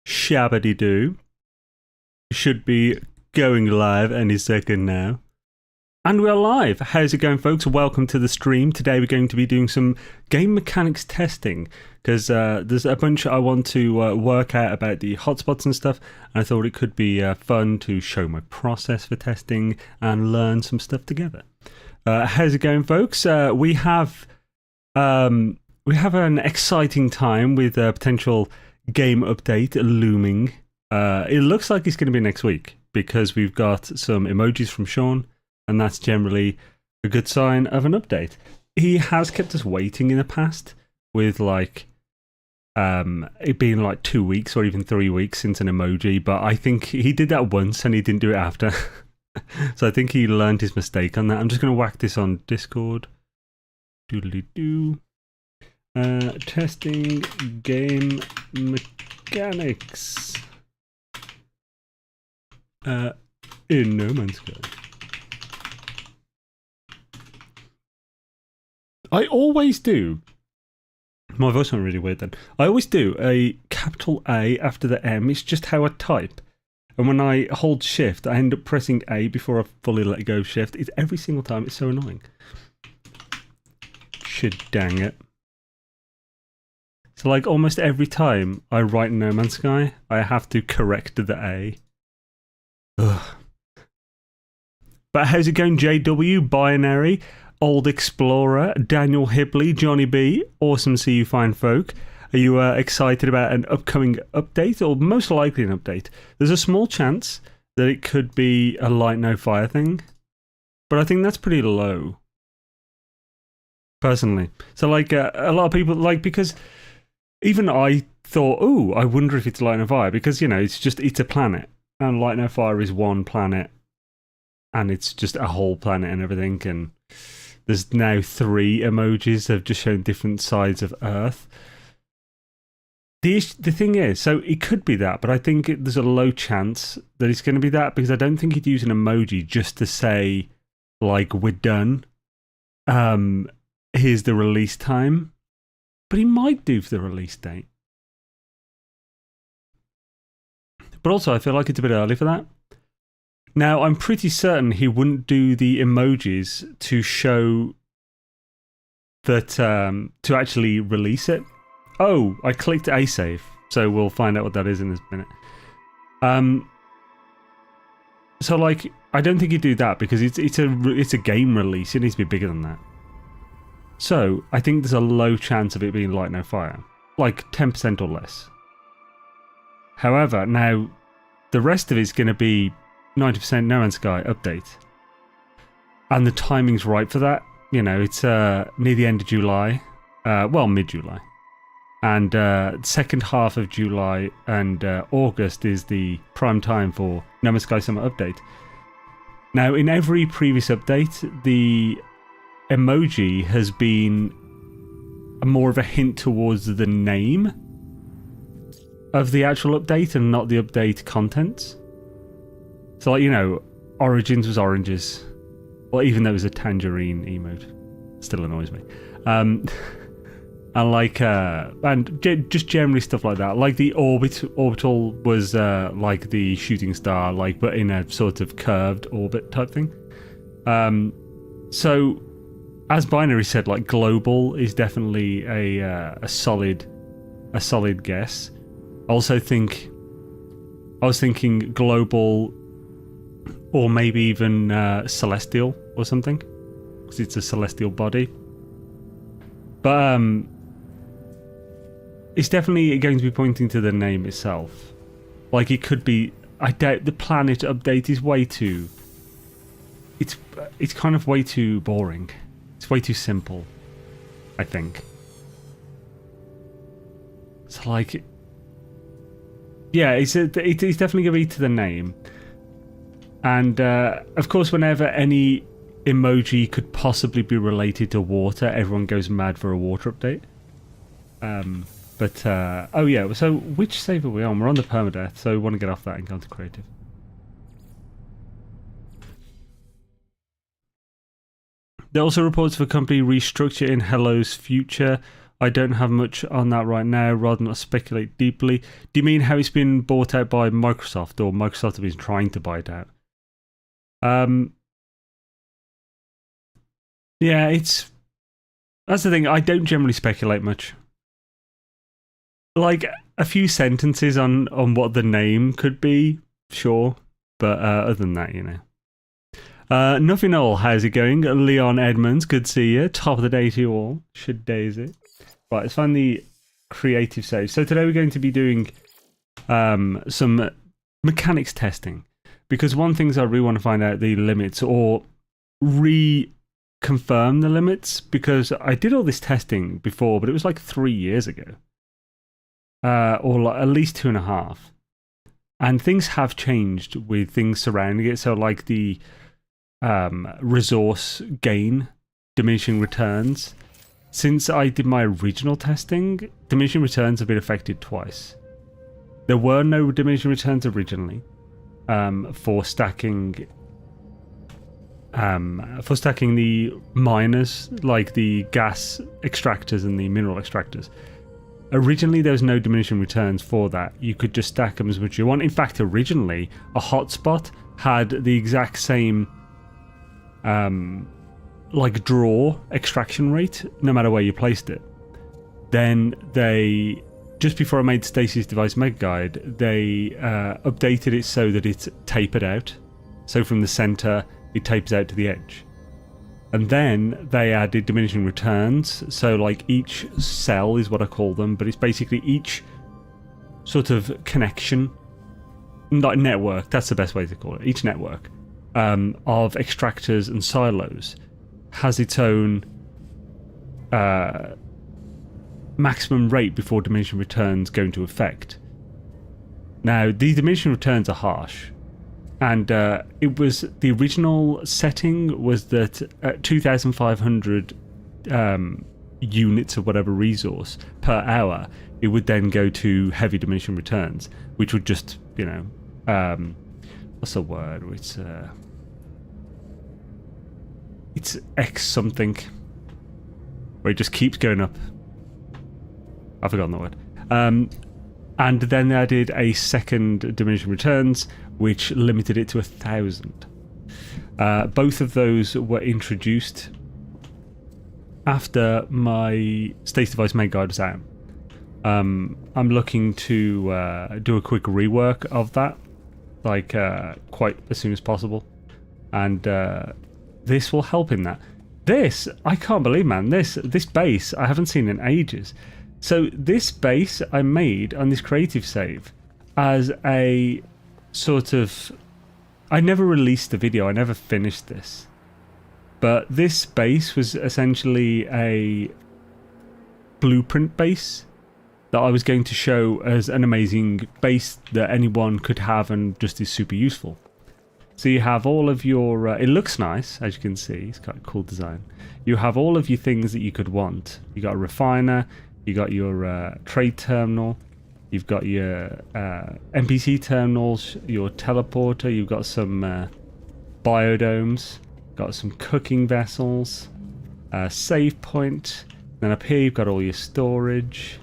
Shabby-doo. Should be going live any second now. And we're live. How's it going, folks? Welcome to the stream. Today we're going to be doing some game mechanics testing because there's a bunch I want to work out about the hotspots and stuff. And I thought it could be fun to show my process for testing and learn some stuff together. How's it going, folks? We have an exciting time with a potential game update looming. It looks like it's going to be next week because we've got some emojis from Sean, and that's generally a good sign of an update. He has kept us waiting in the past with it being like 2 weeks or even 3 weeks since an emoji, but I think he did that once and he didn't do it after. So I think he learned his mistake on that. I'm just going to whack this on Discord. Doodly-doo. Testing game mechanics in No Man's Sky. I always do. My voice went really weird then. I always do a capital A after the M. It's just how I type. And when I hold shift, I end up pressing A before I fully let go of shift. It's every single time. It's so annoying. Shit, dang it. So like almost every time I write No Man's Sky, I have to correct the A. Ugh. But how's it going, JW, Binary, Old Explorer, Daniel Hibley, Johnny B? Awesome to see you fine folk. Are you excited about an upcoming update, or most likely an update? There's a small chance that it could be a light no fire thing, but I think that's pretty low, personally. So like a lot of people, like, because even I thought, oh, I wonder if it's light no fire, because, you know, it's a planet, and light no fire is one planet, and it's just a whole planet and everything, and there's now 3 emojis that have just shown different sides of Earth. The thing is, so it could be that, but I think there's a low chance that it's going to be that, because I don't think he'd use an emoji just to say, like, we're done. Here's the release time. But he might do for the release date. But also, I feel like it's a bit early for that. Now, I'm pretty certain he wouldn't do the emojis to show that, to actually release it. Oh, I clicked A save, so we'll find out what that is in this minute. So, like, I don't think he'd do that because it's a game release. It needs to be bigger than that. So, I think there's a low chance of it being light no fire, like 10% or less. However, now the rest of it's going to be 90% No Man's Sky update, and the timing's right for that. You know, it's near the end of July, well, mid-July. And second half of July and August is the prime time for No Man's Sky Summer Update. Now, in every previous update, the emoji has been more of a hint towards the name of the actual update and not the update contents. So, like, you know, Origins was oranges. Well, even though it was a tangerine emote. Still annoys me. And like, just generally stuff like that. Like the orbital was like the shooting star, like, but in a sort of curved orbit type thing. So, as Binary said, like global is definitely a solid guess. I was thinking global, or maybe even celestial or something, because it's a celestial body. But it's definitely going to be pointing to the name itself. Like, it could be... I doubt the planet update is way too... It's kind of way too boring. It's way too simple, I think. So, like... Yeah, it's definitely going to be to the name. And, of course, whenever any emoji could possibly be related to water, everyone goes mad for a water update. But, oh yeah, so which save are we on? We're on the Permadeath, so we want to get off that and go into creative. There are also reports of a company restructure in Hello's future. I don't have much on that right now, rather than not speculate deeply. Do you mean how it's been bought out by Microsoft, or Microsoft have been trying to buy it out? Yeah, that's the thing. I don't generally speculate much. Like a few sentences on what the name could be, sure, but other than that, you know. Nothing all. How's it going? Leon Edmonds, good to see you. Top of the day to you all. Should days it. Right, let's find the creative save. So today we're going to be doing some mechanics testing, because one thing is I really want to find out the limits, or reconfirm the limits, because I did all this testing before, but it was like 3 years ago. Or like at least 2.5. And things have changed with things surrounding it. So like the resource gain, diminishing returns. Since I did my original testing, diminishing returns have been affected twice. There were no diminishing returns originally for stacking the miners, like the gas extractors and the mineral extractors. Originally, there was no diminishing returns for that. You could just stack them as much as you want. In fact, originally, a hotspot had the exact same like draw extraction rate, no matter where you placed it. Then they, just before I made Stacy's Device Mega Guide, they updated it so that it's tapered out. So from the center, it tapers out to the edge. And then they added diminishing returns. So like each cell is what I call them, but it's basically each sort of connection, not network, that's the best way to call it. Each network of extractors and silos has its own maximum rate before diminishing returns go into effect. Now, the diminishing returns are harsh. And it was, the original setting was that at 2,500 units of whatever resource per hour, it would then go to heavy diminishing returns, which would just, you know, what's the word? It's X something, where it just keeps going up. I've forgotten the word. And then they added a second diminishing returns, which limited it to 1,000. Both of those were introduced after my Stacy Device Mega Guide was out. I'm looking to do a quick rework of that, like quite as soon as possible, and this will help in that. This, I can't believe, man. This base I haven't seen in ages. So this base I made on this creative save as a sort of, I never released the video, I never finished this, but this base was essentially a blueprint base that I was going to show as an amazing base that anyone could have and just is super useful. So you have all of your, it looks nice, as you can see, it's got a cool design. You have all of your things that you could want. You got a refiner, you got your trade terminal, you've got your NPC terminals, your teleporter, you've got some biodomes, got some cooking vessels, save point, then up here you've got all your storage,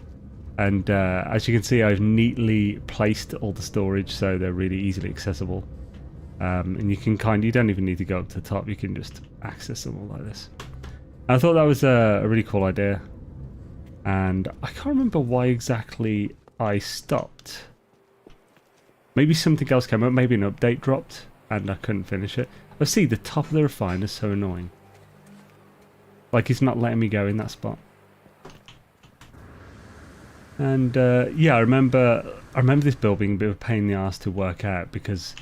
and as you can see I've neatly placed all the storage so they're really easily accessible. And you can you don't even need to go up to the top, you can just access them all like this. I thought that was a really cool idea, and I can't remember why exactly I stopped. Maybe something else came up, maybe an update dropped and I couldn't finish it. I see the top of the refiner is so annoying. Like it's not letting me go in that spot. And yeah, I remember this build being a bit of a pain in the arse to work out because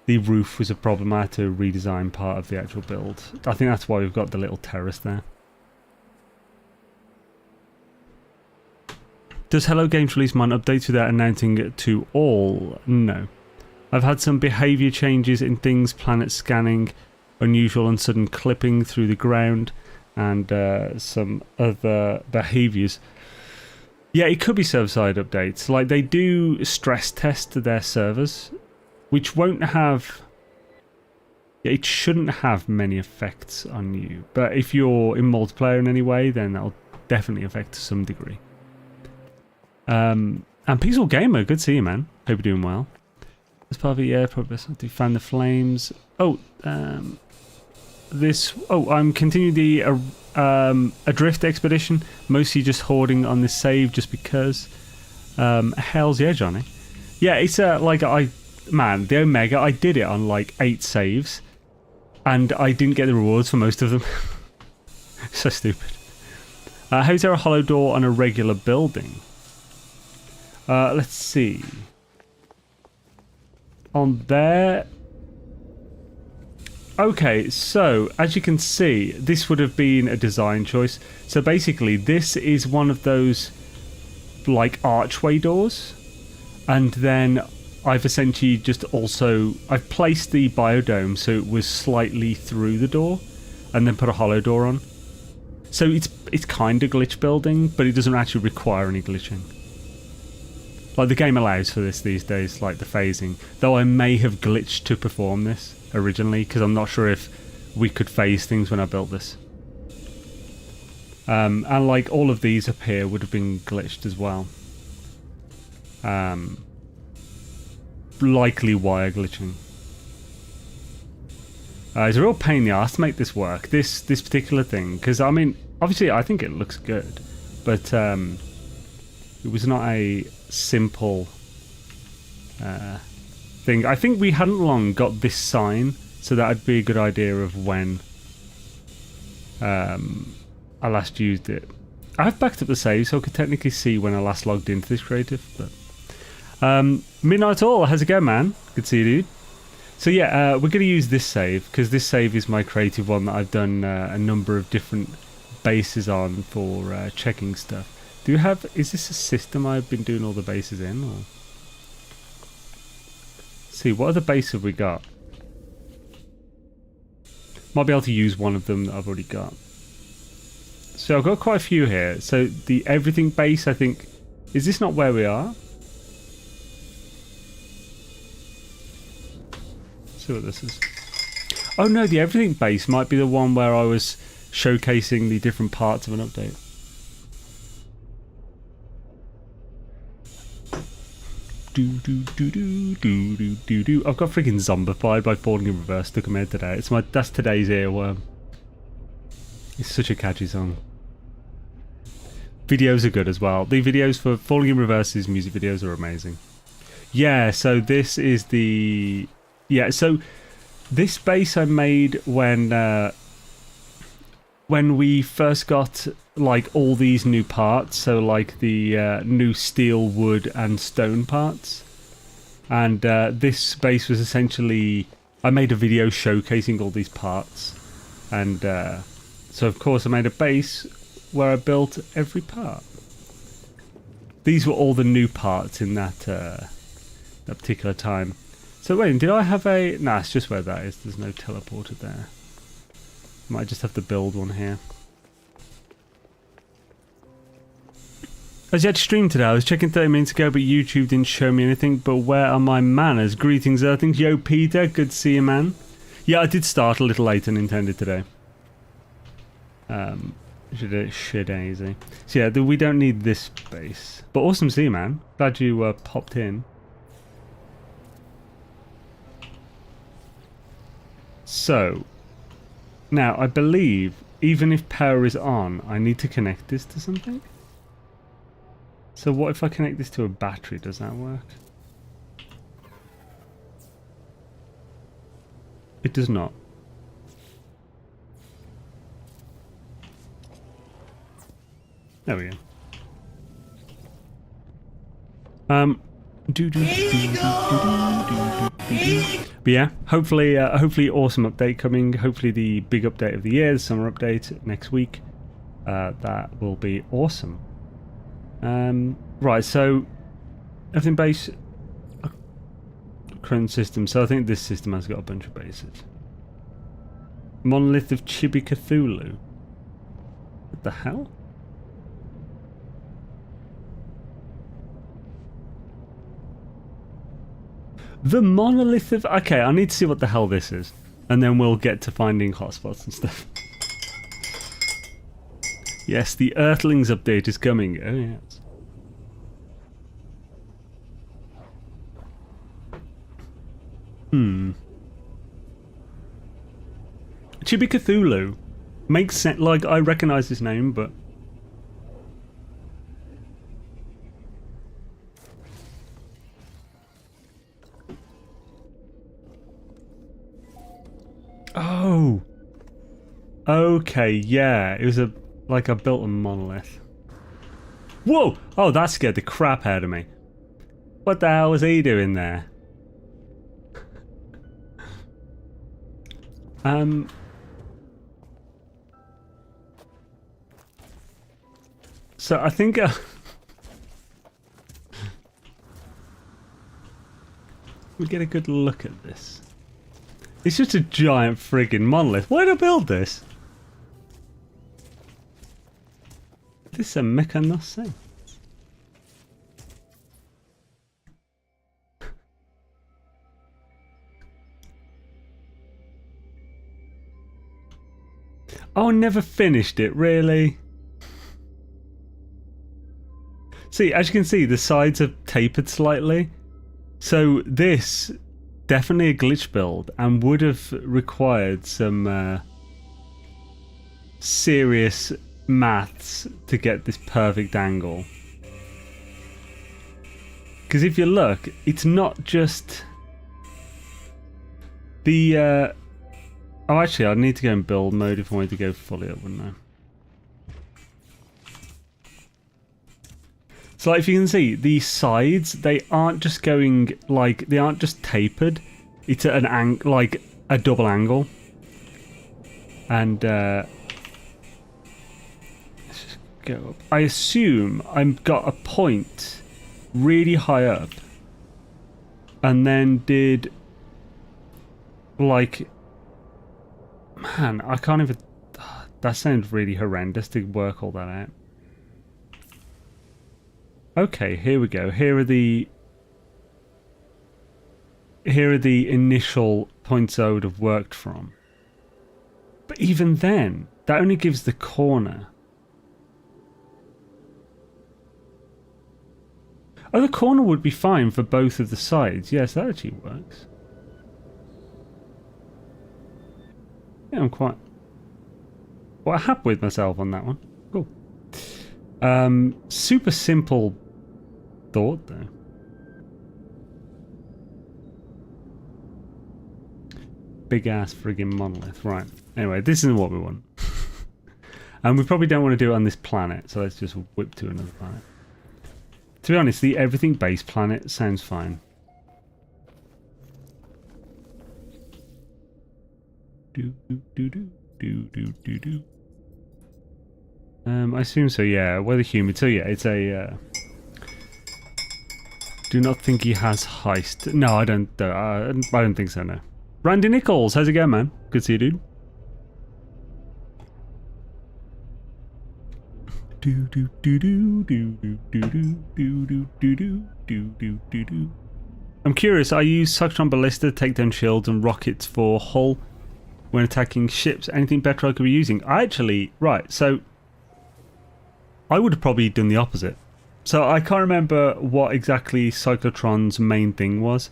the roof was a problem. I had to redesign part of the actual build. I think that's why we've got the little terrace there. Does Hello Games release mine updates without announcing it to all? No. I've had some behaviour changes in things, planet scanning, unusual and sudden clipping through the ground, and some other behaviours. Yeah, it could be server-side updates. Like, they do stress test their servers, which won't have... it shouldn't have many effects on you. But if you're in multiplayer in any way, then that'll definitely affect to some degree. And Peaceful Gamer, good to see you, man. Hope you're doing well. As part of it, yeah, probably best to fan the flames. Oh, I'm continuing the Adrift expedition, mostly just hoarding on this save just because. Hells yeah, Johnny. Yeah, it's man, the Omega, I did it on like 8 saves, and I didn't get the rewards for most of them. So stupid. How is there a hollow door on a regular building? Let's see. On there. Okay, so as you can see, this would have been a design choice. So basically, this is one of those like archway doors, and then I've essentially just I've placed the biodome so it was slightly through the door, and then put a hollow door on. So it's kind of glitch building, but it doesn't actually require any glitching. Like, the game allows for this these days, like the phasing. Though I may have glitched to perform this originally, because I'm not sure if we could phase things when I built this. And like all of these up here would have been glitched as well. Likely wire glitching. It's a real pain in the arse to make this work, this particular thing, because I mean, obviously I think it looks good, but it was not a simple thing. I think we hadn't long got this sign, so that would be a good idea of when I last used it. I've backed up the save, so I could technically see when I last logged into this creative, but Midnight All, how's it going, man? Good to see you, dude. So yeah, we're going to use this save, because this save is my creative one that I've done a number of different bases on for checking stuff. Is this a system I've been doing all the bases in? Or? Let's see, what other base have we got? Might be able to use one of them that I've already got. So I've got quite a few here. So the everything base, I think, is this not where we are? Let's see what this is. Oh no, the everything base might be the one where I was showcasing the different parts of an update. I've got freaking zombified by falling in reverse to come here today. That's today's earworm. It's such a catchy song. Videos are good as well. The videos for Falling in Reverse's music videos are amazing. Yeah, so this is the... Yeah, so this base I made when we first got like all these new parts, so like the new steel, wood and stone parts. And this base was essentially... I made a video showcasing all these parts. And so of course I made a base where I built every part. These were all the new parts in that particular time. So wait, did I have a... Nah, it's just where that is. There's no teleporter there. Might just have to build one here. I was yet to stream today. I was checking 30 minutes ago, but YouTube didn't show me anything. But where are my manners? Greetings, Earthlings. Yo, Peter. Good to see you, man. Yeah, I did start a little later than intended today. Shit easy. So yeah, we don't need this base. But awesome to see you, man. Glad you popped in. So, now I believe even if power is on, I need to connect this to something. So what if I connect this to a battery? Does that work? It does not. There we go. But yeah, hopefully awesome update coming. Hopefully the big update of the year, the summer update next week. That will be awesome. Right, so everything base current system. So I think this system has got a bunch of bases. Monolith of Chibi Cthulhu. What the hell? The monolith of... Okay, I need to see what the hell this is. And then we'll get to finding hotspots and stuff. Yes, the Earthlings update is coming. Oh, yes. Chibi Cthulhu. Makes sense. Like, I recognise his name, but... Oh! Okay, yeah. It was like I built a monolith. Whoa! Oh, that scared the crap out of me. What the hell was he doing there? So I think we get a good look at this. It's just a giant friggin' monolith. Why did I build this? This make no sense. Oh, I never finished it, really? See, as you can see, the sides have tapered slightly. So this, definitely a glitch build, and would have required some serious maths to get this perfect angle. Because if you look, it's not just the... Oh, actually, I'd need to go in build mode if I wanted to go fully up, wouldn't I? So like, if you can see, the sides, they aren't just going, like, they aren't just tapered. It's at an like a double angle. And, let's just go up. I assume I've got a point really high up. And then did, like, man, I can't even, that sounds really horrendous to work all that out. Okay, here we go. Here are the initial points I would have worked from. But even then, that only gives the corner. Oh, the corner would be fine for both of the sides. Yes, that actually works. Yeah, I'm quite happy with myself on that one. Cool. Super simple thought though. Big ass friggin' monolith. Right. Anyway, this isn't what we want. And we probably don't want to do it on this planet, so let's just whip to another planet. To be honest, the everything base planet sounds fine. I assume so, yeah. Weather humid, so yeah, it's a... do not think he has heist. No, I don't think so, no. Randy Nichols, how's it going, man? Good to see you, dude. I'm curious, I use Suction Ballista to take down shields and rockets for hull when attacking ships. Anything better I could be using? Right, so I would have probably done the opposite. So I can't remember what exactly Cyclotron's main thing was.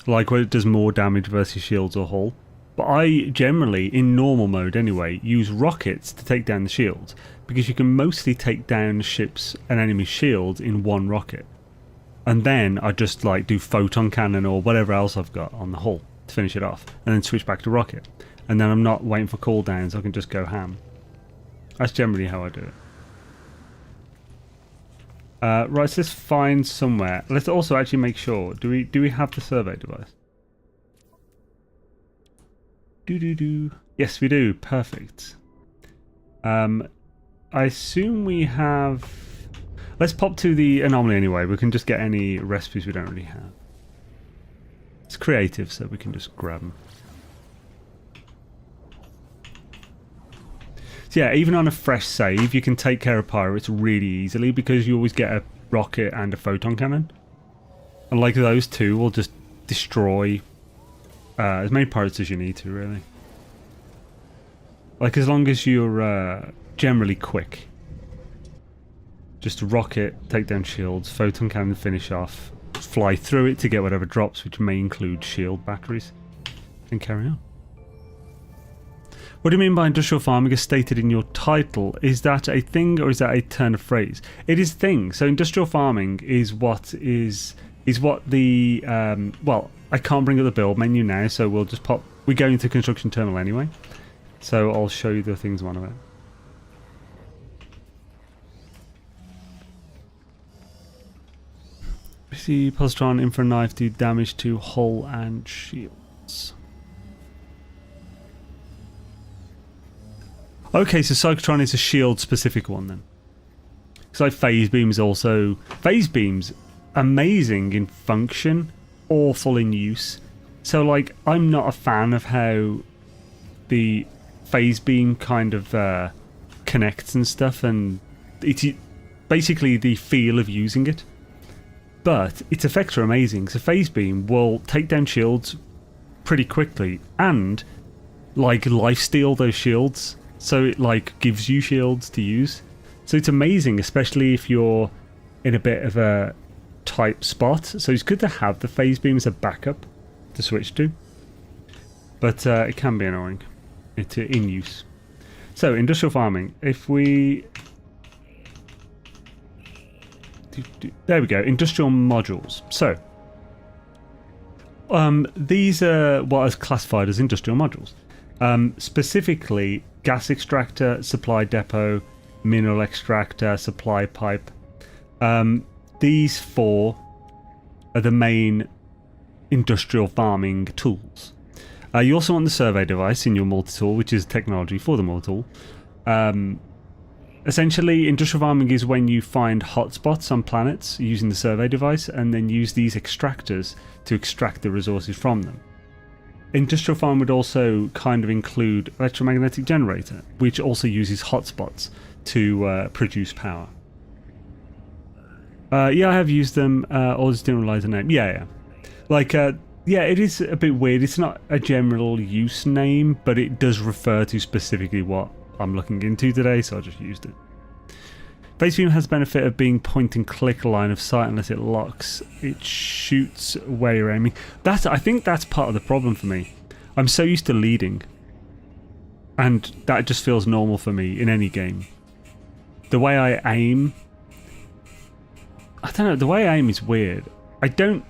Like whether it does more damage versus shields or hull. But I generally, in normal mode anyway, use rockets to take down the shields. Because you can mostly take down ships and enemy shields in one rocket. And then I just like do photon cannon or whatever else I've got on the hull to finish it off. And then switch back to rocket. And then I'm not waiting for cooldowns, I can just go ham. That's generally how I do it. Right, so let's find somewhere. Let's also actually make sure. Do we have the survey device? Yes, we do. Perfect. I assume we have... Let's pop to the anomaly anyway. We can just get any recipes we don't really have. It's creative, so we can just grab them. So yeah, even on a fresh save, you can take care of pirates really easily because you always get a rocket and a photon cannon. And like those two will just destroy as many pirates as you need to, really. Like as long as you're generally quick. Just rocket, take down shields, photon cannon finish off, fly through it to get whatever drops, which may include shield batteries, and carry on. What do you mean by industrial farming as stated in your title? Is that a thing or is that a turn of phrase? It is thing. So industrial farming is what the well, I can't bring up the build menu now, so we'll just pop. We go into construction terminal anyway, so I'll show you the things one of it. See, positron, infra knife do damage to hull and shields. Okay, so cyclotron is a shield specific one then. It's like phase beams also. Phase beams, amazing in function, awful in use. So like, I'm not a fan of how the phase beam kind of connects and stuff, and it's basically the feel of using it. But its effects are amazing. So phase beam will take down shields pretty quickly and like lifesteal those shields. So it like gives you shields to use. So it's amazing, especially if you're in a bit of a tight spot. So it's good to have the phase beam as a backup to switch to. But it can be annoying in use. So industrial farming. If we... There we go, industrial modules. So, these are what is classified as industrial modules. Specifically, gas extractor, supply depot, mineral extractor, supply pipe. These four are the main industrial farming tools. You also want the survey device in your multi-tool, which is technology for the multi-tool. Essentially, industrial farming is when you find hotspots on planets using the survey device and then use these extractors to extract the resources from them. Industrial farm would also kind of include electromagnetic generator, which also uses hotspots to produce power. Yeah, I have used them, or just didn't realise the name. Yeah. Like, yeah, it is a bit weird. It's not a general use name, but it does refer to specifically what I'm looking into today, so I just used it. Phase beam has the benefit of being point and click line of sight unless it locks. It shoots where you're aiming. I think that's part of the problem for me. I'm so used to leading, and that just feels normal for me in any game. The way I aim, I don't know, the way I aim is weird. I don't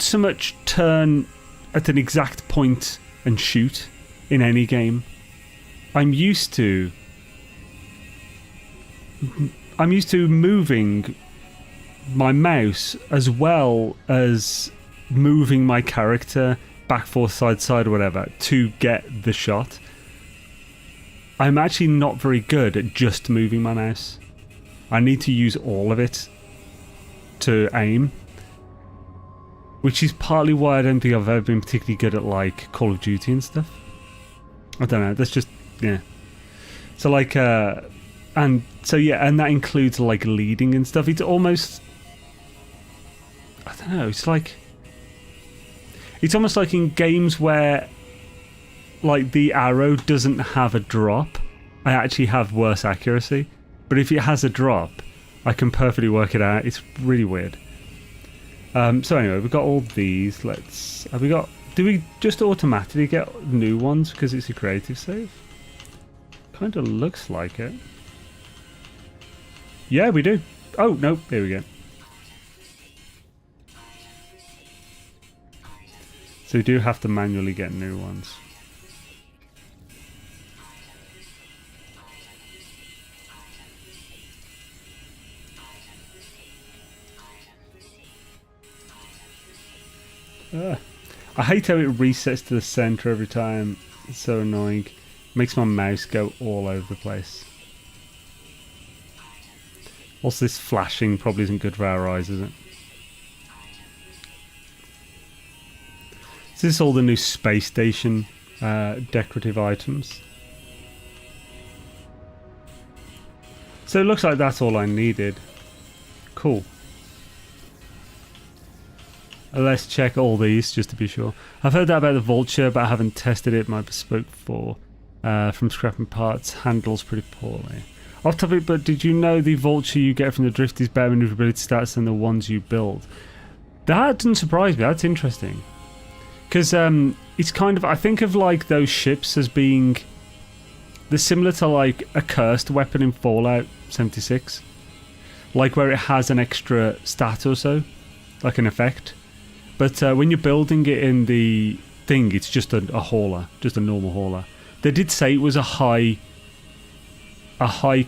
so much turn at an exact point and shoot in any game. I'm used to moving my mouse as well as moving my character back, forth, side, or whatever to get the shot. I'm actually not very good at just moving my mouse. I need to use all of it to aim, which is partly why I don't think I've ever been particularly good at like Call of Duty and stuff. I don't know, that's just, yeah. So like, and so yeah, and that includes like leading and stuff. It's almost, I don't know, it's almost like in games where like the arrow doesn't have a drop, I actually have worse accuracy. But if it has a drop, I can perfectly work it out. It's really weird. So anyway, we've got all these. Do we just automatically get new ones because it's a creative save? Kind of looks like it. Yeah, we do. Oh, no, here we go. So we do have to manually get new ones. I hate how it resets to the center every time. It's so annoying. Makes my mouse go all over the place. Also, this flashing probably isn't good for our eyes, is it? So this is all the new space station decorative items. So it looks like that's all I needed. Cool. Let's check all these just to be sure. I've heard that about the Vulture, but I haven't tested it. My bespoke for from scrapping parts. Handles pretty poorly. Off topic, but did you know the vulture you get from the drift is better maneuverability stats than the ones you build? That doesn't surprise me. That's interesting. Because it's kind of... I think of like those ships as being... They're similar to like a cursed weapon in Fallout 76. Like where it has an extra stat or so. Like an effect. But when you're building it in the thing, it's just a hauler. Just a normal hauler. They did say it was a high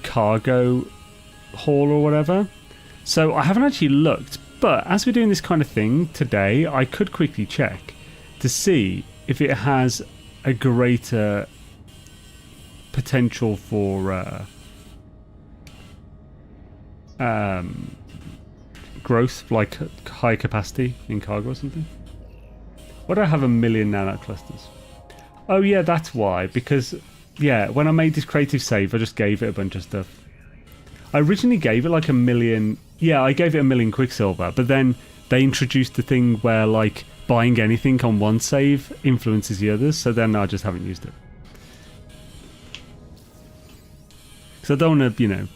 cargo haul or whatever. So I haven't actually looked. But as we're doing this kind of thing today, I could quickly check to see if it has a greater potential for growth, like high capacity in cargo or something. Why do I have 1 million nanite clusters? Oh yeah, that's why. Because yeah, when I made this creative save, I just gave it a bunch of stuff. I originally gave it like 1 million. Yeah, I gave it 1 million Quicksilver, but then they introduced the thing where like buying anything on one save influences the others, so then I just haven't used it. Because I don't want to, you know,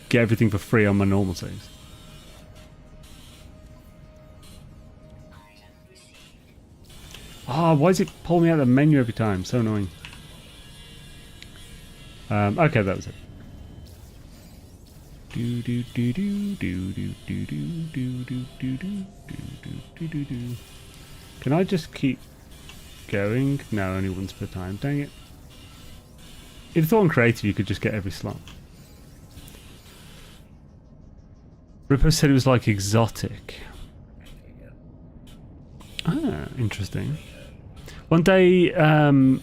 get everything for free on my normal saves. Ah, why does it pull me out of the menu every time? So annoying. Okay, that was it. Can I just keep going? No, only once per time. Dang it. If it's all on creative, you could just get every slot. Ripper said it was like exotic. Ah, interesting. One day,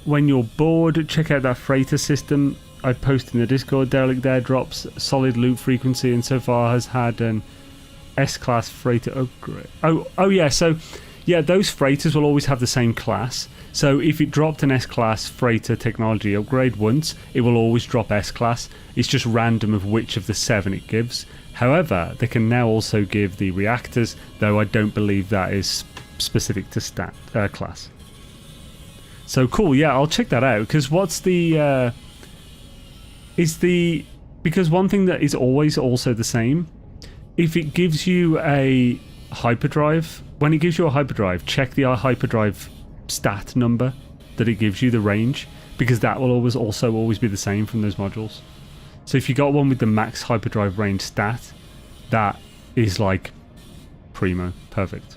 when you're bored, check out that freighter system I posted in the Discord. Derelict there drops solid loot frequency and so far has had an S-class freighter upgrade. Oh yeah, so yeah, those freighters will always have the same class. So if it dropped an S-class freighter technology upgrade once, it will always drop S-class. It's just random of which of the 7 it gives. However, they can now also give the reactors, though I don't believe that is specific to class. So cool, yeah, I'll check that out. Because what's the... because one thing that is always also the same, if it gives you a hyperdrive, when it gives you a hyperdrive, check the hyperdrive stat number that it gives you, the range, because that will always be the same from those modules. So if you got one with the max hyperdrive range stat, that is like primo, perfect.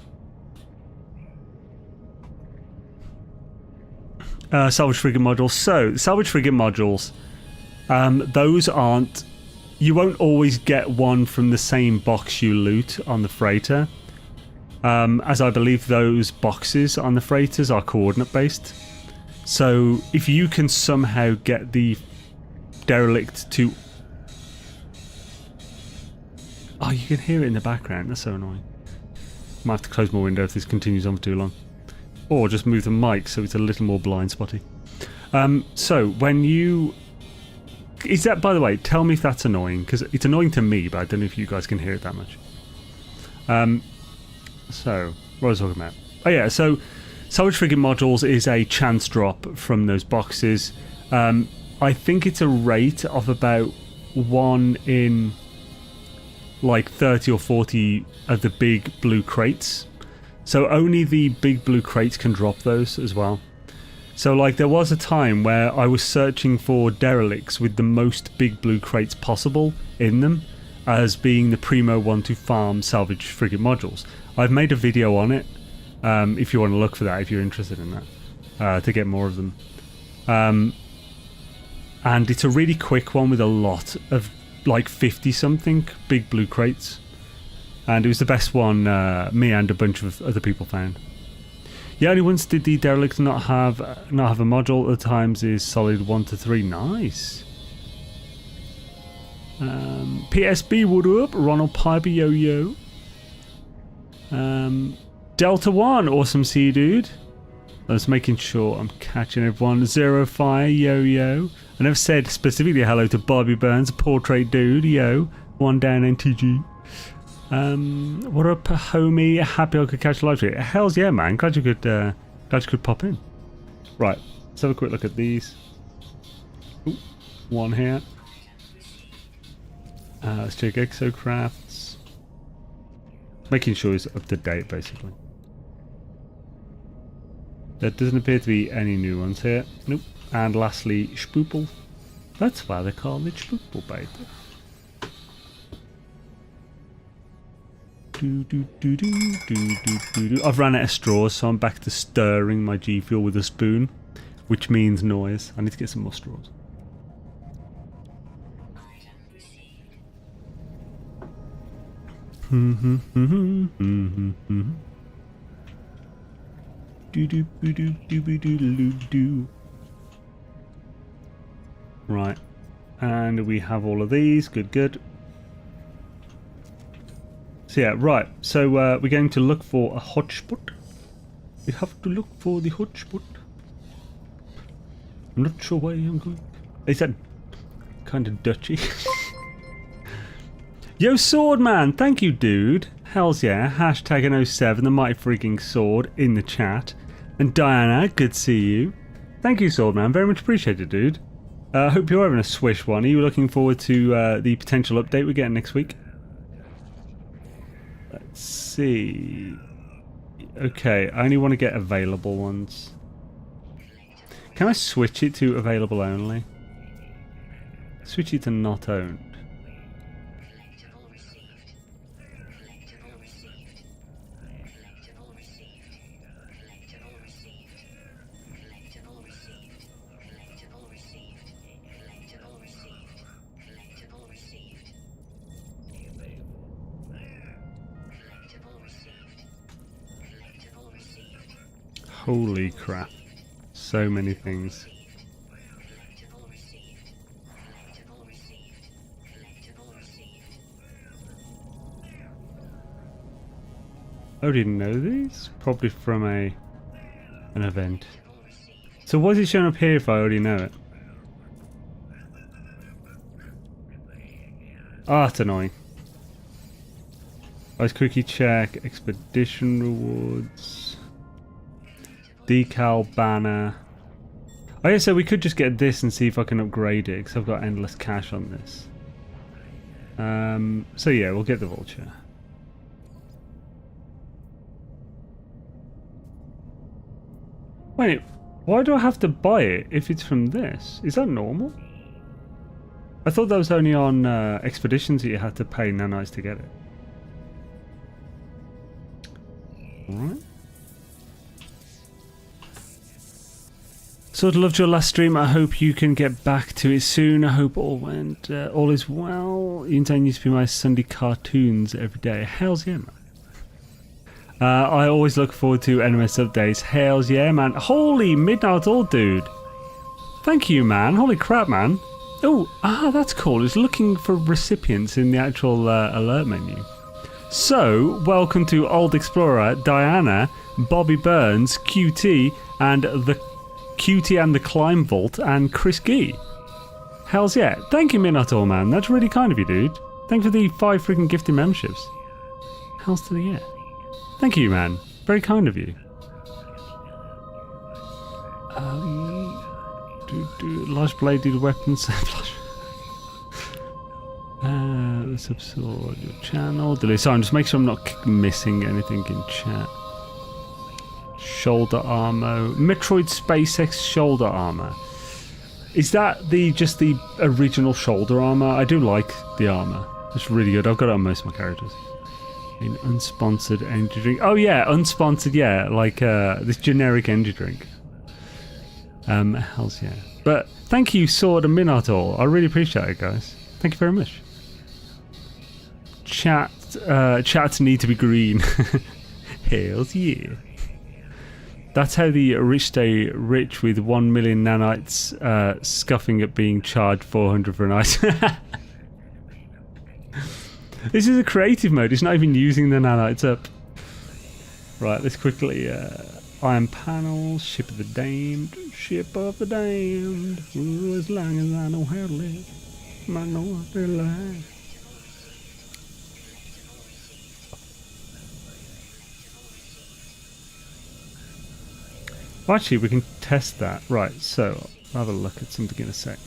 Salvage frigate modules. So salvage frigate modules, those aren't... You won't always get one from the same box you loot on the freighter, as I believe those boxes on the freighters are coordinate based. So if you can somehow get the derelict to... Oh, you can hear it in the background. That's so annoying. Might have to close my window if this continues on for too long. Or just move the mic so it's a little more blind spotty. So when you... Is that, by the way, tell me if that's annoying, because it's annoying to me, but I don't know if you guys can hear it that much. So, what was I talking about? Oh yeah, so salvage frigate modules is a chance drop from those boxes. I think it's a rate of about 1 in like 30 or 40 of the big blue crates. So only the big blue crates can drop those as well. So like there was a time where I was searching for derelicts with the most big blue crates possible in them as being the primo one to farm salvage frigate modules. I've made a video on it if you want to look for that, if you're interested in that, to get more of them. And it's a really quick one with a lot of like 50 something big blue crates. And it was the best one me and a bunch of other people found. Yeah, only once did the derelict not have a module. At times is solid 1 to 3. Nice. PSB, what up? Ronald Piper, yo yo. Delta 1, awesome see you, dude. I was making sure I'm catching everyone. Zero Fire, yo yo. I never said specifically hello to Bobby Burns, portrait dude, yo. One down NTG. What up, homie? Happy I could catch a live stream. Hells yeah, man. Glad you could pop in. Right, let's have a quick look at these. Ooh, one here. Let's check exocrafts. Making sure it's up to date, basically. There doesn't appear to be any new ones here. Nope. And lastly, Spoople. That's why they call it Spoople, baby. I've run out of straws, so I'm back to stirring my G Fuel with a spoon, which means noise. I need to get some more straws. Right, and we have all of these. Good, good. So yeah, right. So we're going to look for a hotspot. We have to look for the hotspot. I'm not sure where I'm going. Is that kind of Dutchy? Yo, Sword Man, thank you, dude. Hells yeah. Hashtag #07, the mighty freaking sword in the chat. And Diana, good to see you. Thank you, Sword Man. Very much appreciated, dude. Hope you're having a swish one. Are you looking forward to the potential update we're getting next week? Let's see. Okay, I only want to get available ones. Can I switch it to available only? Switch it to not owned. Holy crap. So many things. Oh, didn't know these? Probably from an event. So why is it showing up here if I already know it? Ah, it's annoying. Ice quickie check, expedition rewards. Decal banner. Oh yeah, so we could just get this and see if I can upgrade it, because I've got endless cash on this. So yeah, we'll get the vulture. Wait, why do I have to buy it if it's from this? Is that normal? I thought that was only on expeditions that you had to pay nanites to get it. Alright. Sort of loved your last stream. I hope you can get back to it soon. I hope all is well. Intern used to be my Sunday cartoons every day. Hells yeah, man. I always look forward to NMS updates. Hells yeah, man. Holy midnight old dude. Thank you, man. Holy crap, man. Oh, that's cool. It's looking for recipients in the actual alert menu. So, welcome to Old Explorer, Diana, Bobby Burns, QT, and the Cutie and the Climb Vault, and Chris Gee. Hells yeah. Thank you, Minotaur, man. That's really kind of you, dude. Thank you for the 5 freaking gifted memberships. Hells to the yeah. Thank you, man. Very kind of you. Large bladed weapons. Let's absorb your channel. Delete. Sorry, just make sure I'm not missing anything in chat. Shoulder armor. Metroid SpaceX shoulder armor. Is that just the original shoulder armor? I do like the armor. It's really good. I've got it on most of my characters. An unsponsored energy drink. Oh yeah, unsponsored, yeah. Like this generic energy drink. Hells yeah. But thank you, Sword and Minotaur. I really appreciate it, guys. Thank you very much. Chats need to be green. Hells yeah. That's how the rich stay rich, with 1 million nanites scuffing at being charged 400 for a night. This is a creative mode, it's not even using the nanites up. Right, let's quickly... iron panels, ship of the damned, ship of the damned. Ooh, as long as I know how to live, I know how to live. Well, actually, we can test that. Right, so I'll have a look at something in a sec.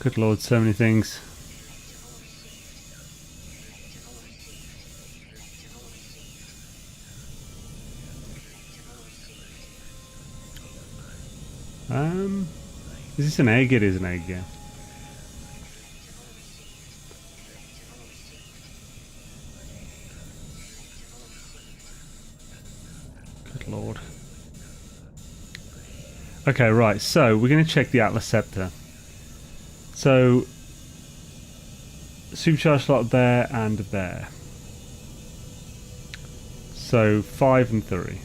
Good lord, so many things. Is this an egg? It is an egg, yeah. Good lord. Okay, right, so we're going to check the Atlas Scepter. So, supercharge slot there and there. So, 5 and 3.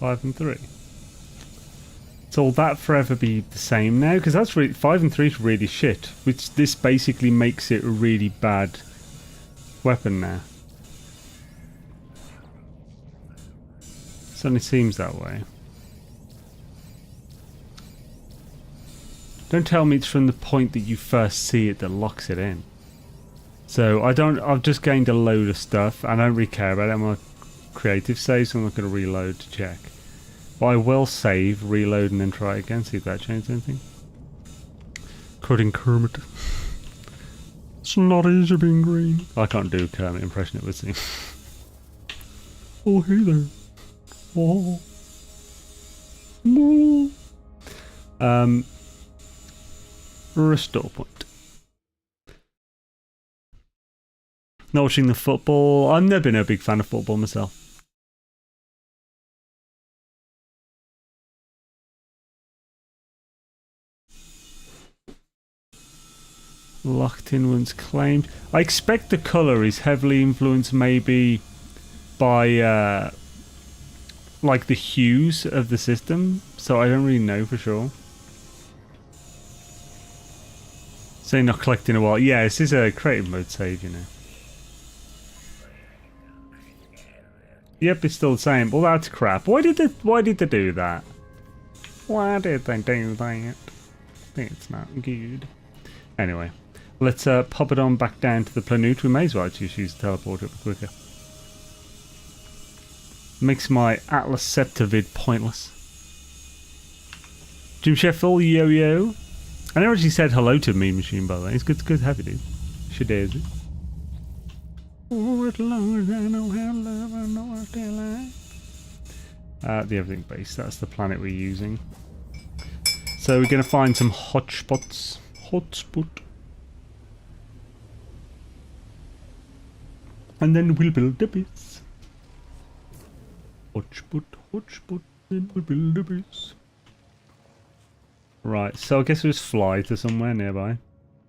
Five and 3. So will that forever be the same now? Because that's really 5 and 3 is really shit. Which this basically makes it a really bad weapon now. Certainly seems that way. Don't tell me it's from the point that you first see it that locks it in. So I've just gained a load of stuff and I don't really care about it. I'm a creative save, so I'm not going to reload to check. But I will save, reload, and then try it again, see if that changed anything. Cutting Kermit. It's not easy being green. I can't do a Kermit impression, it would seem. Oh, hey there. Oh. No. Restore point. Not watching the football. I've never been a big fan of football myself. Locked in once claimed. I expect the colour is heavily influenced maybe by like the hues of the system, so I don't really know for sure. Say not collecting a while. Yeah, this is a creative mode save, you know. Yep, it's still the same. Well, that's crap. Why did they do that? Why did they do that? It's not good. Anyway. Let's pop it on back down to the planetary. We may as well just use the teleporter a bit quicker. Makes my Atlas Scepter vid pointless. Jim Sheffield, yo. I never actually said hello to Mean Machine, by the way. It's good to have you, dude. Shadazy. Oh, as long as I know how love, I know I still like. The Everything Base, that's the planet we're using. So we're going to find some hotspots. Hotspot. And then we'll build a base. Hotspot, then we'll build a base. Right, so I guess we'll just fly to somewhere nearby.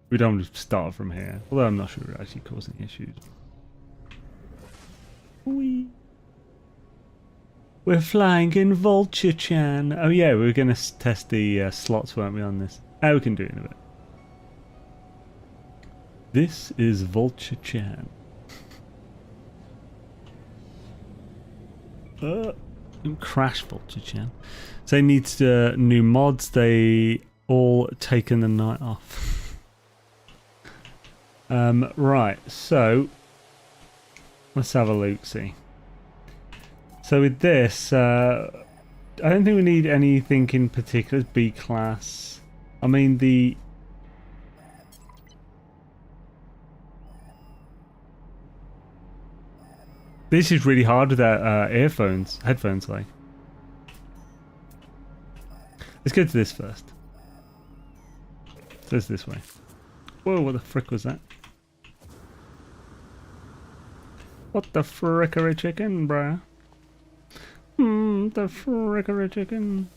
We don't just start from here. Although I'm not sure we're actually causing issues. Whee! We're flying in Vulture-chan. Oh yeah, we were going to test the slots, weren't we, on this? Oh, we can do it in a bit. This is Vulture-chan. Crash Vulture-chan. So they need new mods. They all taken the night off. Right, so let's have a look, see. So with this, I don't think we need anything in particular. B class. I mean the this is really hard without headphones, like. Let's go to this first. So it's this way. Whoa, what the frick was that? What the frickery chicken, bruh? The frickery chicken.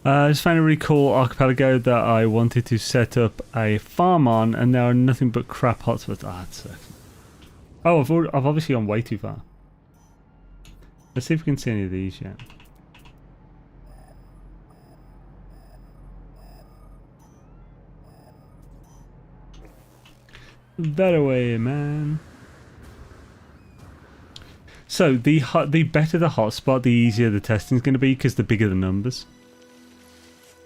I just found a really cool archipelago that I wanted to set up a farm on, and there are nothing but crap hotspots. Ah, that sucks. Oh, I've obviously gone way too far. Let's see if we can see any of these yet. That away, man. So the better the hotspot, the easier the testing is going to be, because the bigger the numbers.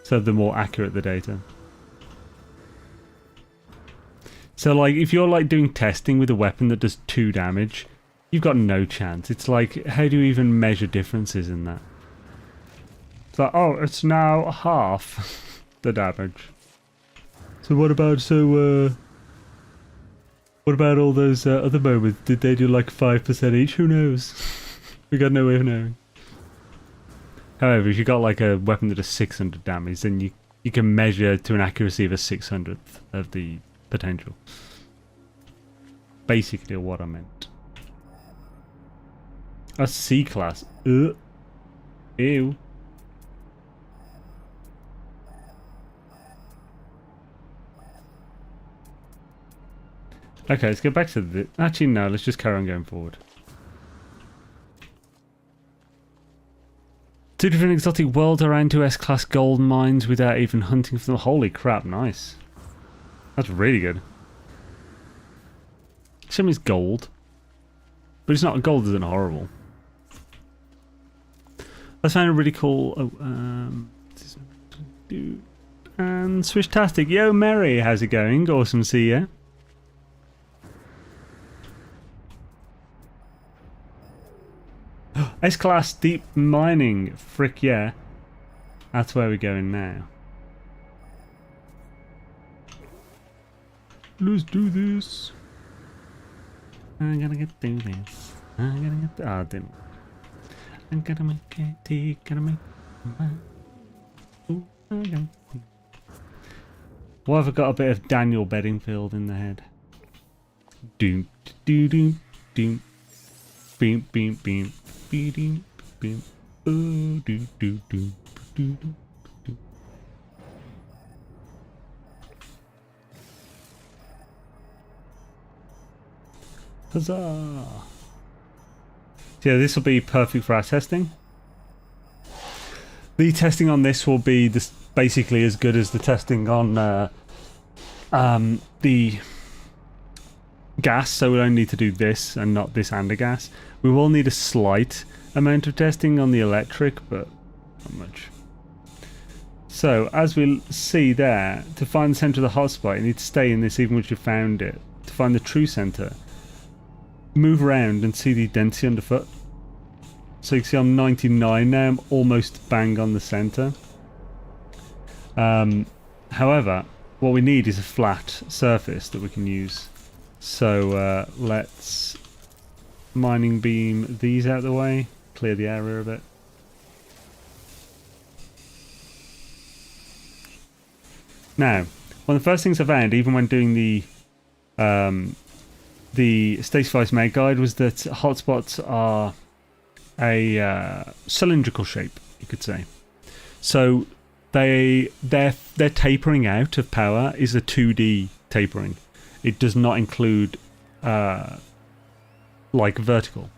So the more accurate the data. So like if you're like doing testing with a weapon that does 2 damage, you've got no chance. It's like, how do you even measure differences in that? It's like, oh, it's now half the damage. So what about what about all those other moments? Did they do like 5% each? Who knows? We got no way of knowing. However, if you got like a weapon that does 600 damage, then you can measure to an accuracy of a 600th of the potential. Basically what I meant. A C class. Ew. Okay, let's get back to the... Actually, no, let's just carry on going forward. 2 different exotic worlds around 2 S-class gold mines without even hunting for them. Holy crap, nice. That's really good. Some is gold. But it's not, gold isn't horrible. I found a really cool... and Swishtastic. Yo, Mary, how's it going? Awesome to see you. S-class deep mining. Frick yeah. That's where we're going now. Let's do this. I'm gonna get through this. I'm gonna get I didn't. I'm gonna make it. Gonna make What have I got? A bit of Daniel Bedingfield in the head. Doom, doom, doom, doom. Beam, beam, beam. Beam, beam. Oh, do, do, do, do, do. Huzzah! So yeah, this will be perfect for our testing. The testing on this will be this basically as good as the testing on the gas, so we'll only need to do this and not this and a gas. We will need a slight amount of testing on the electric, but not much. So, as we'll see there, to find the centre of the hotspot, you need to stay in this even once you've found it. To find the true centre, move around and see the density underfoot. So you can see I'm 99 now, I'm almost bang on the centre. However, what we need is a flat surface that we can use. So let's mining beam these out of the way, clear the area a bit. Now, one of the first things I found, even when doing the Stacy Mag Guide, was that hotspots are a cylindrical shape, you could say. So their tapering out of power is a 2D tapering. It does not include like vertical,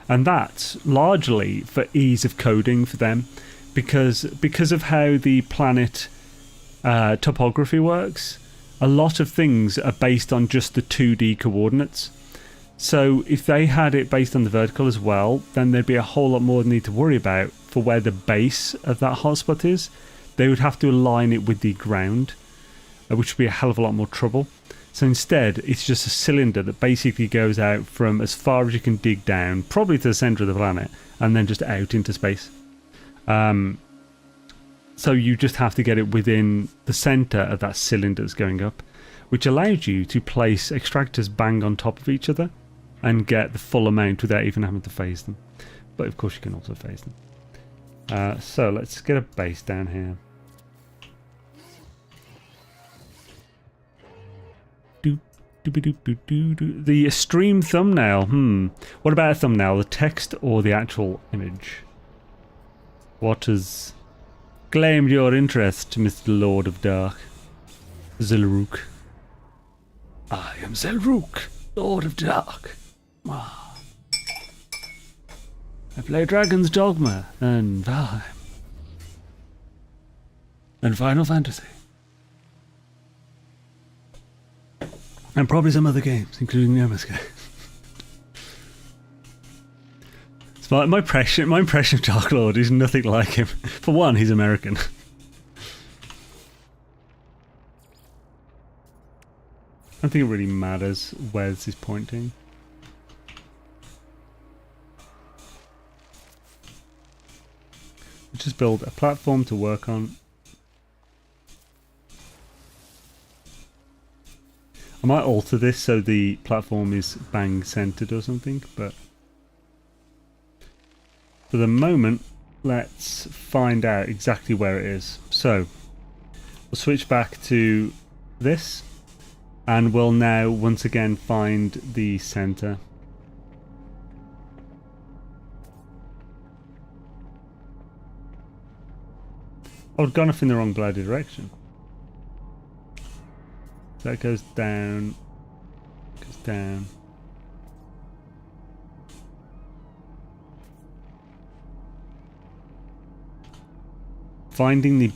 and that's largely for ease of coding for them, because of how the planet topography works. A lot of things are based on just the 2D coordinates. So if they had it based on the vertical as well, then there'd be a whole lot more need to worry about for where the base of that hotspot is. They would have to align it with the ground, which would be a hell of a lot more trouble. So instead, it's just a cylinder that basically goes out from as far as you can dig down, probably to the centre of the planet, and then just out into space. So you just have to get it within the centre of that cylinder that's going up, which allows you to place extractors bang on top of each other and get the full amount without even having to phase them. But of course you can also phase them. So let's get a base down here. The stream thumbnail. What about a thumbnail? The text or the actual image? What has claimed your interest, Mr. Lord of Dark? Zelrook. I am Zelrook, Lord of Dark. I play Dragon's Dogma and Valheim. And Final Fantasy. And probably some other games, including the NMS game. So my impression of Dark Lord is nothing like him. For one, he's American. don't think it really matters where this is pointing. Let's just build a platform to work on. I might alter this so the platform is bang centered or something, but for the moment, let's find out exactly where it is. So we'll switch back to this, and we'll now once again find the center. I've gone off in the wrong bloody direction. That goes down, goes down. Finding the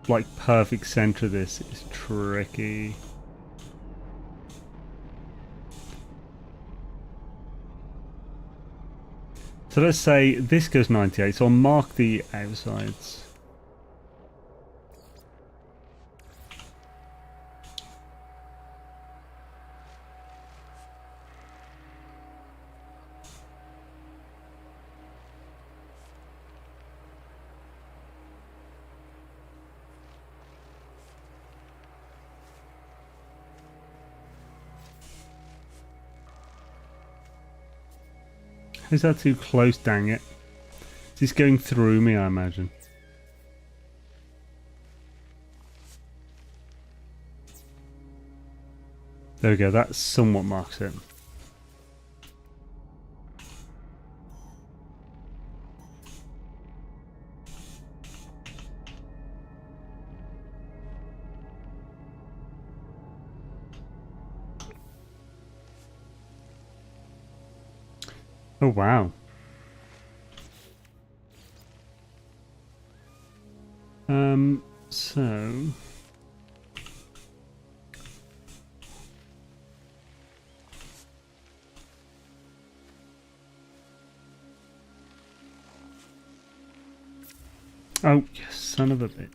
like perfect center of this is tricky. So let's say this goes 98, so I'll mark the outsides. Is that too close? Dang it. Is this going through me, I imagine? There we go, that somewhat marks it. Oh wow. So oh, you son of a bitch.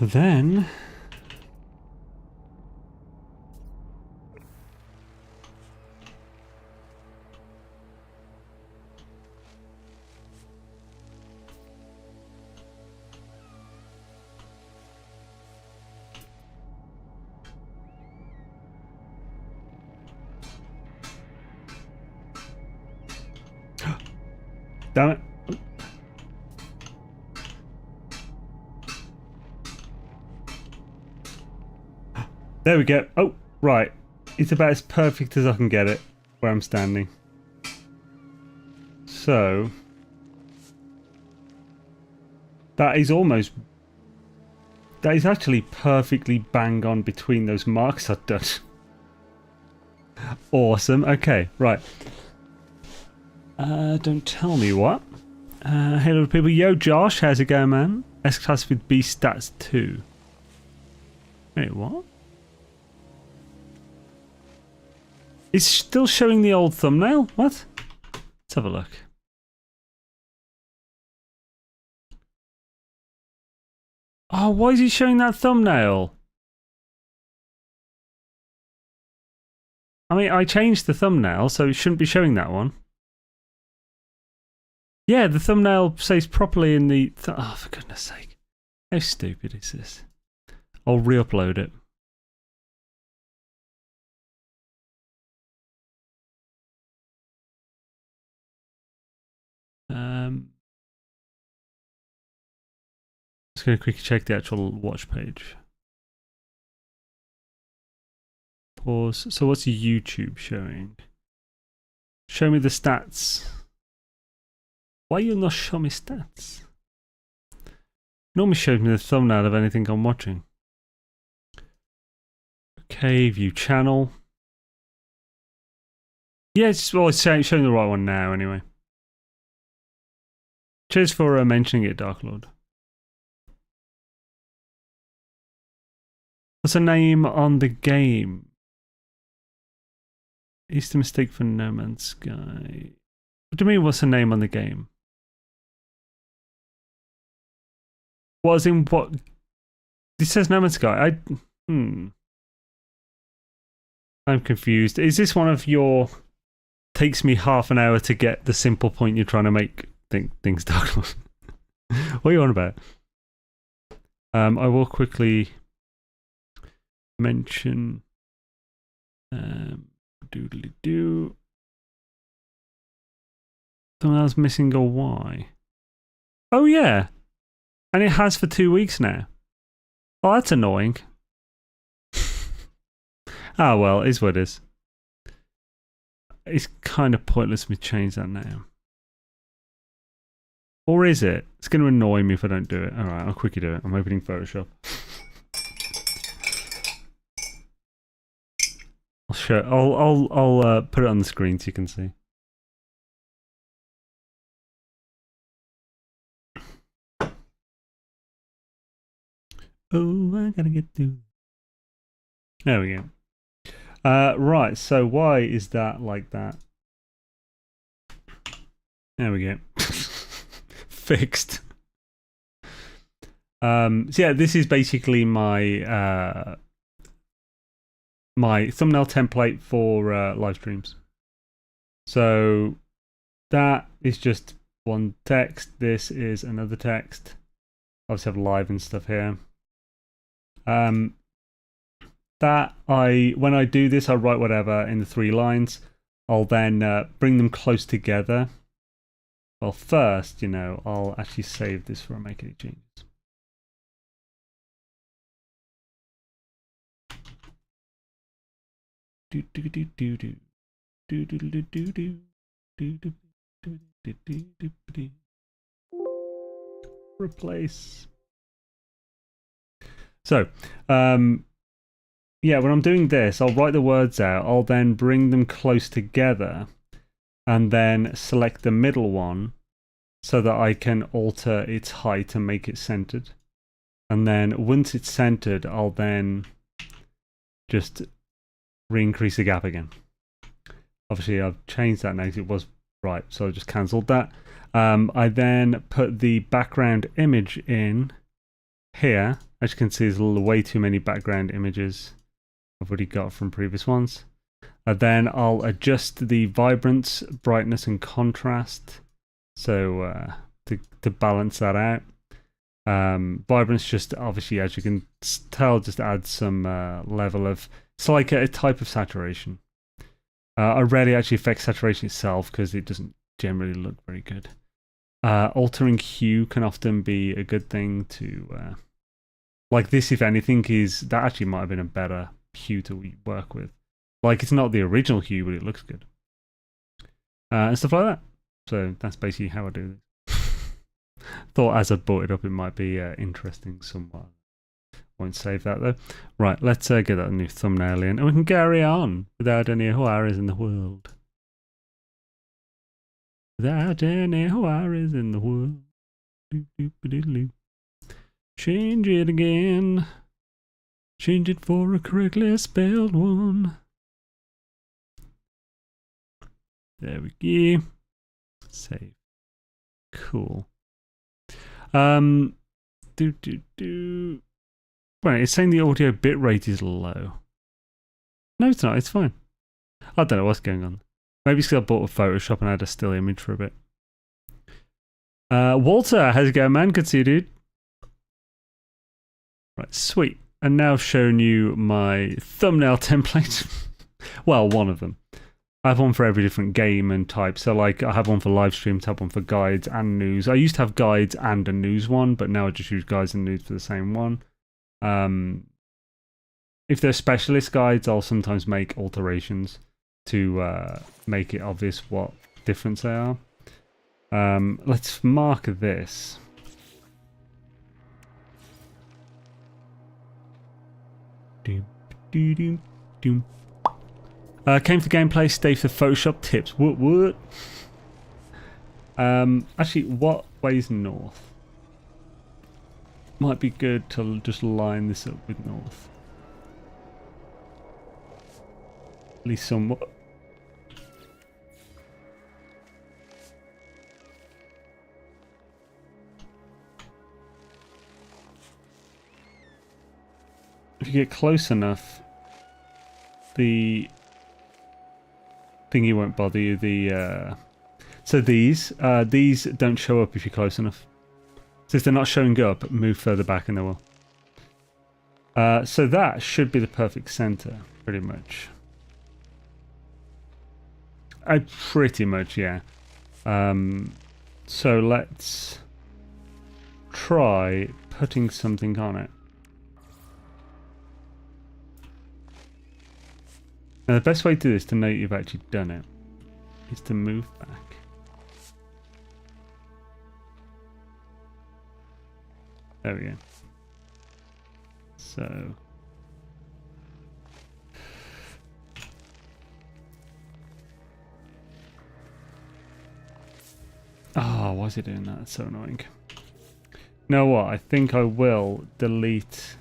Then damn it. There we go. Oh, right. It's about as perfect as I can get it where I'm standing. So that is almost... that is actually perfectly bang on between those marks I've done. Awesome. Okay, right. Don't tell me what. Hello people. Yo Josh, how's it going, man? S-Class with B stats 2. Wait, what? It's still showing the old thumbnail? What? Let's have a look. Oh, why is he showing that thumbnail? I mean, I changed the thumbnail, so it shouldn't be showing that one. Yeah, the thumbnail says properly in the... oh, for goodness sake. How stupid is this? I'll re-upload it. Just going to quickly check the actual watch page. Pause. So what's YouTube showing? Show me the stats. Why you not show me stats? Normally shows me the thumbnail of anything I'm watching. Okay, view channel. Yeah, it's showing the right one now anyway. Cheers for mentioning it, Dark Lord. What's the name on the game? Is the mistake for No Man's Sky? What do you mean, what's the name on the game? Was in what? It says No Man's Sky. I'm confused. Is this one of your... Takes me half an hour to get the simple point you're trying to make things, Douglas? What are you on about? I will quickly mention... doodly-doo. Someone else missing a Y. Oh, yeah. And it has for 2 weeks now. Oh, that's annoying. Ah, well, it is what it is. It's kind of pointless me to change that now. Or is it? It's going to annoy me if I don't do it. Alright, I'll quickly do it. I'm opening Photoshop. I'll put it on the screen so you can see. Oh, I gotta get through. There we go. Right, so why is that like that? There we go. Fixed. So yeah, this is basically my my thumbnail template for live streams. So that is just one text. This is another text. Obviously have live and stuff here. When I do this, I write whatever in the 3 lines. I'll then bring them close together. Well, first, you know, I'll actually save this before I make any changes. Replace. So, yeah, when I'm doing this, I'll write the words out. I'll then bring them close together and then select the middle one so that I can alter its height and make it centered. And then once it's centered, I'll then just re-increase the gap again. Obviously, I've changed that now because it was right, so I just cancelled that. I then put the background image in here. As you can see, there's way too many background images I've already got from previous ones. Then I'll adjust the vibrance, brightness, and contrast. So to balance that out. Vibrance just obviously, as you can tell, just adds some level of... It's like a type of saturation. I rarely actually affect saturation itself because it doesn't generally look very good. Altering hue can often be a good thing to... like this, if anything, that actually might have been a better hue to work with. Like, it's not the original hue, but it looks good. And stuff like that. So that's basically how I do this. Thought as I brought it up, it might be interesting somewhat. Won't save that though. Right, let's get that new thumbnail in, and we can carry on without any worries in the world. Without any worries in the world. Change it again. Change it for a correctly spelled one. There we go. Save. Cool. Right, it's saying the audio bitrate is low. No, it's not. It's fine. I don't know what's going on. Maybe it's because I bought a Photoshop and I had a still image for a bit. Walter, how's it going, man? Good to see you, dude. Right, sweet. And now I've shown you my thumbnail template. Well, one of them. I have one for every different game and type. So, like, I have one for live streams, I have one for guides and news. I used to have guides and a news one, but now I just use guides and news for the same one. If they're specialist guides, I'll sometimes make alterations to make it obvious what difference they are. Let's mark this. Came for gameplay, stay for Photoshop tips. What? Actually, what way's north? Might be good to just line this up with north. At least somewhat. If you get close enough, the thingy won't bother you. So these don't show up if you're close enough. So if they're not showing up, move further back and they will. So that should be the perfect center, pretty much. Pretty much, yeah. So let's try putting something on it. Now the best way to do this, to know you've actually done it, is to move back. There we go. So why is it doing that? It's so annoying. You know what? I think I will delete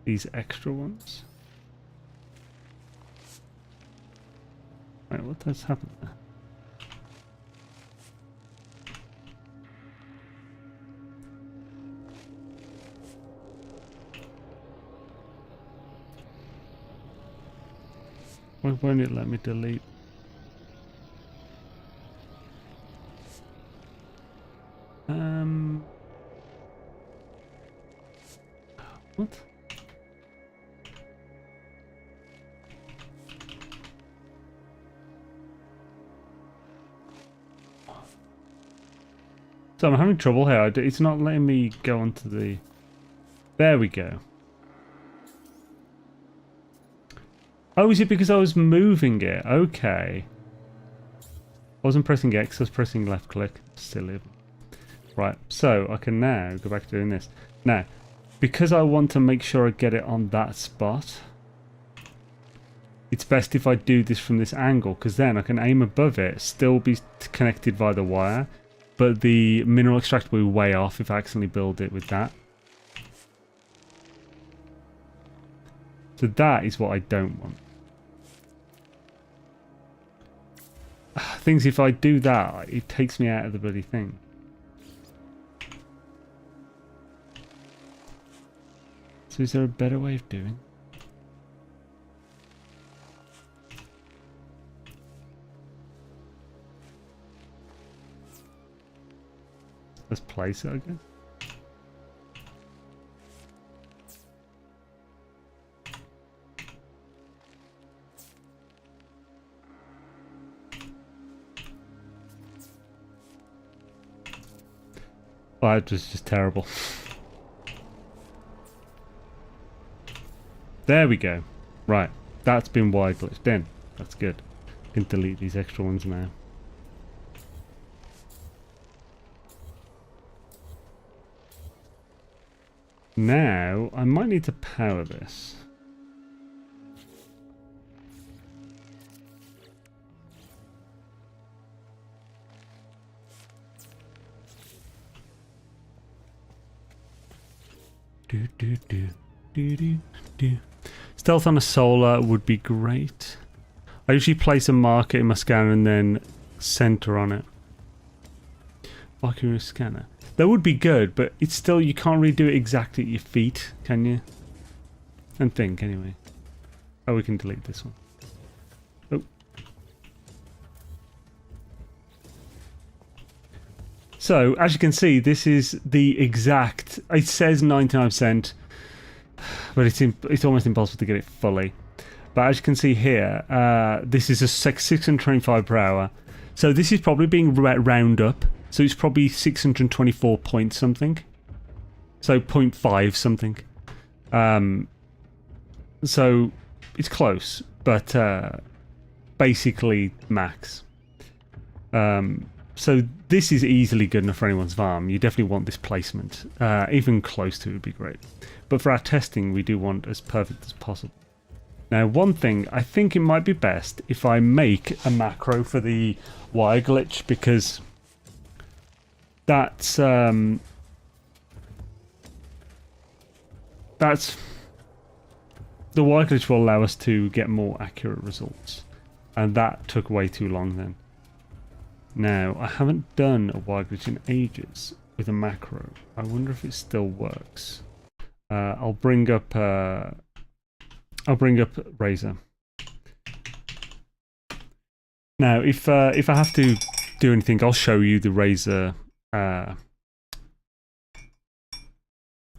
these extra ones. Wait, what does happen there? Why won't it let me delete? What? So I'm having trouble here. It's not letting me go onto the... There we go. Oh, is it because I was moving it? Okay. I wasn't pressing X, I was pressing left click. Silly. Right, so I can now go back to doing this. Now, because I want to make sure I get it on that spot, it's best if I do this from this angle, because then I can aim above it, still be connected via the wire, but the mineral extractor will be way off if I accidentally build it with that. So that is what I don't want. Things, if I do that, it takes me out of the bloody thing. So is there a better way of doing? Let's place it again. Well, that was just terrible. There we go. Right, that's been wide glitched in. That's good. I can delete these extra ones now. Now, I might need to power this. Stealth on a solar would be great. I usually place a marker in my scanner and then center on it. Marker in a scanner. That would be good, but it's still, you can't really do it exactly at your feet, can you? And think, anyway. Oh, we can delete this one. Oh. So, as you can see, this is the exact... It says 99%, but it's almost impossible to get it fully. But as you can see here, this is a 625 per hour. So this is probably being round up. So it's probably 624 point something. So 0.5 something. So it's close, but basically max. So this is easily good enough for anyone's farm. You definitely want this placement. Even close to it would be great. But for our testing, we do want as perfect as possible. Now, one thing, I think it might be best if I make a macro for the wire glitch, because that's the wire glitch will allow us to get more accurate results. And that took way too long then. Now, I haven't done a wire glitch in ages with a macro. I wonder if it still works. I'll bring up Razor. Now, if I have to do anything, I'll show you the Razor,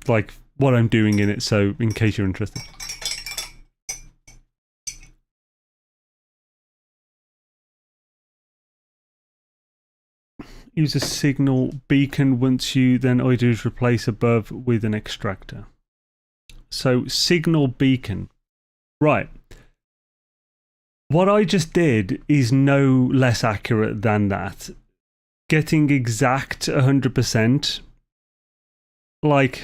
like what I'm doing in it. So, in case you're interested. Use a signal beacon once you then all you do is replace above with an extractor. So signal beacon. Right. What I just did is no less accurate than that. Getting exact 100%. Like,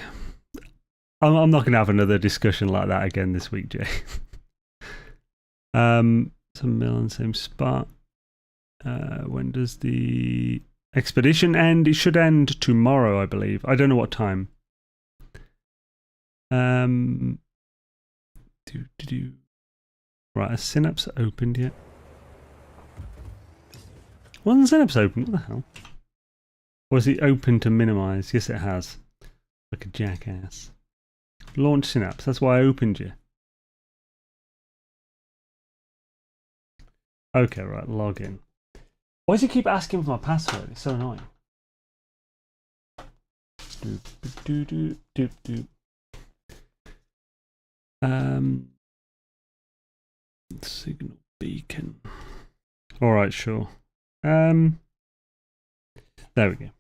I'm not going to have another discussion like that again this week, Jay. Some mill in the same spot. When does the expedition end? It should end tomorrow, I believe. I don't know what time. Right, has Synapse opened yet? Wasn't Synapse open? What the hell? Or is it open to minimize? Yes, it has. Like a jackass. Launch Synapse. That's why I opened you. Okay, right. Log in. Why does he keep asking for my password? It's so annoying. Signal beacon. All right, sure. There we go.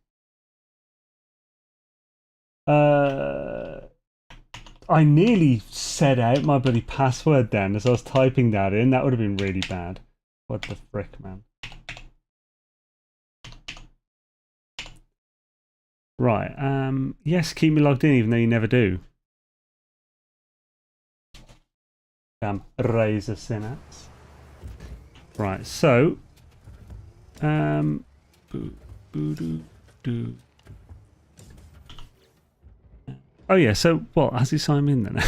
I nearly said out my bloody password then as I was typing that in. That would have been really bad. What the frick, man? Right, yes, keep me logged in even though you never do. Damn Razor Synapse. Right, so oh yeah, so what, has he signed me in then?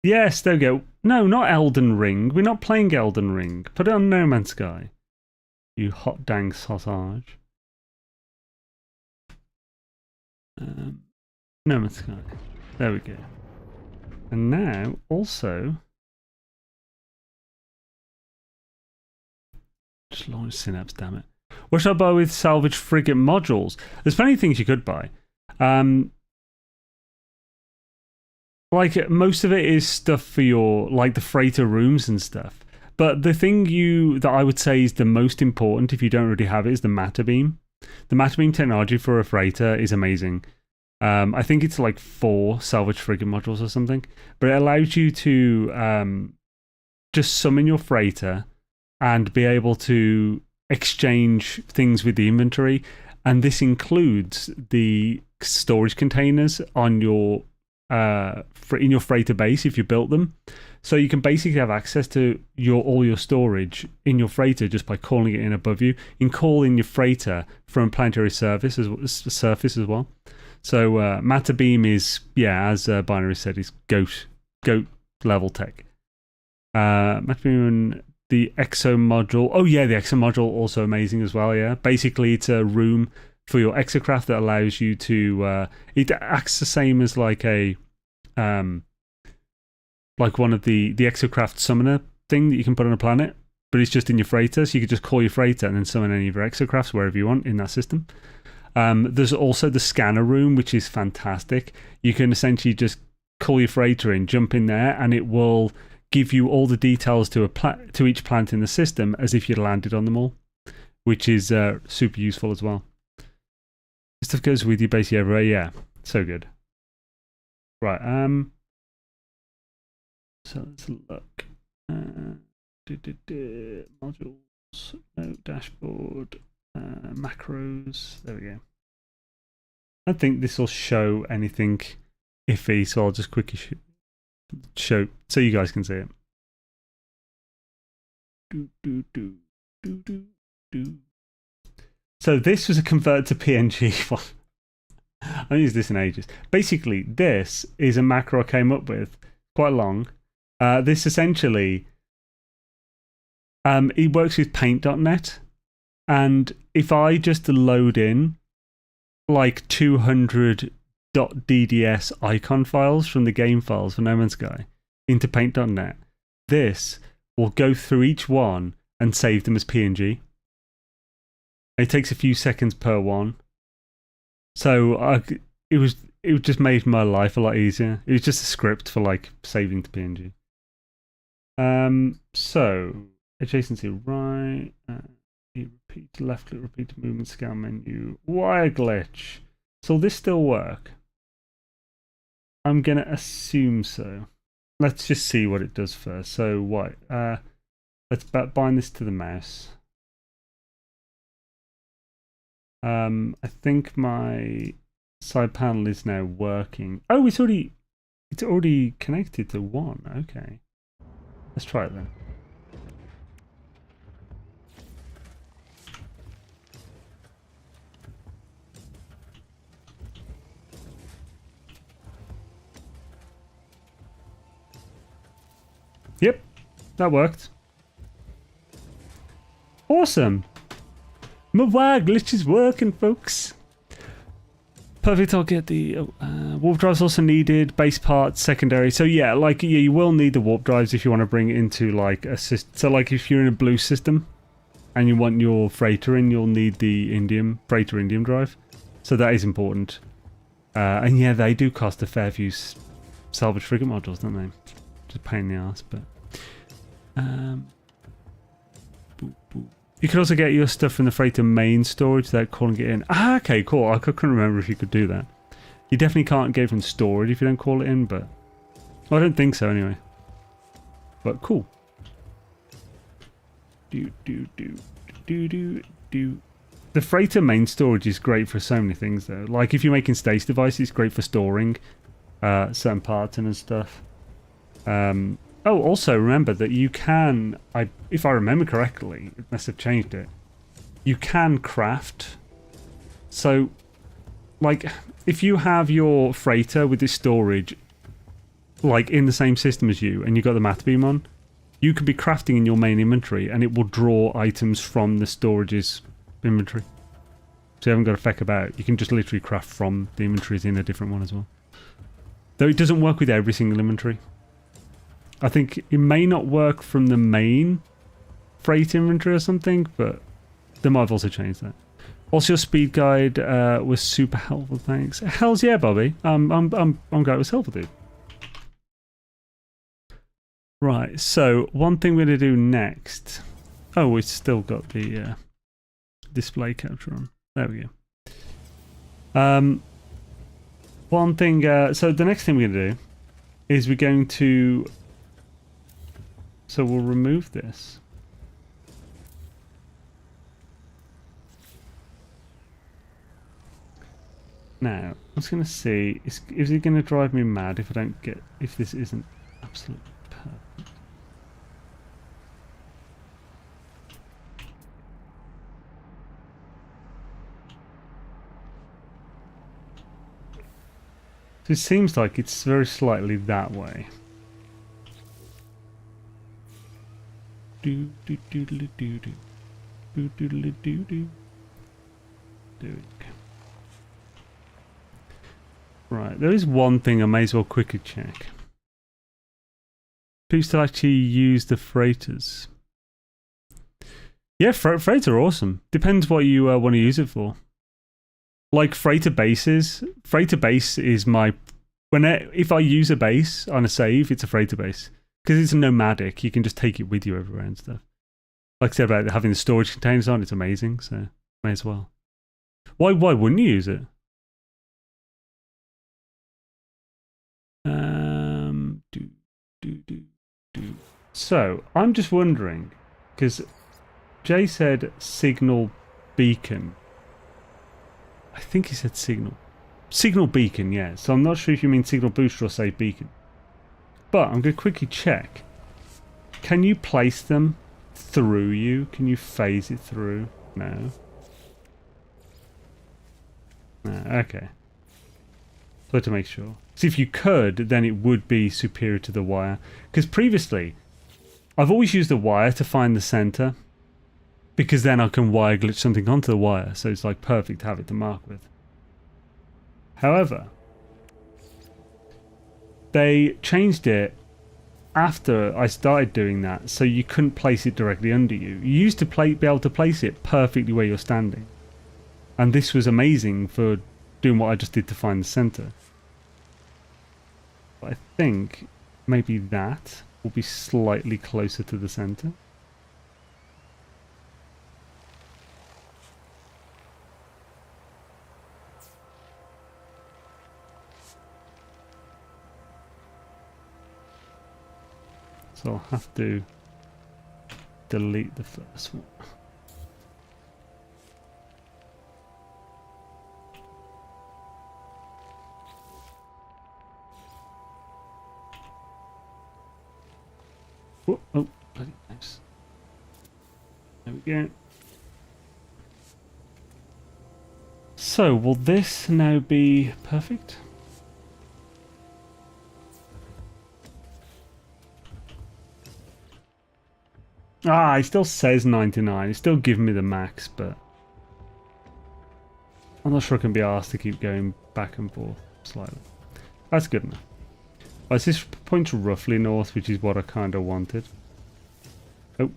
Yes, there we go. No, not Elden Ring. We're not playing Elden Ring. Put it on No Man's Sky. You hot dang sausage. No Man's Sky. There we go. And now, also, just launch Synapse, damn it. What should I buy with salvage frigate modules? There's plenty of things you could buy. Like, most of it is stuff for your, like, the freighter rooms and stuff. But the thing that I would say is the most important, if you don't already have it, is the matter beam. The matter beam technology for a freighter is amazing. I think it's like 4 salvage frigate modules or something. But it allows you to just summon your freighter and be able to exchange things with the inventory. And this includes the storage containers on your in your freighter base if you built them. So you can basically have access to all your storage in your freighter just by calling it in above you. You can call in your freighter from planetary surface as well. So matter beam is, yeah, as Binary said, is goat level tech. Matter beam and the exo module. Oh yeah, the exo module also amazing as well. Yeah, basically it's a room for your exocraft that allows you to. It acts the same as like a like one of the exocraft summoner thing that you can put on a planet, but it's just in your freighter. So you could just call your freighter and then summon any of your exocrafts wherever you want in that system. There's also the scanner room, which is fantastic. You can essentially just call your freighter in, jump in there, and it will give you all the details to each planet in the system as if you'd landed on them all, which is super useful as well. This stuff goes with you basically everywhere. Yeah, so good. Right. So let's look. Modules, no, dashboard, macros. There we go. I think this will show anything iffy, so I'll just quickly show so you guys can see it. So this was a convert to PNG one. I haven't used this in ages. Basically, this is a macro I came up with, quite long, This essentially, it works with paint.net, and if I just load in like 200.dds icon files from the game files for No Man's Sky into paint.net, this will go through each one and save them as PNG. It takes a few seconds per one. So it just made my life a lot easier. It was just a script for like saving to PNG. So adjacency right. Repeat left click, repeat movement scale menu. Wire glitch. So will this still work? I'm gonna assume so. Let's just see what it does first. So what? Let's bind this to the mouse. I think my side panel is now working. Oh, it's already connected to one. Okay, let's try it then. Yep, that worked. Awesome. My wire glitch is working, folks. Perfect, I'll get the warp drives also needed, base parts, secondary. So yeah, like you will need the warp drives if you want to bring it into like a system. So like if you're in a blue system and you want your freighter in, you'll need the freighter indium drive. So that is important. And yeah, they do cost a fair few salvage frigate modules, don't they? Just a pain in the ass, but you could also get your stuff from the freighter main storage without calling it in. Ah, okay, cool. I couldn't remember if you could do that. You definitely can't get it from storage if you don't call it in, but I don't think so anyway. But cool. The freighter main storage is great for so many things though. Like if you're making stasis devices, it's great for storing certain parts and stuff. Oh, also remember that you can, if I remember correctly, it must have changed it, you can craft. So, like, if you have your freighter with this storage, like, in the same system as you, and you've got the matter beam on, you could be crafting in your main inventory, and it will draw items from the storage's inventory. So you haven't got to feck about. You can just literally craft from the inventories in a different one as well. Though it doesn't work with every single inventory. I think it may not work from the main freight inventory or something, but they might have also changed that. Also, your speed guide was super helpful. Thanks. Hells yeah, Bobby. I'm glad it was helpful, dude. Right. So one thing we're gonna do next. Oh, we've still got the display capture on. There we go. One thing. So the next thing we're gonna do is we're going to. So we'll remove this. Now, I was going to see, is it going to drive me mad if I don't get, if this isn't absolutely perfect? So it seems like it's very slightly that way. Do do do do do do do do do do do. There we go. Right, there is one thing I may as well quickly check. People still actually use the freighters. Yeah, freighter are awesome. Depends what you want to use it for. Like freighter bases. Freighter base is my if I use a base on a save, it's a freighter base. Because it's a nomadic, you can just take it with you everywhere and stuff. Like I said about having the storage containers on, it's amazing, so may as well. Why wouldn't you use it? So, I'm just wondering, because Jay said signal beacon. I think he said signal. Signal beacon, yeah. So I'm not sure if you mean signal booster or say beacon. But I'm going to quickly check. Can you place them through you? Can you phase it through? No. No, okay. So to make sure. So if you could, then it would be superior to the wire. Because previously, I've always used the wire to find the center, because then I can wire glitch something onto the wire, so it's like perfect to have it to mark with. However, they changed it after I started doing that, so you couldn't place it directly under you. You used to be able to place it perfectly where you're standing. And this was amazing for doing what I just did to find the center. But I think maybe that will be slightly closer to the center. So I'll have to delete the first one. Whoa, oh, bloody nice. There we go. So, will this now be perfect? Ah, it still says 99. It's still giving me the max, but I'm not sure I can be asked to keep going back and forth slightly. That's good enough. Well, this points roughly north, which is what I kind of wanted. Oh,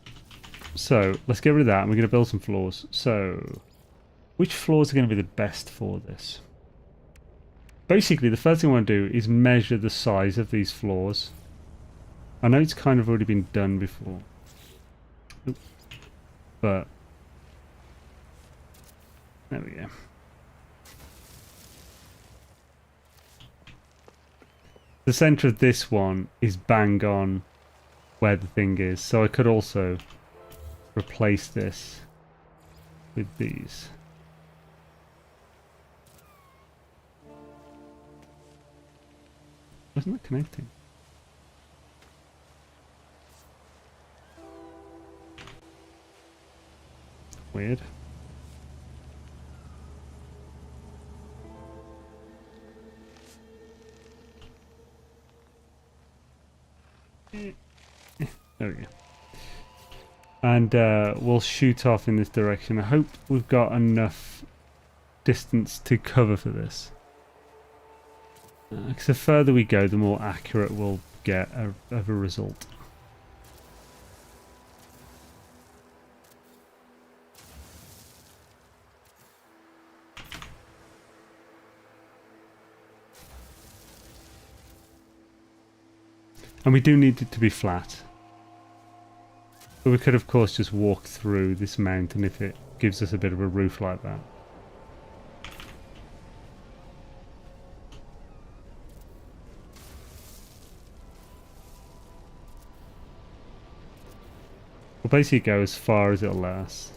so let's get rid of that, and we're going to build some floors. So, which floors are going to be the best for this? Basically, the first thing I want to do is measure the size of these floors. I know it's kind of already been done before. But there we go. The center of this one is bang on where the thing is, so I could also replace this with these. Wasn't that connecting? Weird. There we go. And we'll shoot off in this direction. I hope we've got enough distance to cover for this. Because the further we go, the more accurate we'll get of a result. And we do need it to be flat. But we could of course just walk through this mountain if it gives us a bit of a roof like that. We'll basically go as far as it'll last.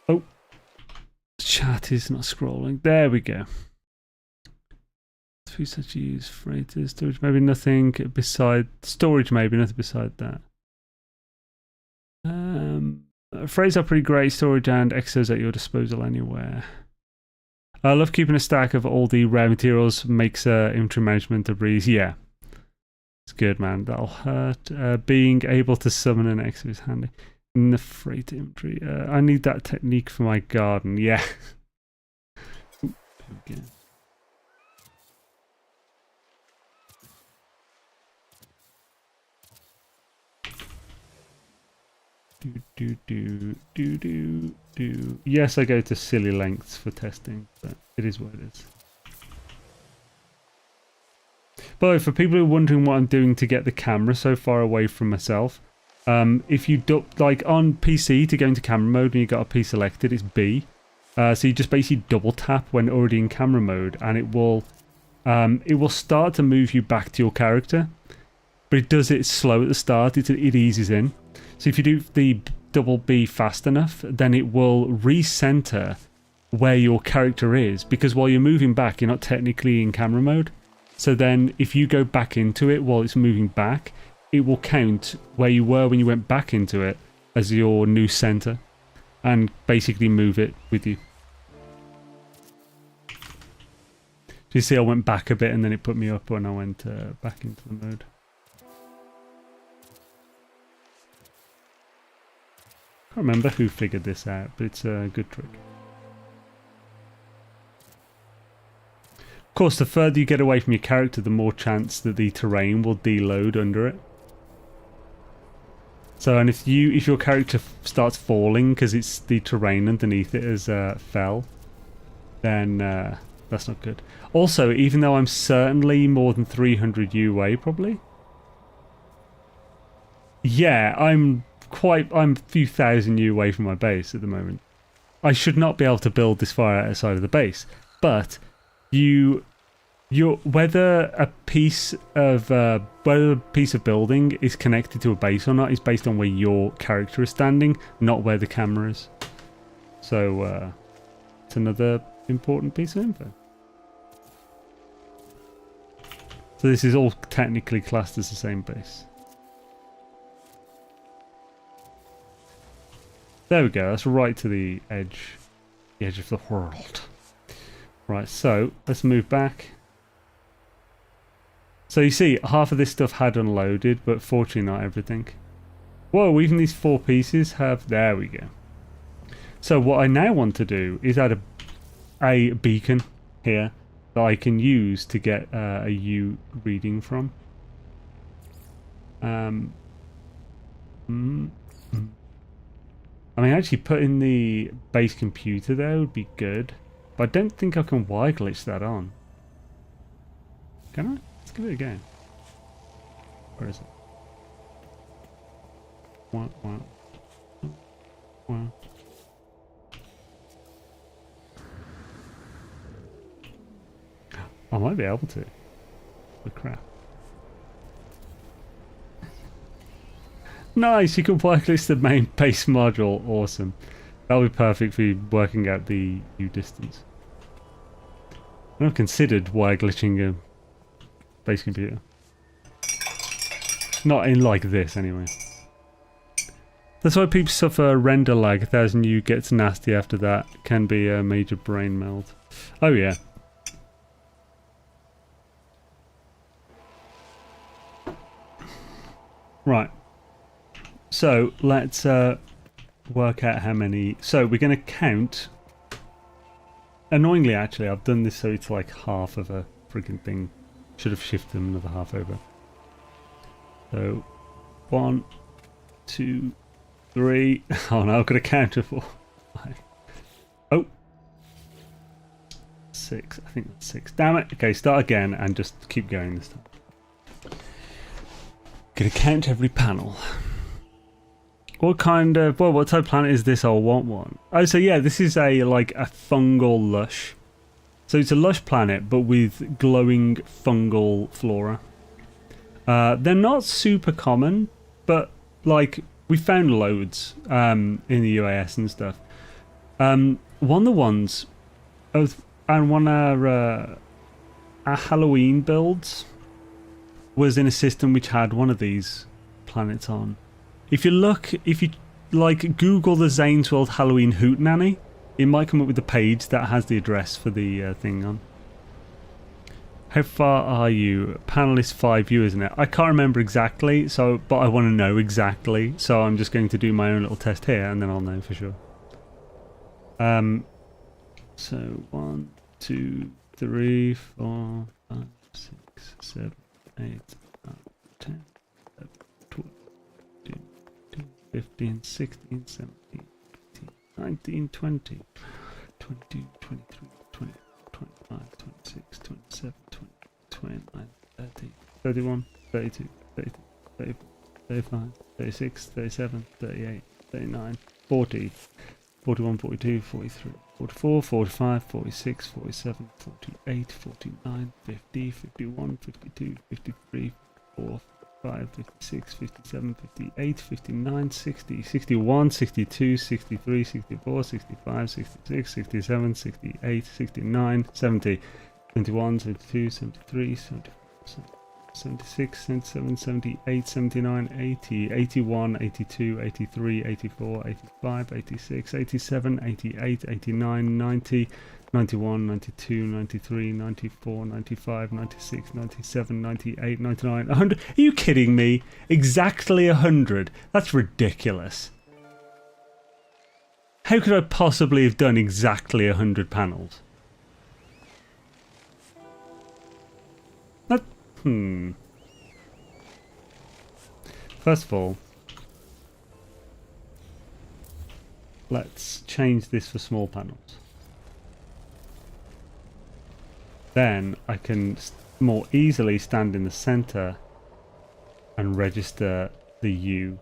Oh, chat is not scrolling. There we go. Three such use freighters, storage, maybe nothing beside storage, maybe nothing beside that. Freighters are pretty great, storage and extras at your disposal anywhere. I love keeping a stack of all the rare materials, makes inventory management a breeze. Yeah, it's good, man. That'll hurt. Being able to summon an extra is handy. In the freight inventory, I need that technique for my garden. Yeah. Okay. Do. Yes, I go to silly lengths for testing, but it is what it is. But for people who are wondering what I'm doing to get the camera so far away from myself, if you like on PC to go into camera mode and you got a P selected, it's B. So you just basically double tap when already in camera mode, and it will start to move you back to your character. But it does it slow at the start. It eases in. So if you do the double B fast enough, then it will recenter where your character is, because while you're moving back, you're not technically in camera mode. So then if you go back into it while it's moving back, it will count where you were when you went back into it as your new center and basically move it with you. You see I went back a bit and then it put me up when I went back into the mode. I can't remember who figured this out, but it's a good trick. Of course, the further you get away from your character, the more chance that the terrain will deload under it. So, and if your character starts falling because it's the terrain underneath it has fell, then that's not good. Also, even though I'm certainly more than 300 U away, probably. Yeah, I'm a few thousand U away from my base at the moment. I should not be able to build this far outside of the base, but whether a piece of building is connected to a base or not is based on where your character is standing, not where the camera is. So it's another important piece of info. So this is all technically classed as the same base. There we go, that's right to the edge of the world. Right, so let's move back. So you see, half of this stuff had unloaded, but fortunately not everything. Whoa, even these 4 pieces have... There we go. So what I now want to do is add a beacon here that I can use to get a U reading from. I mean, actually putting the base computer there would be good, but I don't think I can wire glitch that on. Can I? Let's give it a go. Where is it? Wow. I might be able to. Oh crap. Nice, you can wire glitch the main base module. Awesome. That'll be perfect for you working out the U distance. I've considered wire glitching a base computer. Not in like this anyway. That's why people suffer render lag. 1000 U gets nasty after that. Can be a major brain melt. Oh yeah. Right. So let's work out how many. So we're going to count. Annoyingly, actually, I've done this so it's like half of a freaking thing. Should have shifted them another half over. So 1, 2, 3. Oh no, I've got to count to 4, 5. Oh, 6. I think that's 6. Damn it. Okay, start again and just keep going this time. Gonna count every panel. What kind of, well, what type of planet is this? I want one. Oh, so yeah, this is like a fungal lush. So it's a lush planet, but with glowing fungal flora. They're not super common, but like we found loads in the UAS and stuff. One of the ones, and one of our Halloween builds was in a system which had one of these planets on. If you like Google the Zane's World Halloween Hootenanny, it might come up with the page that has the address for the thing on. How far are you? Panelist 5U, isn't it? I can't remember exactly, so but I want to know exactly, so I'm just going to do my own little test here and then I'll know for sure. So 1, 2, 3, 4, 5, 6, 7, 8, 9, 10, 11, 12, 15, 16, 17, 18, 19, 20, 22, 23, 24, 25, 26, 27, 28, 29, 30, 31, 32, 33, 34, 35, 36, 37, 38, 39, 40, 41, 42, 43, 44, 45, 46, 47, 48, 49, 50, 51, 52, 53, 54, 55, 56, 57, 58, 59, 60, 61, 62, 63, 64, 65, 66, 67, 68, 69, 70, 71, 72, 73, 74, 76, 77, 78, 79, 80, 81, 82, 83, 84, 85, 86, 87, 88, 89, 90, 91, 92, 93, 94, 95, 96, 97, 98, 99, 100. Are you kidding me? Exactly 100. That's ridiculous. How could I possibly have done exactly 100 panels? That, First of all, let's change this for small panels. Then I can more easily stand in the center and register the U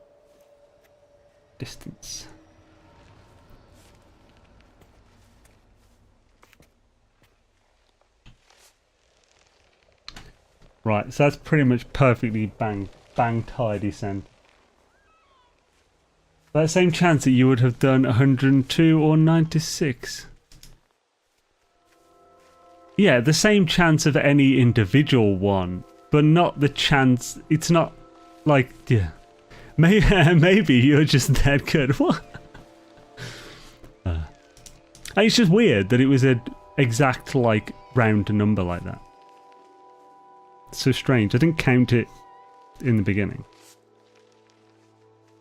distance. Right, so that's pretty much perfectly bang tidy center. That same chance that you would have done 102 or 96. Yeah, the same chance of any individual one, but not the chance. It's not like, yeah. Maybe you're just that good. What? And it's just weird that it was an exact, like, round number like that. It's so strange. I didn't count it in the beginning.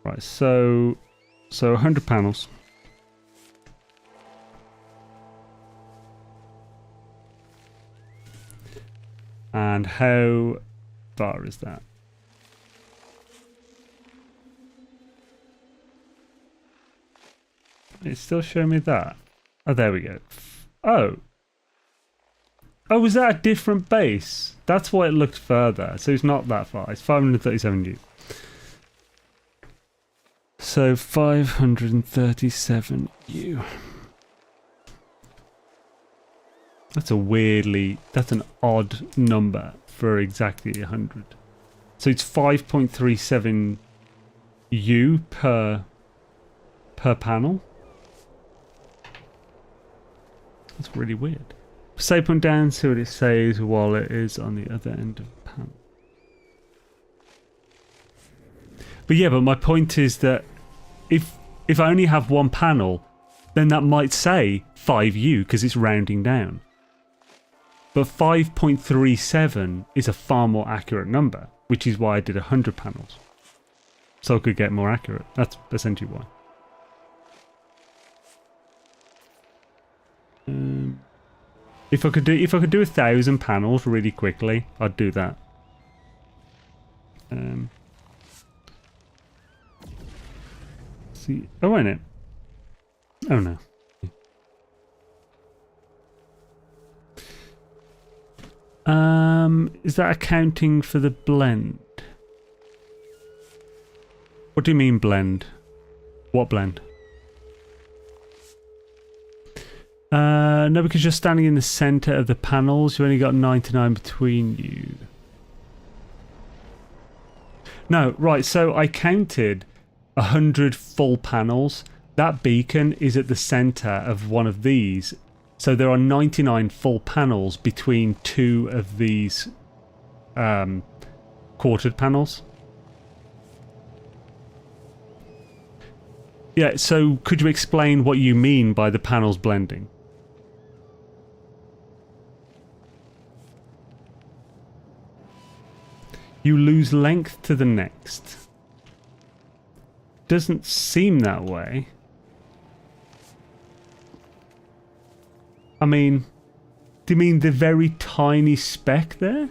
Right, so 100 panels. And how far is that? It's still showing me that. Oh, there we go. Oh, was that a different base? That's why it looked further. So it's not that far. It's 537 U. So 537 U. That's an odd number for exactly 100. So it's 5.37 U per panel. That's really weird. Save point down, see what it says while it is on the other end of the panel. But yeah, but my point is that if I only have one panel, then that might say 5U because it's rounding down. But 5.37 is a far more accurate number, which is why I did 100 panels. So I could get more accurate. That's essentially why. If I could do 1,000 panels really quickly, I'd do that. See, oh, ain't it? Oh no. Is that accounting for the blend? What do you mean blend? What blend? No, because you're standing in the center of the panels. You only got 99 between you. No, right. So I counted 100 full panels. That beacon is at the center of one of these. So there are 99 full panels between two of these quartered panels. Yeah, so could you explain what you mean by the panels blending? You lose length to the next. Doesn't seem that way. I mean, do you mean the very tiny speck there?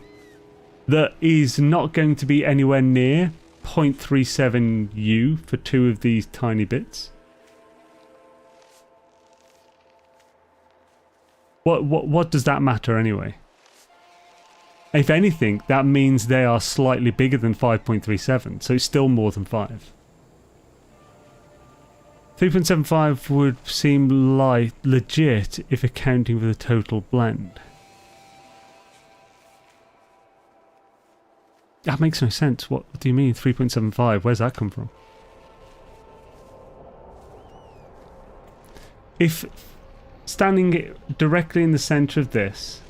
That is not going to be anywhere near 0.37 U for two of these tiny bits? What does that matter anyway? If anything, that means they are slightly bigger than 5.37, so it's still more than 5. 3.75 would seem like legit if accounting for the total blend. That makes no sense. What do you mean 3.75? Where's that come from? If standing directly in the center of this,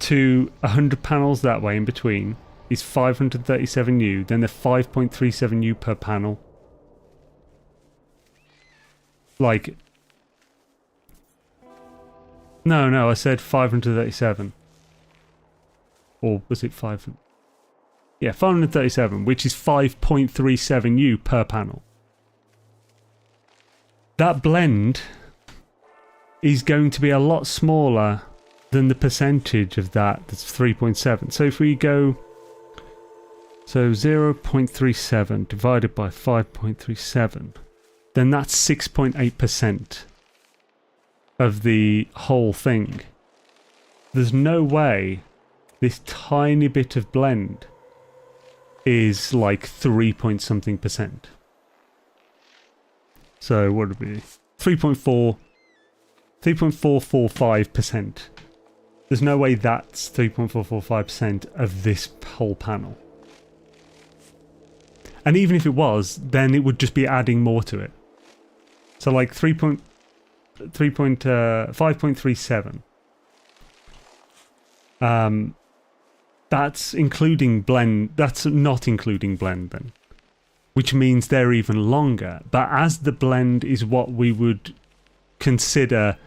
to 100 panels that way in between is 537U, then they're 5.37U per panel. Like, no, I said 537. Or was it 500? Yeah, 537, which is 5.37U per panel. That blend is going to be a lot smaller than the percentage of that that's 3.7. So if we go, so 0.37 divided by 5.37, then that's 6.8% of the whole thing. There's no way this tiny bit of blend is like 3 point something percent. So what would it be? 3.445%. There's no way that's 3.445% of this whole panel. And even if it was, then it would just be adding more to it. So like 5.37. That's including blend. That's not including blend then, which means they're even longer. But as the blend is what we would consider,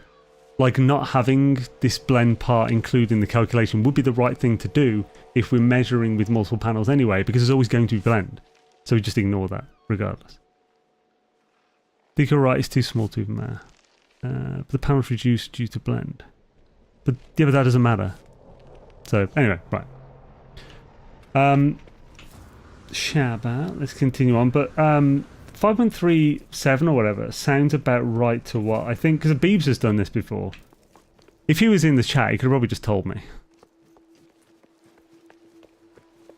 like not having this blend part included in the calculation would be the right thing to do if we're measuring with multiple panels anyway, because there's always going to be blend. So we just ignore that regardless. Think you're right, it's too small to even matter. But the panel's reduced due to blend. But yeah, but that doesn't matter. So anyway, right. Shabba, let's continue on. But 5.37 or whatever sounds about right to what I think, because Beebs has done this before. If he was in the chat, he could have probably just told me.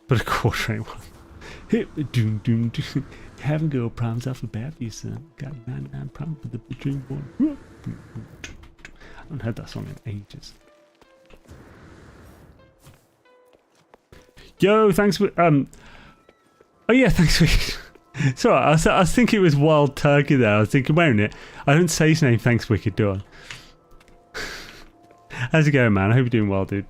But of course, anyone. Doom, doom, doom. Having girl problems off the bat for you, son. Got 99 problems with the dream boy. I haven't heard that song in ages. Yo, thanks for oh yeah, thanks for sorry, I was thinking it was Wild Turkey there. I was thinking, wait a minute, I don't say his name, thanks Wicked, do I? How's it going, man? I hope you're doing well, dude.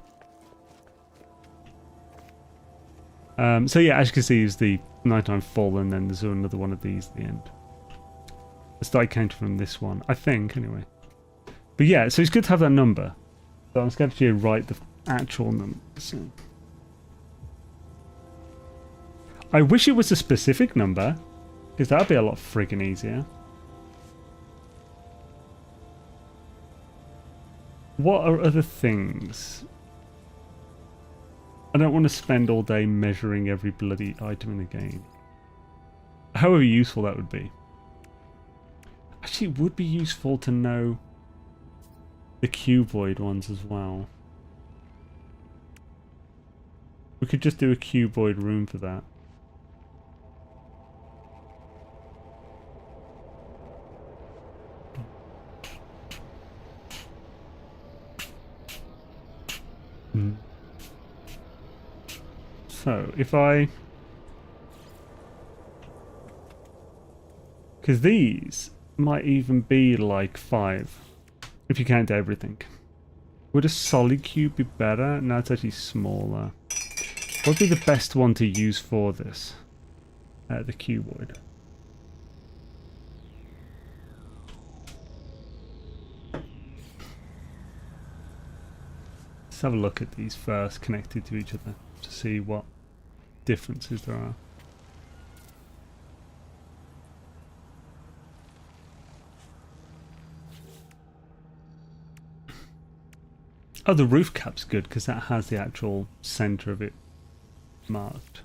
So yeah, as you can see, it's the nighttime full, and then there's another one of these at the end. I started counting from this one, I think, anyway. But yeah, so it's good to have that number. So I'm just going to actually write the actual number. So. I wish it was a specific number, because that would be a lot friggin' easier. What are other things? I don't want to spend all day measuring every bloody item in the game. However useful that would be. Actually, it would be useful to know the cuboid ones as well. We could just do a cuboid room for that. So, if I... Because these might even be like 5, if you count everything. Would a solid cube be better? No, it's actually smaller. What would be the best one to use for this? The cuboid. Let's have a look at these first, connected to each other, to see what differences there are. Oh, the roof cap's good because that has the actual center of it marked.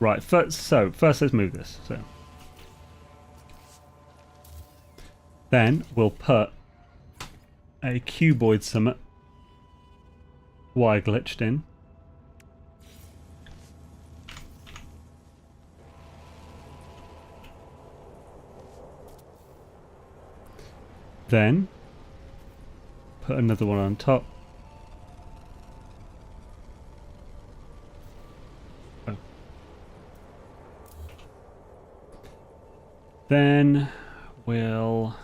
Right, first let's move this. So then we'll put a cuboid summit wire glitched in. Then put another one on top. Oh. Then we'll...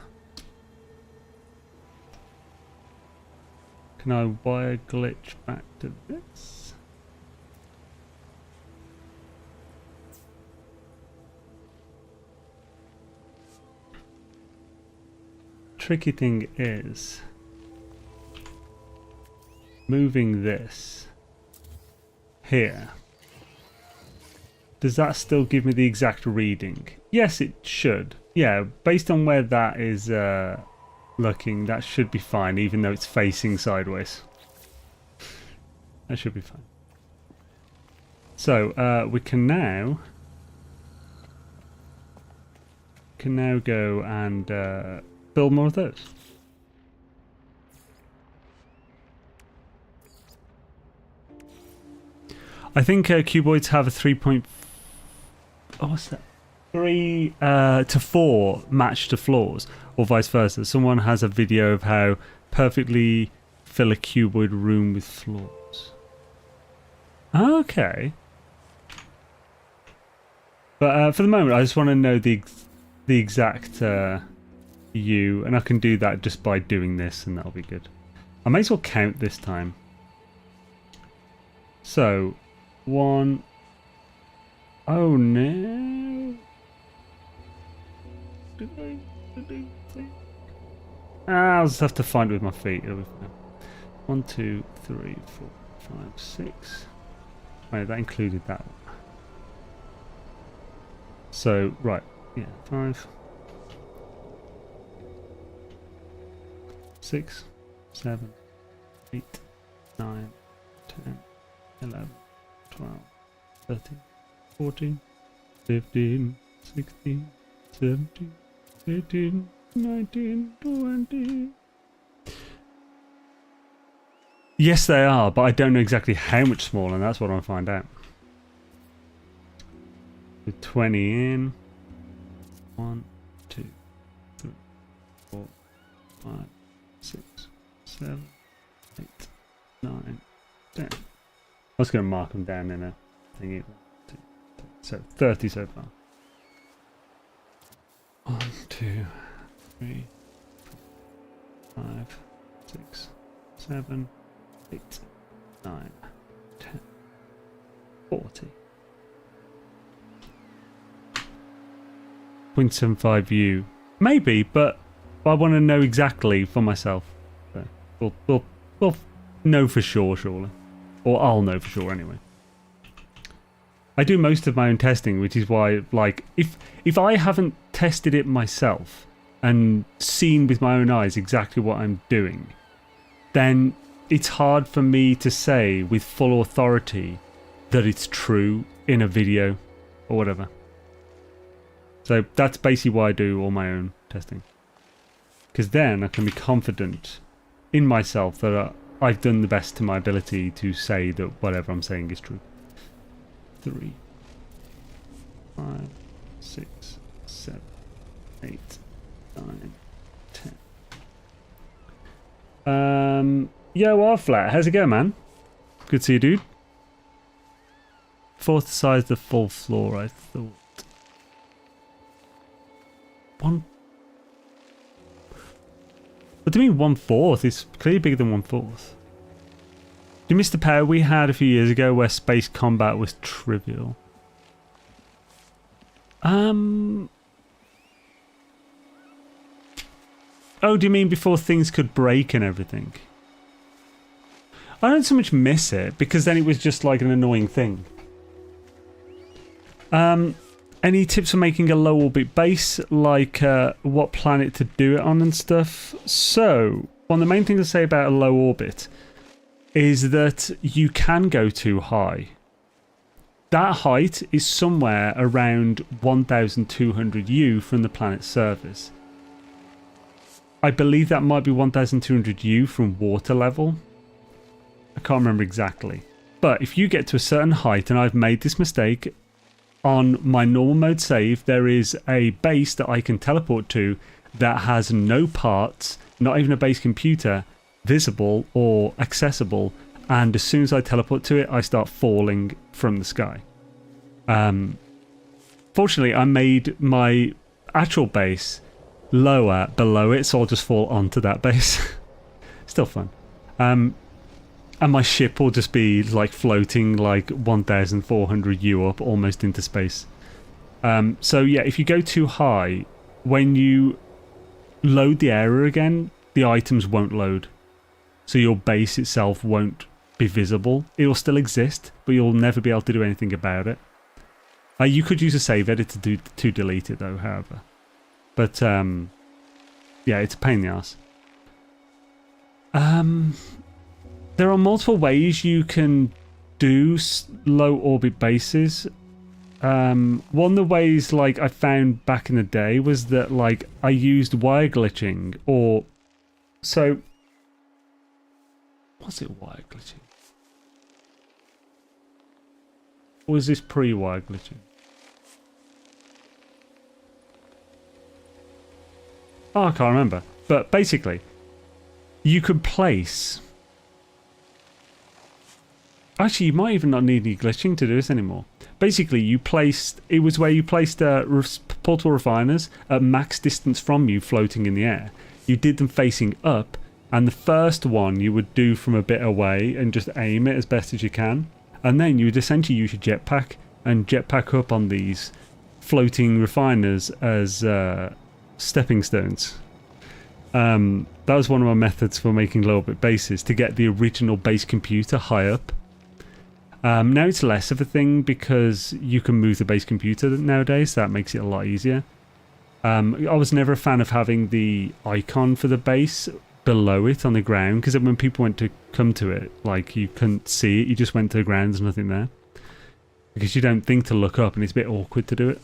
Can I wire glitch back to this? Tricky thing is moving this here. Does that still give me the exact reading? Yes, it should. Yeah, based on where that is looking, that should be fine, even though it's facing sideways. That should be fine. So we can now go and build more of those. I think cuboids have a 3. Oh, what's that? 3 to 4 match to floors, or vice versa. Someone has a video of how perfectly fill a cuboid room with floors. Okay. But for the moment, I just want to know the exact U, and I can do that just by doing this, and that'll be good. I may as well count this time. So, 1. Oh no. I'll just have to find it with my feet. It'll be fine. 1, 2, 3, 4, 5, 6. Wait, that included that one. So, right. Yeah, 5, 6, 7, 8, 9, 10, 11, 12, 13, 14, 15, 16, 17, 18, 19, 20. Yes, they are, but I don't know exactly how much smaller, and that's what I want to find out. With 20 in. 1, 2, 3, 4, 5, 6, 7, 8, 9, 10. I was going to mark them down in a thingy. So 30 so far. 1, 2, 3, 4, 5, 6, 7, 8, 9, 10, 40. 0.75U. Maybe, but I want to know exactly for myself. So we'll know for sure, surely. Or I'll know for sure anyway. I do most of my own testing, which is why, like, if I haven't tested it myself and seen with my own eyes exactly what I'm doing, then it's hard for me to say with full authority that it's true in a video or whatever. So that's basically why I do all my own testing. Because then I can be confident in myself that I've done the best to my ability to say that whatever I'm saying is true. 3, 5, 6, 7, 8, 9, 10. Yo, Warflat, how's it going, man? Good to see you, dude. 4th size the full floor, I thought. 1. What do you mean 1/4? It's clearly bigger than 1/4. Do you miss the power we had a few years ago where space combat was trivial? Oh, do you mean before things could break and everything? I don't so much miss it, because then it was just like an annoying thing. Any tips for making a low orbit base, like what planet to do it on and stuff? So, one of the main things to say about a low orbit is that you can go too high. That height is somewhere around 1,200 U from the planet's surface. I believe that might be 1,200 U from water level. I can't remember exactly. But if you get to a certain height, and I've made this mistake, on my normal mode save, there is a base that I can teleport to, that has no parts, not even a base computer, visible or accessible, and as soon as I teleport to it, I start falling from the sky. Fortunately, I made my actual base lower below it, so I'll just fall onto that base. Still fun. And my ship will just be like floating like 1,400 U up almost into space. So yeah, if you go too high, when you load the area again, the items won't load. So your base itself won't be visible. It will still exist, but you'll never be able to do anything about it. You could use a save editor to delete it though, however. But yeah, it's a pain in the ass. There are multiple ways you can do low orbit bases. One of the ways like I found back in the day was that like I used wire glitching, or so was it wire glitching? Or was this pre-wire glitching? Oh, I can't remember. But basically, you could place... Actually, you might even not need any glitching to do this anymore. Basically, you placed... It was where you placed portable refiners at max distance from you floating in the air. You did them facing up, and the first one you would do from a bit away and just aim it as best as you can. And then you would essentially use your jetpack and jetpack up on these floating refiners as... stepping stones. That was one of my methods for making low orbit bases, to get the original base computer high up. Now it's less of a thing because you can move the base computer nowadays, so that makes it a lot easier. I was never a fan of having the icon for the base below it on the ground, because when people went to come to it, like you couldn't see it, you just went to the ground, there's nothing there. Because you don't think to look up and it's a bit awkward to do it.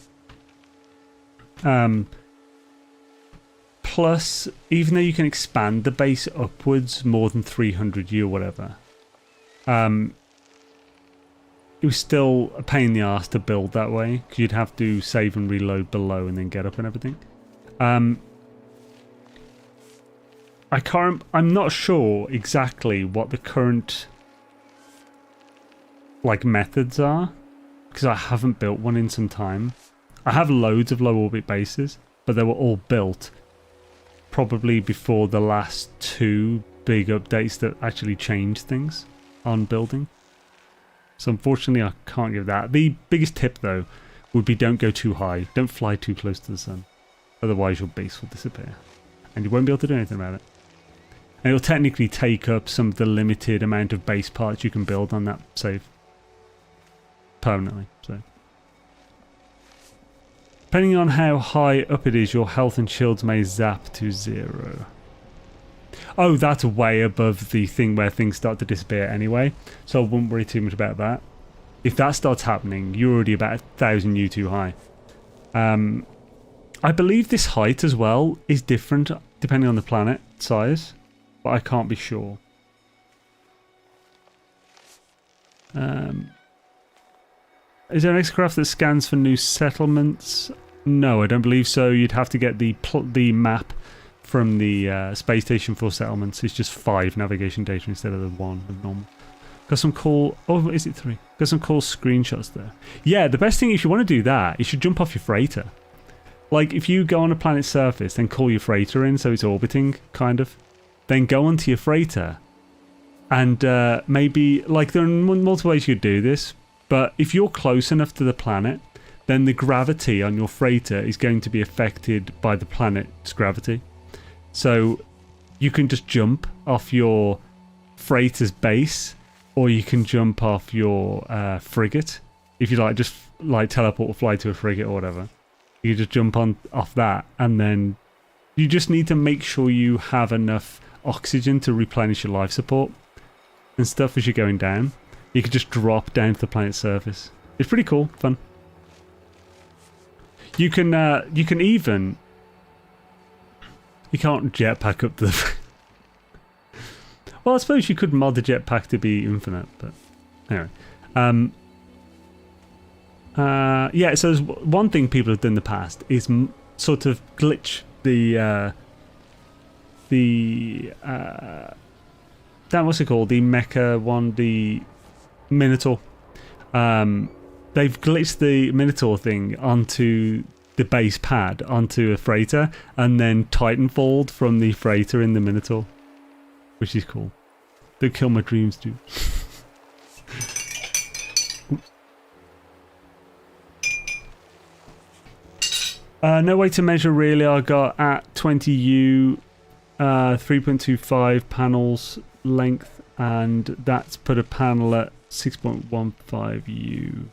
Plus, even though you can expand the base upwards more than 300 U or whatever, it was still a pain in the arse to build that way, because you'd have to save and reload below and then get up and everything. I'm not sure exactly what the current like methods are, because I haven't built one in some time. I have loads of low orbit bases, but they were all built probably before the last two big updates that actually changed things on building. So unfortunately I can't give that. The biggest tip though would be don't go too high. Don't fly too close to the sun. Otherwise your base will disappear. And you won't be able to do anything about it. And it'll technically take up some of the limited amount of base parts you can build on that save. Permanently, so. Depending on how high up it is, your health and shields may zap to 0. Oh, that's way above the thing where things start to disappear anyway, so I wouldn't worry too much about that. If that starts happening, you're already about 1,000 U too high. I believe this height as well is different depending on the planet size, but I can't be sure. Is there an exocraft that scans for new settlements? No, I don't believe so. You'd have to get the map from the space station for settlements. It's just 5 navigation data instead of the 1 of normal. Got some cool... Oh, is it 3? Got some cool screenshots there. Yeah, the best thing, if you want to do that, you should jump off your freighter. Like, if you go on a planet's surface, then call your freighter in so it's orbiting, kind of. Then go onto your freighter. And maybe... Like, there are multiple ways you could do this. But if you're close enough to the planet, then the gravity on your freighter is going to be affected by the planet's gravity. So you can just jump off your freighter's base, or you can jump off your frigate. If you like, just like teleport or fly to a frigate or whatever. You just jump on off that, and then you just need to make sure you have enough oxygen to replenish your life support and stuff as you're going down. You could just drop down to the planet's surface. It's pretty cool, fun. You can even... You can't jetpack up to the... Well, I suppose you could mod the jetpack to be infinite, but... Anyway. Yeah, so there's one thing people have done in the past is sort of glitch what's it called? The mecha one, the Minotaur. They've glitched the Minotaur thing onto the base pad, onto a freighter, and then Titanfalled from the freighter in the Minotaur, which is cool. They kill my dreams, dude. No way to measure really. I got at 20U, 3.25 panels length, and that's put a panel at 6.15U.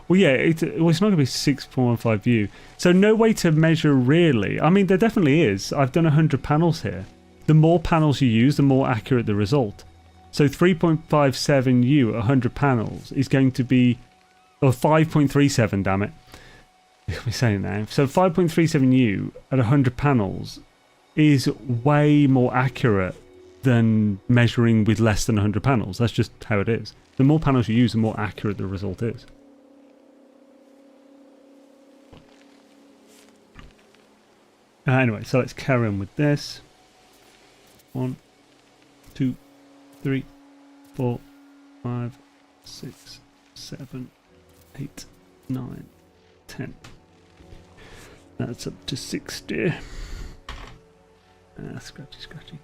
Well, yeah, it's not going to be 6.15U. So no way to measure really. I mean, there definitely is. I've done 100 panels here. The more panels you use, the more accurate the result. So 3.57U at 100 panels is going to be, or 5.37, damn it. I'm saying now. So 5.37U at 100 panels is way more accurate than measuring with less than 100 panels. That's just how it is. The more panels you use, the more accurate the result is. Anyway, so let's carry on with this. 1, 2, 3, 4, 5, 6, 7, 8, 9, 10. That's up to 60. Scratchy, scratchy.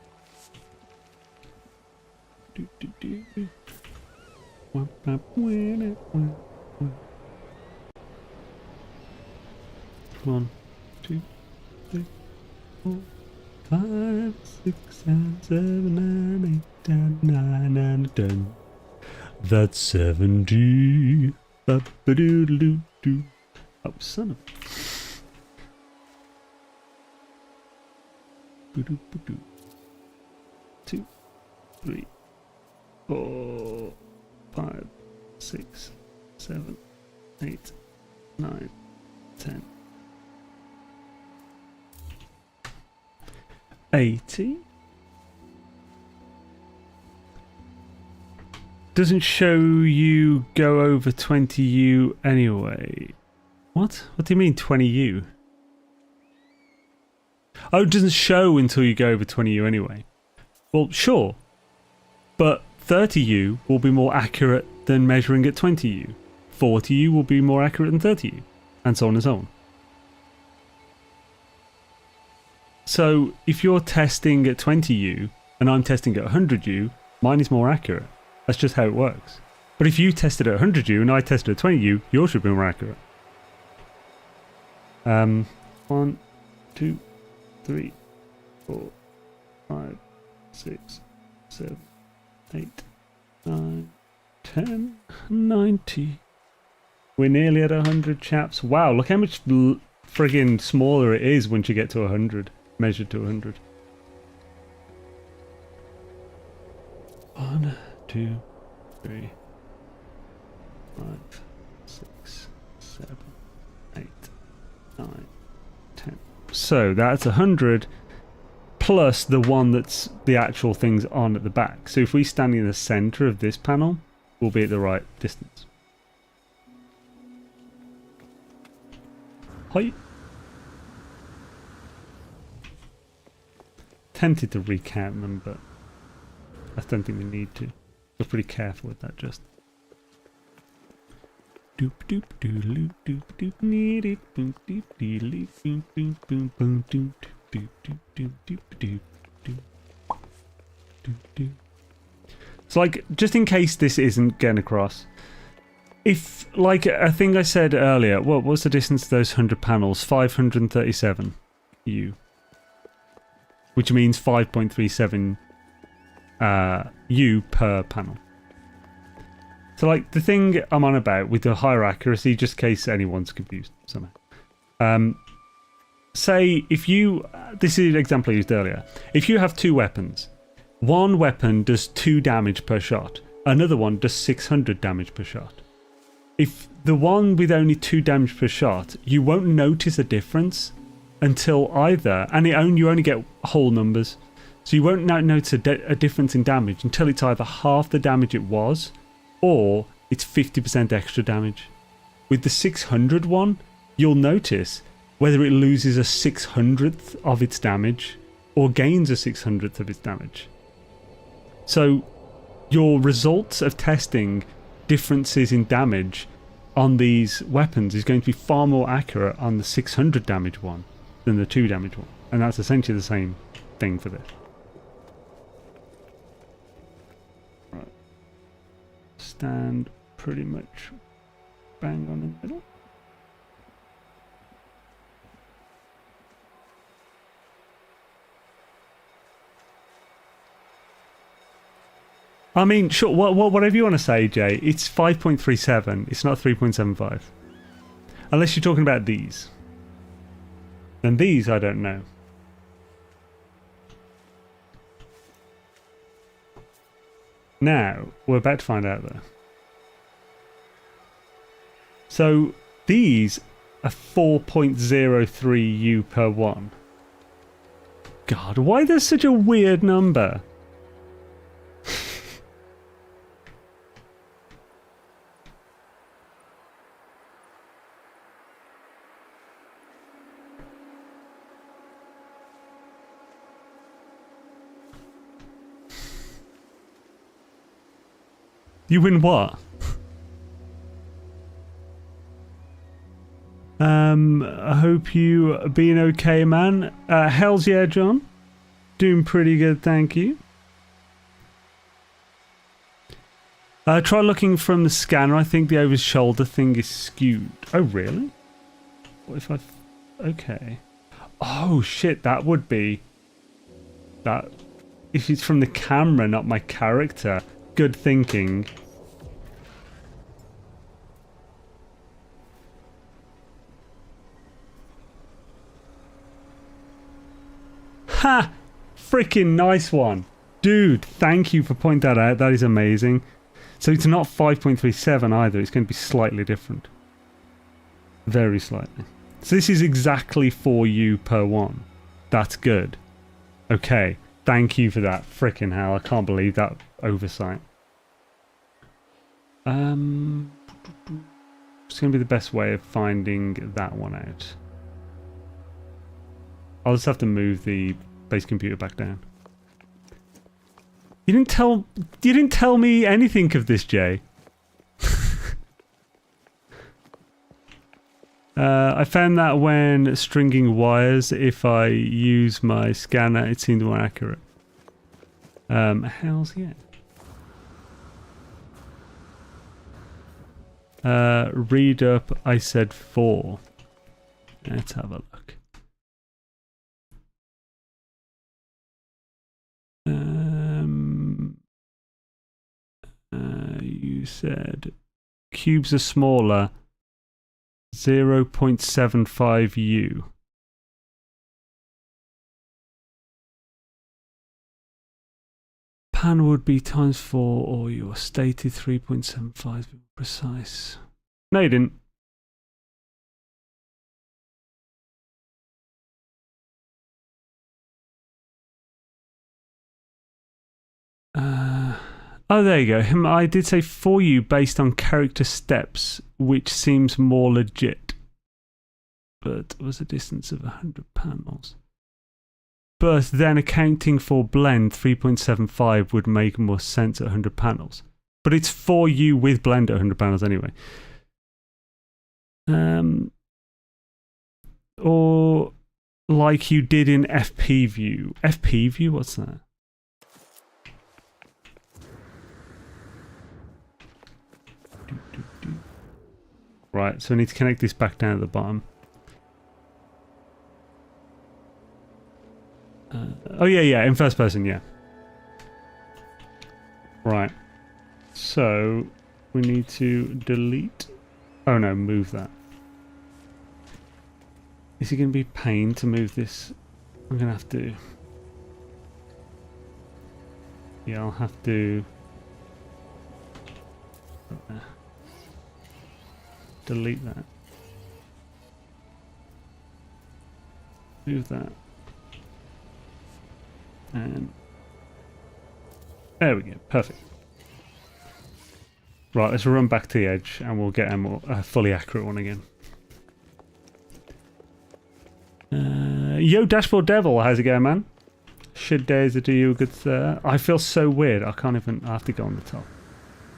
Do, do, do, do. 1, 2, 3, 4, 5, 6, 7, 8, 9, and 10. That's 70. Ba-ba-doo-doo-doo. Oh, son of a... 2, 3, 4, 5, 6, 7, 8, 9, 10. 80. Doesn't show you go over 20U anyway. What? What do you mean 20U? Oh, it doesn't show until you go over 20U anyway. Well, sure. But 30U will be more accurate than measuring at 20U. 40U will be more accurate than 30U. And so on and so on. So if you're testing at 20U and I'm testing at 100U, mine is more accurate. That's just how it works. But if you tested at 100U and I tested at 20U, yours should be more accurate. 1, 2, 3, 4, 5, 6, 7, 8, 9, 10, 90. We're nearly at 100, chaps. Wow, look how much friggin' smaller it is once you get to 100. Measured to 100. 1, 2, 3, 5, 6, 7, 8, 9, 10. So that's 100 plus the one that's the actual things on at the back. So if we stand in the center of this panel, we'll be at the right distance. Hi. Tempted to recount them, but I don't think we need to. We're pretty careful with that, just. Doop doop doop doop doop need it boom doop doop boom boom boom boom doop doop doop doop doop doop doop doop doop. So, like, just in case this isn't getting across, if, like, I think I said earlier, what was the distance to those 100 panels? 537 U. Which means 5.37 U per panel. So, like, the thing I'm on about with the higher accuracy, just in case anyone's confused somehow. Say, if you... This is an example I used earlier. If you have 2 weapons, one weapon does 2 damage per shot, another one does 600 damage per shot. If the one with only 2 damage per shot, you won't notice a difference until either, and you only get whole numbers, so you won't notice a difference in damage until it's either half the damage it was, or it's 50% extra damage. With the 600 one, you'll notice whether it loses a 600th of its damage or gains a 600th of its damage. So your results of testing differences in damage on these weapons is going to be far more accurate on the 600 damage one than the 2 damage one. And that's essentially the same thing for this. Right. Stand pretty much bang on in the middle. I mean, sure, whatever you want to say, Jay, it's 5.37, it's not 3.75. Unless you're talking about these. Then these, I don't know. Now, we're about to find out though. So, these are 4.03 U per 1. God, why there's such a weird number? You win what? I hope you are being okay, man. Hells yeah, John. Doing pretty good, thank you. Try looking from the scanner. I think the over shoulder thing is skewed. Oh, really? What if I... Okay. Oh, shit, that would be... That... If it's from the camera, not my character... Good thinking. Ha! Freaking nice one. Dude, thank you for pointing that out. That is amazing. So it's not 5.37 either. It's going to be slightly different. Very slightly. So this is exactly 4U per 1. That's good. Okay. Thank you for that. Frickin' hell. I can't believe that oversight. It's going to be the best way of finding that one out. I'll just have to move the base computer back down. You didn't tell me anything of this, Jay. I found that when stringing wires, if I use my scanner, it seemed more accurate. Hells yeah. Read up, I said 4. Let's have a look. You said cubes are smaller. 0.75 U. Pan would be times 4, or your stated 3.75 precise. No, you didn't. Oh, there you go. I did say for you based on character steps, which seems more legit. But was a distance of 100 panels. But then accounting for blend, 3.75 would make more sense at 100 panels. But it's for you with blend at 100 panels anyway. Or like you did in FP view. FP view, what's that? Right, so I need to connect this back down at the bottom. Oh yeah, in first person, yeah. Right. So, we need to delete... Oh no, move that. Is it going to be a pain to move this? I'm going to have to... Yeah, I'll have to... Delete that. Move that. And there we go. Perfect. Right, let's run back to the edge and we'll get a fully accurate one again. Yo, Dashboard Devil, how's it going, man? Should days do you a good sir? I feel so weird. I can't even. I have to go on the top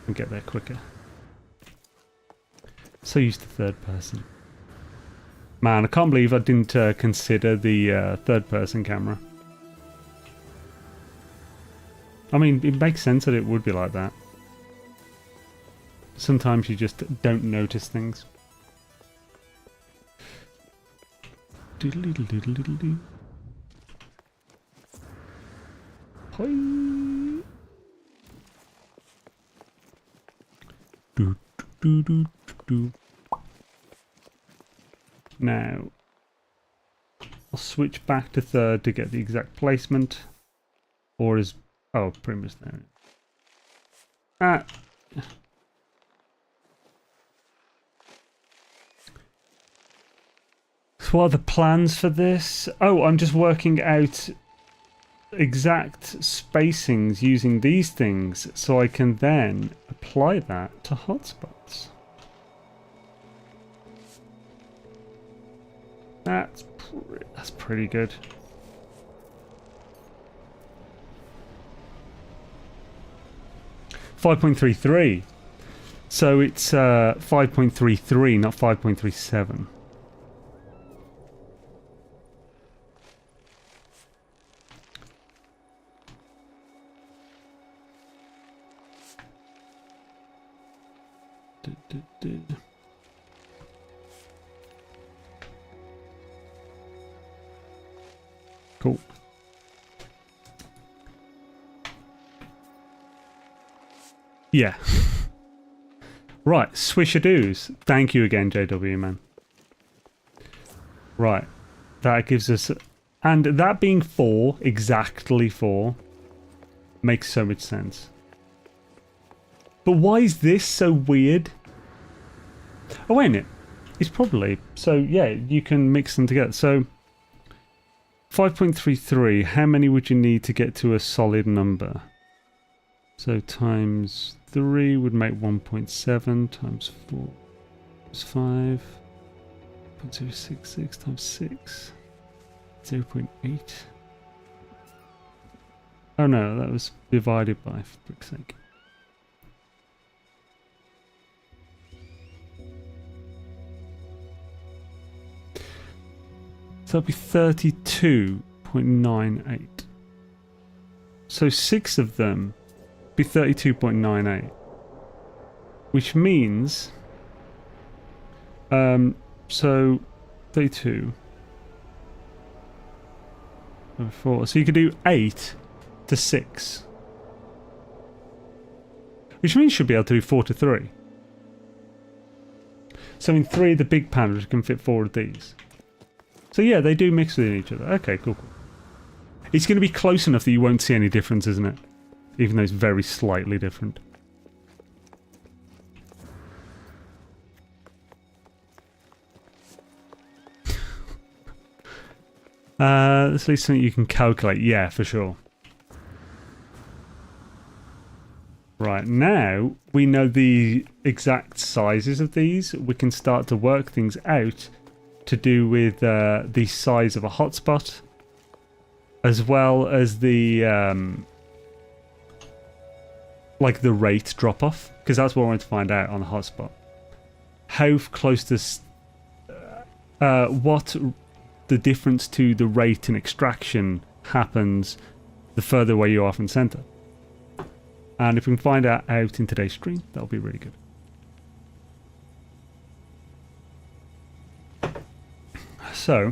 and get there quicker. So used to third person. Man, I can't believe I didn't consider the third person camera. I mean, it makes sense that it would be like that. Sometimes you just don't notice things. Doodle doodle doodle doodle doo. Hoi. Do do do do. Now, I'll switch back to third to get the exact placement, or is pretty much there. Ah. So what are the plans for this? Oh, I'm just working out exact spacings using these things so I can then apply that to hotspots. That's pretty good. .33. So it's 5.33, not 5.37. Cool. Yeah. Right, swishadoos. Thank you again, JW, man. Right. That gives us... And that being 4, exactly 4, makes so much sense. But why is this so weird? Oh, wait a minute. It's probably... So, yeah, you can mix them together. So, 5.33, how many would you need to get to a solid number? So, times 3 would make 1.7, times 4 is 5. 0.066 times 6. 0.8. Oh no, that was divided by, for brick's sake. So that'll be 32.98. So 6 of them be 32.98. Which means... so 32... 4. So you could do 8 to 6. Which means you should be able to do 4 to 3. So in 3 of the big pandas can fit 4 of these. So yeah, they do mix within each other. Okay, cool. It's going to be close enough that you won't see any difference, isn't it? Even though it's very slightly different. That's at least something you can calculate. Yeah, for sure. Right, now we know the exact sizes of these. We can start to work things out to do with the size of a hotspot, as well as the like the rate drop off, because that's what I want to find out on the hotspot. How close to what the difference to the rate in extraction happens the further away you are from center. And if we can find out in today's stream, that'll be really good. So,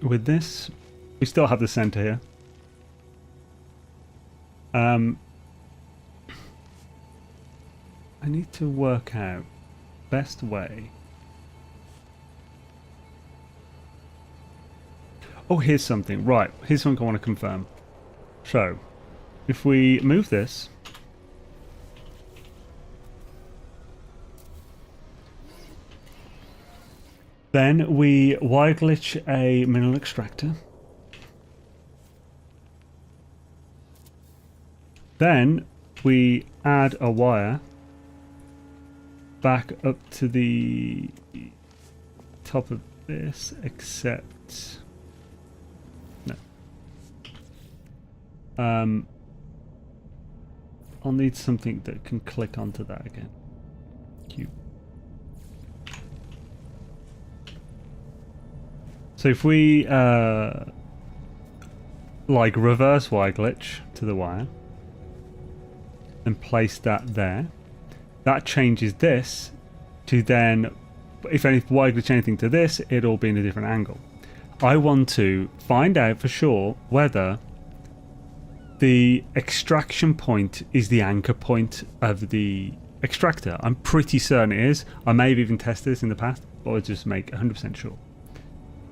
with this, we still have the center here. I need to work out best way. Oh, here's something. Right, here's something I want to confirm. So, if we move this, then we wire glitch a mineral extractor. Then we add a wire back up to the top of this, except no. I'll need something that can click onto that again. Cute. So if we like reverse wire glitch to the wire and place that there, that changes this to then, if any wire glitch anything to this, it'll be in a different angle. I want to find out for sure whether the extraction point is the anchor point of the extractor. I'm pretty certain it is. I may have even tested this in the past, but I'll just make 100% sure.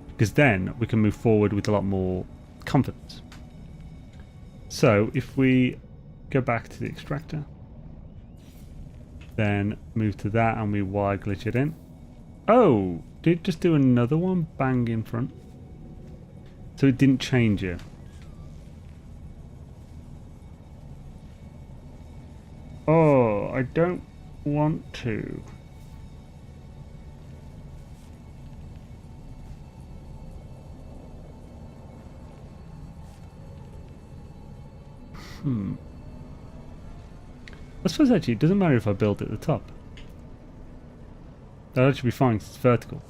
Because then we can move forward with a lot more confidence. So if we go back to the extractor, then move to that and we wire glitch it in. Oh, did it just do another one bang in front? So it didn't change it. Oh, I don't want to. I suppose actually it doesn't matter if I build at the top. That'll actually be fine because it's vertical.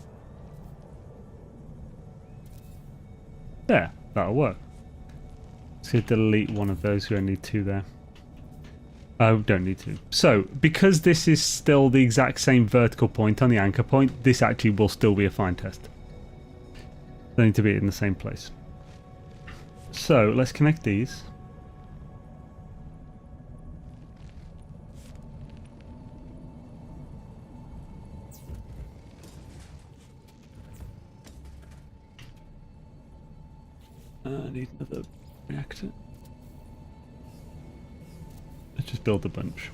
There, that'll work. So delete one of those, we only need two there. Oh, don't need to. So, because this is still the exact same vertical point on the anchor point, this actually will still be a fine test. They need to be in the same place. So, let's connect these. I need another reactor. Let's just build a bunch.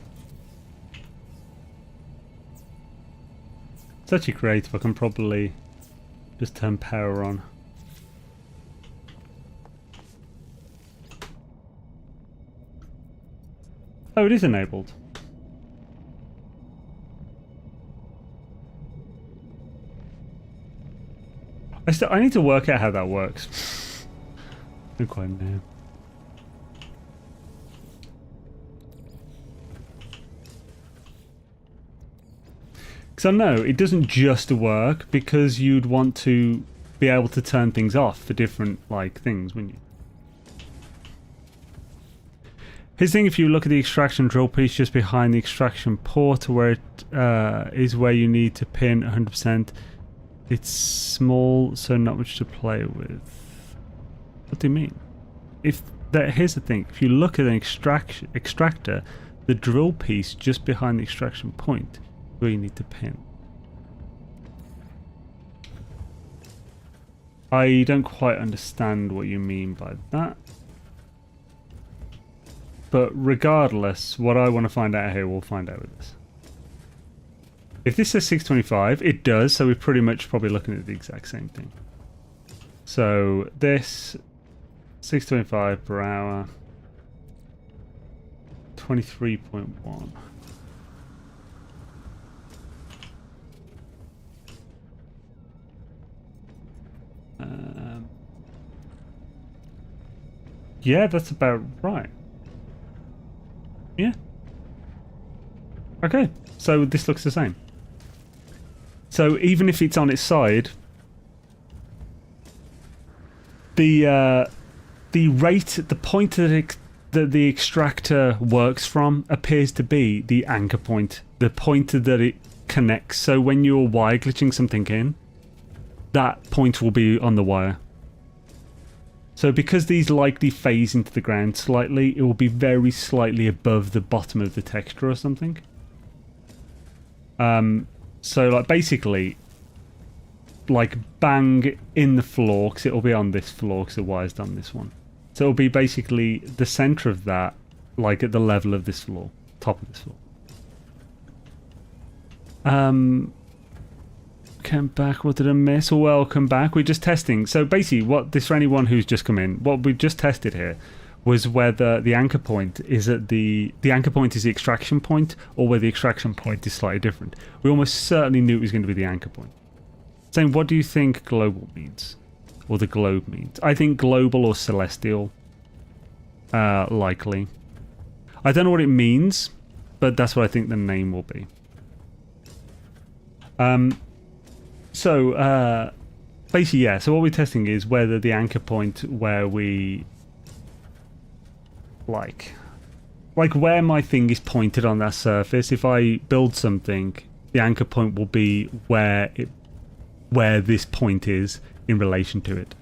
It's actually creative. I can probably just turn power on. Oh, it is enabled. I need to work out how that works. I don't quite know. Because I know it doesn't just work because you'd want to be able to turn things off for different things, wouldn't you? Here's the thing: if you look at the extraction drill piece just behind the extraction port, where it is where you need to pin 100%. It's small, so not much to play with. What do you mean? Here's the thing: if you look at an extractor, the drill piece just behind the extraction point, where you need to pin. I don't quite understand what you mean by that. But regardless, what I want to find out here, we'll find out with this. If this says 625, it does, so we're pretty much probably looking at the exact same thing. So this 625 per hour, 23.1. Yeah, that's about right. Yeah. Okay, so this looks the same. So even if it's on its side, the rate, the point that the extractor works from appears to be the anchor point, the point that it connects. So when you're wire glitching something in, that point will be on the wire. So because these likely phase into the ground slightly, it will be very slightly above the bottom of the texture or something. So basically, bang in the floor, because it will be on this floor because the wire's done this one. So it'll be basically the center of that, at the level of this floor, top of this floor. Come back, what did I miss? Welcome back. We're just testing. So basically, for anyone who's just come in, what we've just tested here was whether the anchor point is at the anchor point is the extraction point, or whether the extraction point is slightly different. We almost certainly knew it was going to be the anchor point. Saying, what do you think global means? Or the globe means? I think global or celestial. Likely. I don't know what it means, but that's what I think the name will be. Basically, yeah, so what we're testing is whether the anchor point where we... Like where my thing is pointed on that surface, if I build something, the anchor point will be where this point is in relation to it.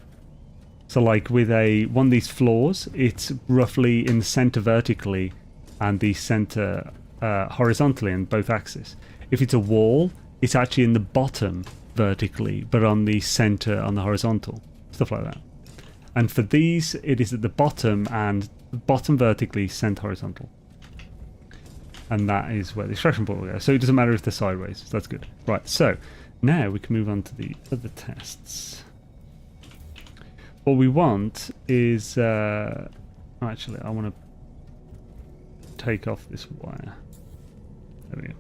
So like with one of these floors, it's roughly in the center vertically and the center horizontally on both axes. If it's a wall, it's actually in the bottom vertically, but on the center on the horizontal. Stuff like that. And for these, it is at the bottom and bottom vertically, center horizontal. And that is where the extraction point will go. So it doesn't matter if they're sideways. So that's good. Right, so now we can move on to the other tests. What we want is... actually, I want to take off this wire. There we go.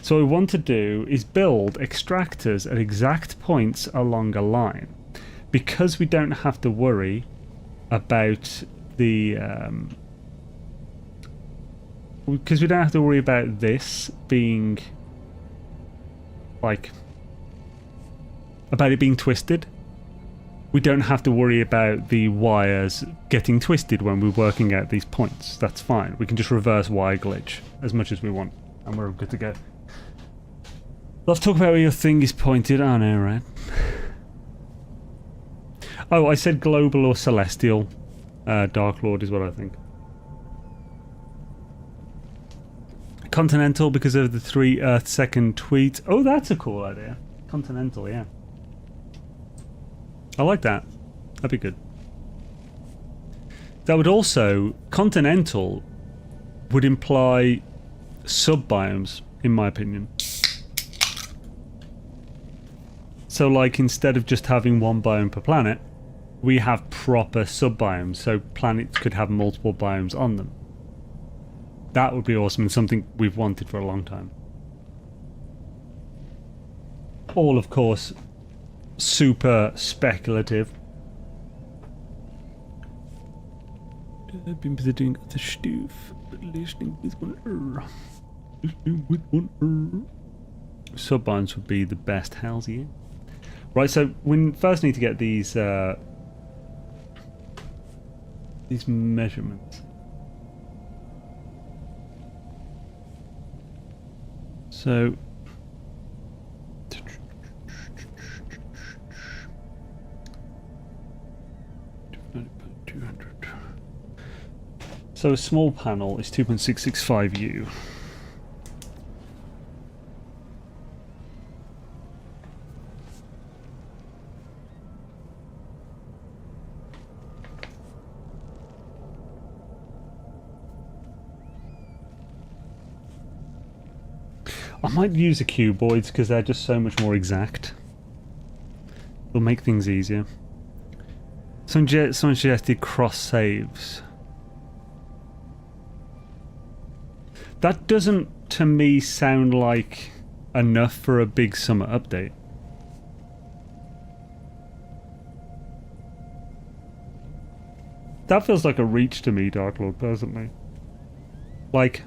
So what we want to do is build extractors at exact points along a line. Because we don't have to worry about the... because we don't have to worry about this being... like... about it being twisted. We don't have to worry about the wires getting twisted when we're working out these points. That's fine. We can just reverse wire glitch as much as we want. And we're good to go. Let's talk about where your thing is pointed. Oh no, right? Oh, I said global or celestial. Dark Lord is what I think. Continental because of the 3 Earth-second tweet. Oh, that's a cool idea. Continental, yeah. I like that. That'd be good. That would also... Continental would imply sub-biomes, in my opinion. So, like, instead of just having one biome per planet, we have proper sub-biomes, so planets could have multiple biomes on them. That would be awesome and something we've wanted for a long time. All, of course, super speculative. I've been busy doing other stuff, but listening with one ear. Listening with one ear. Sub-biomes would be the best, hells yeah. Right, so we first need to get these measurements. So a small panel is 2.665U. I might use the cuboids because they're just so much more exact. It'll make things easier. Someone suggested cross saves. That doesn't, to me, sound like enough for a big summer update. That feels like a reach to me, Dark Lord, personally. Like...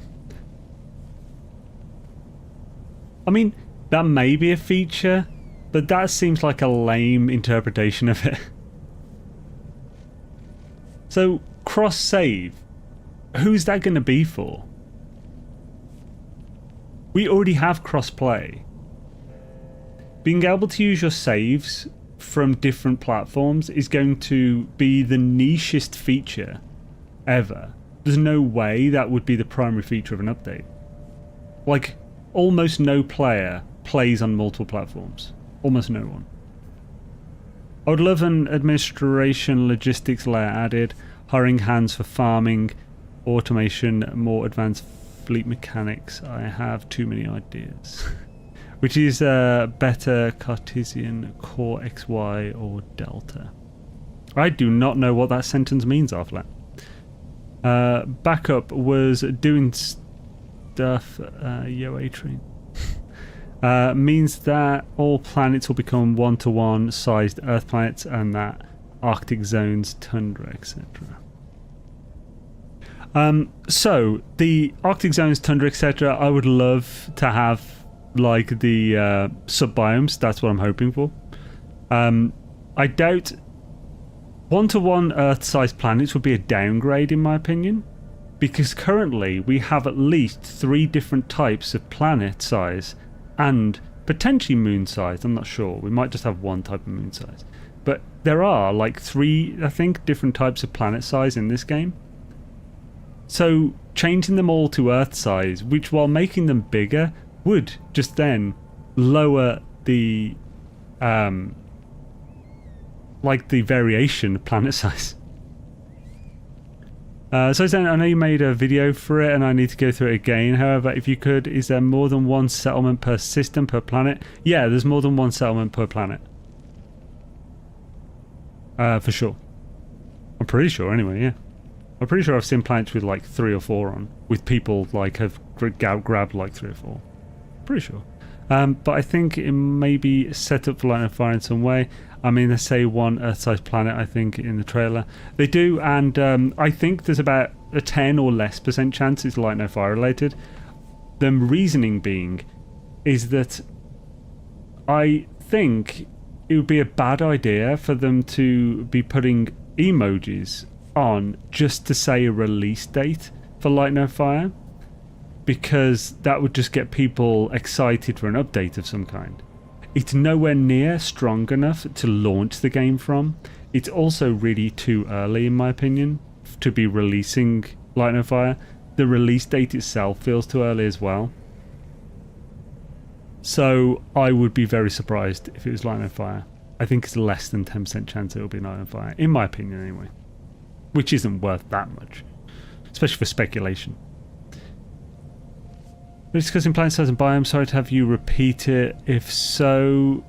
I mean, that may be a feature, but that seems like a lame interpretation of it. So, cross-save, who's that going to be for? We already have cross-play. Being able to use your saves from different platforms is going to be the nichest feature ever. There's no way that would be the primary feature of an update. Like... almost no player plays on multiple platforms. Almost no one. I would love an administration logistics layer added, hiring hands for farming, automation, more advanced fleet mechanics. I have too many ideas. Which is better Cartesian, core XY or delta. I do not know what that sentence means, Arflat. Backup was doing stuff. Yo, Adrift. Means that all planets will become 1-to-1 sized Earth planets, and that Arctic zones, tundra, etc. So the Arctic zones, tundra, etc. I would love to have like the sub-biomes. That's what I'm hoping for. I doubt 1-to-1 Earth-sized planets would be a downgrade in my opinion, because currently we have at least 3 different types of planet size and potentially moon size. I'm not sure. We might just have one type of moon size. But there are like 3, I think, different types of planet size in this game. So changing them all to Earth size, which while making them bigger, would just then lower the like the variation of planet size. So I know you made a video for it and I need to go through it again. However, if you could, is there more than one settlement per system per planet? Yeah, there's more than one settlement per planet. For sure. I'm pretty sure anyway, yeah. I'm pretty sure I've seen planets with like 3 or 4 on, with people like have grabbed like 3 or 4. Pretty sure. But I think it may be set up for light and fire in some way. I mean, they say one Earth-sized planet, I think, in the trailer. They do, and I think there's about a 10 or less % chance it's light no fire related. The reasoning being is that I think it would be a bad idea for them to be putting emojis on just to say a release date for light no fire, because that would just get people excited for an update of some kind. It's nowhere near strong enough to launch the game from. It's also really too early, in my opinion, to be releasing Light No Fire. The release date itself feels too early as well. So I would be very surprised if it was Light No Fire. I think it's less than 10% chance it will be Light No Fire, in my opinion anyway. Which isn't worth that much, especially for speculation. We're discussing planet size and biome. Sorry to have you repeat it. If so,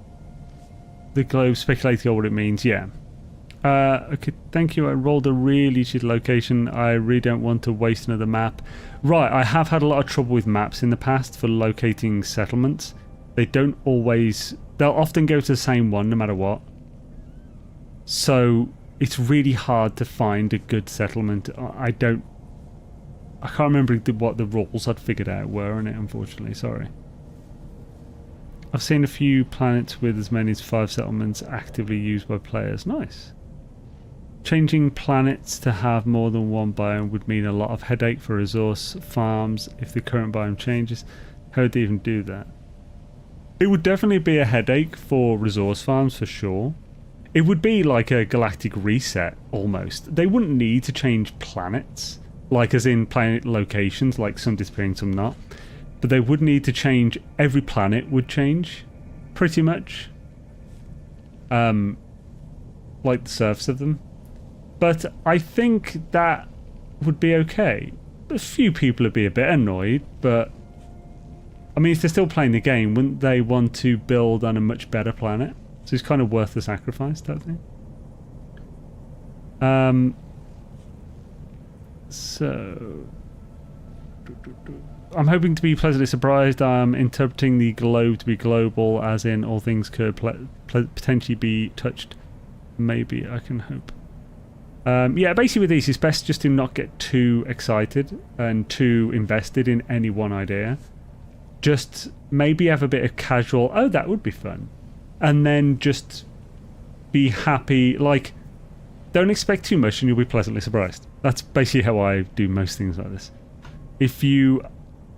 the globe speculating on what it means. Yeah. Okay, thank you. I rolled a really shitty location. I really don't want to waste another map. Right, I have had a lot of trouble with maps in the past for locating settlements. They don't always... They'll often go to the same one no matter what. So it's really hard to find a good settlement. I can't remember what the rules I'd figured out were in it, unfortunately. Sorry. I've seen a few planets with as many as 5 settlements actively used by players. Nice. Changing planets to have more than one biome would mean a lot of headache for resource farms if the current biome changes. How would they even do that? It would definitely be a headache for resource farms for sure. It would be like a galactic reset almost. They wouldn't need to change planets. Like as in planet locations, like some disappearing, some not. But they would need to change, every planet would change, pretty much. Like the surface of them. But I think that would be okay. A few people would be a bit annoyed, but... I mean, if they're still playing the game, wouldn't they want to build on a much better planet? So it's kind of worth the sacrifice, that thing. So, I'm hoping to be pleasantly surprised. I'm interpreting the globe to be global, as in all things could potentially be touched. Maybe, I can hope. Yeah, basically with these, it's best just to not get too excited and too invested in any one idea. Just maybe have a bit of casual, oh, that would be fun. And then just be happy, like... Don't expect too much and you'll be pleasantly surprised. That's basically how I do most things like this. If you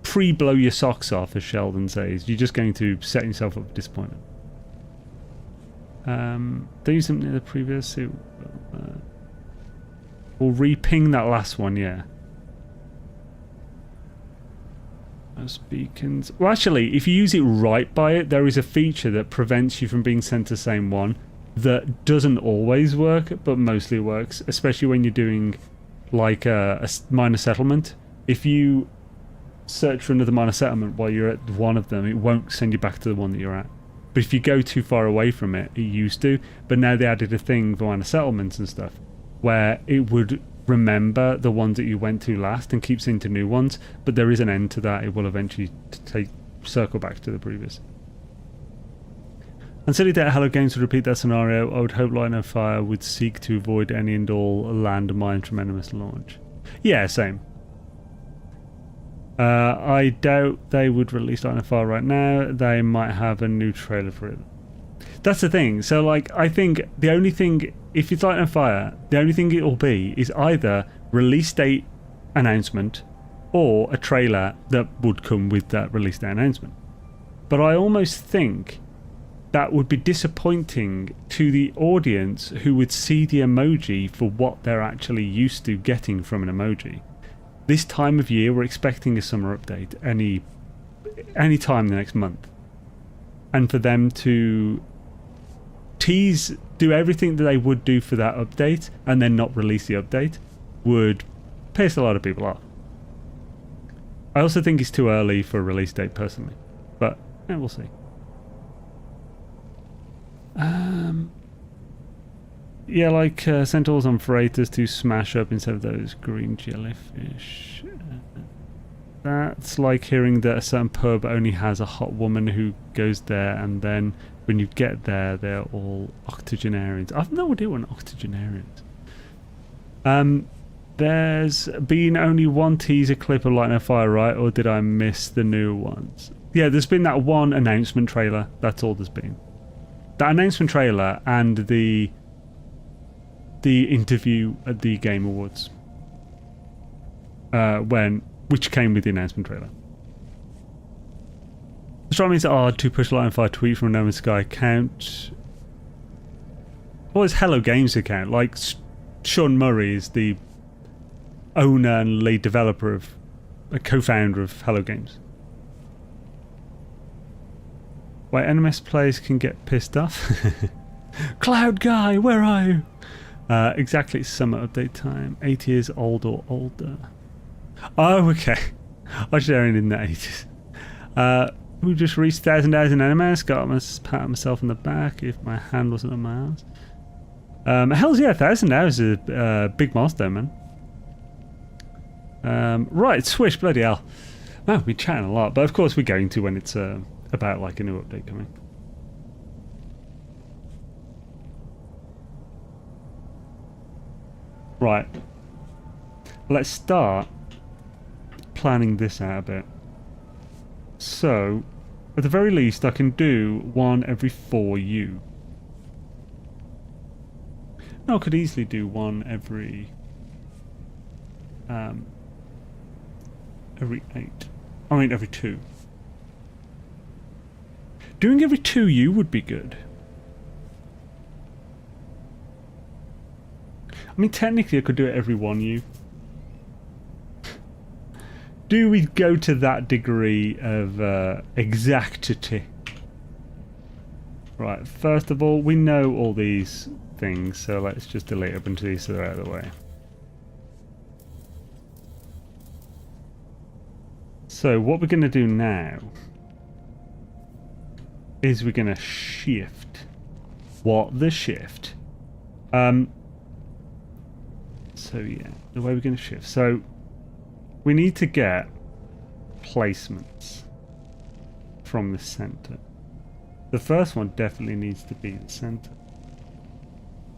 pre-blow your socks off, as Sheldon says, you're just going to set yourself up for disappointment. Don't use something in the previous... we'll re-ping that last one, yeah. As beacons... Well, actually, if you use it right by it, there is a feature that prevents you from being sent to the same one. That doesn't always work, but mostly works, especially when you're doing like a minor settlement. If you search for another minor settlement while you're at one of them, it won't send you back to the one that you're at. But if you go too far away from it, it used to, but now they added a thing for minor settlements and stuff, where it would remember the ones that you went to last and keep seeing to new ones, but there is an end to that. It will eventually circle back to the previous. And silly that Hello Games would repeat that scenario. I would hope Light No Fire would seek to avoid any and all landmines from NMS launch. Yeah, same. I doubt they would release Light No Fire right now. They might have a new trailer for it. That's the thing. So, like, I think the only thing, if it's Light No Fire, the only thing it will be is either release date announcement or a trailer that would come with that release date announcement. But I almost think that would be disappointing to the audience who would see the emoji for what they're actually used to getting from an emoji. This time of year, we're expecting a summer update any time in the next month. And for them to do everything that they would do for that update and then not release the update would piss a lot of people off. I also think it's too early for a release date personally, but yeah, we'll see. Yeah, like centaurs on freighters to smash up instead of those green jellyfish. That's like hearing that a certain pub only has a hot woman who goes there, and then when you get there, they're all octogenarians. I've no idea what an octogenarian is. There's been only one teaser clip of Light No Fire, right? Or did I miss the new ones? Yeah, there's been that one announcement trailer. That's all there's been. That announcement trailer and the interview at the Game Awards, which came with the announcement trailer. The strong means odd to push Light No Fire tweet from a No Man's Sky account. Well, it's Hello Games account. Like Sean Murray is the owner and lead developer of, a co-founder of Hello Games. Why NMS players can get pissed off? Cloud Guy, where are you? Exactly, summer update time. 8 years old or older. Oh, okay. I was sharing in the 80s. We just reached 1,000 hours in NMS. Got pat myself on the back if my hand wasn't on my arms. Hell's yeah, 1,000 hours is a big milestone, man. Right, Swish, bloody hell. Man, we're chatting a lot, but of course we're going to when it's about like a new update coming. Right. Let's start planning this out a bit. So, at the very least, I can do one every 4U. No, I could easily do one every 8. I mean, every 2. Doing every 2U would be good. I mean, technically I could do it every 1U. Do we go to that degree of exactity? Right, first of all, we know all these things, so let's just delete a bunch of these so they're out of the way. So what we're going to do now is we're going to shift. What the shift? So yeah, the way we're going to shift. So we need to get placements from the center. The first one definitely needs to be the center.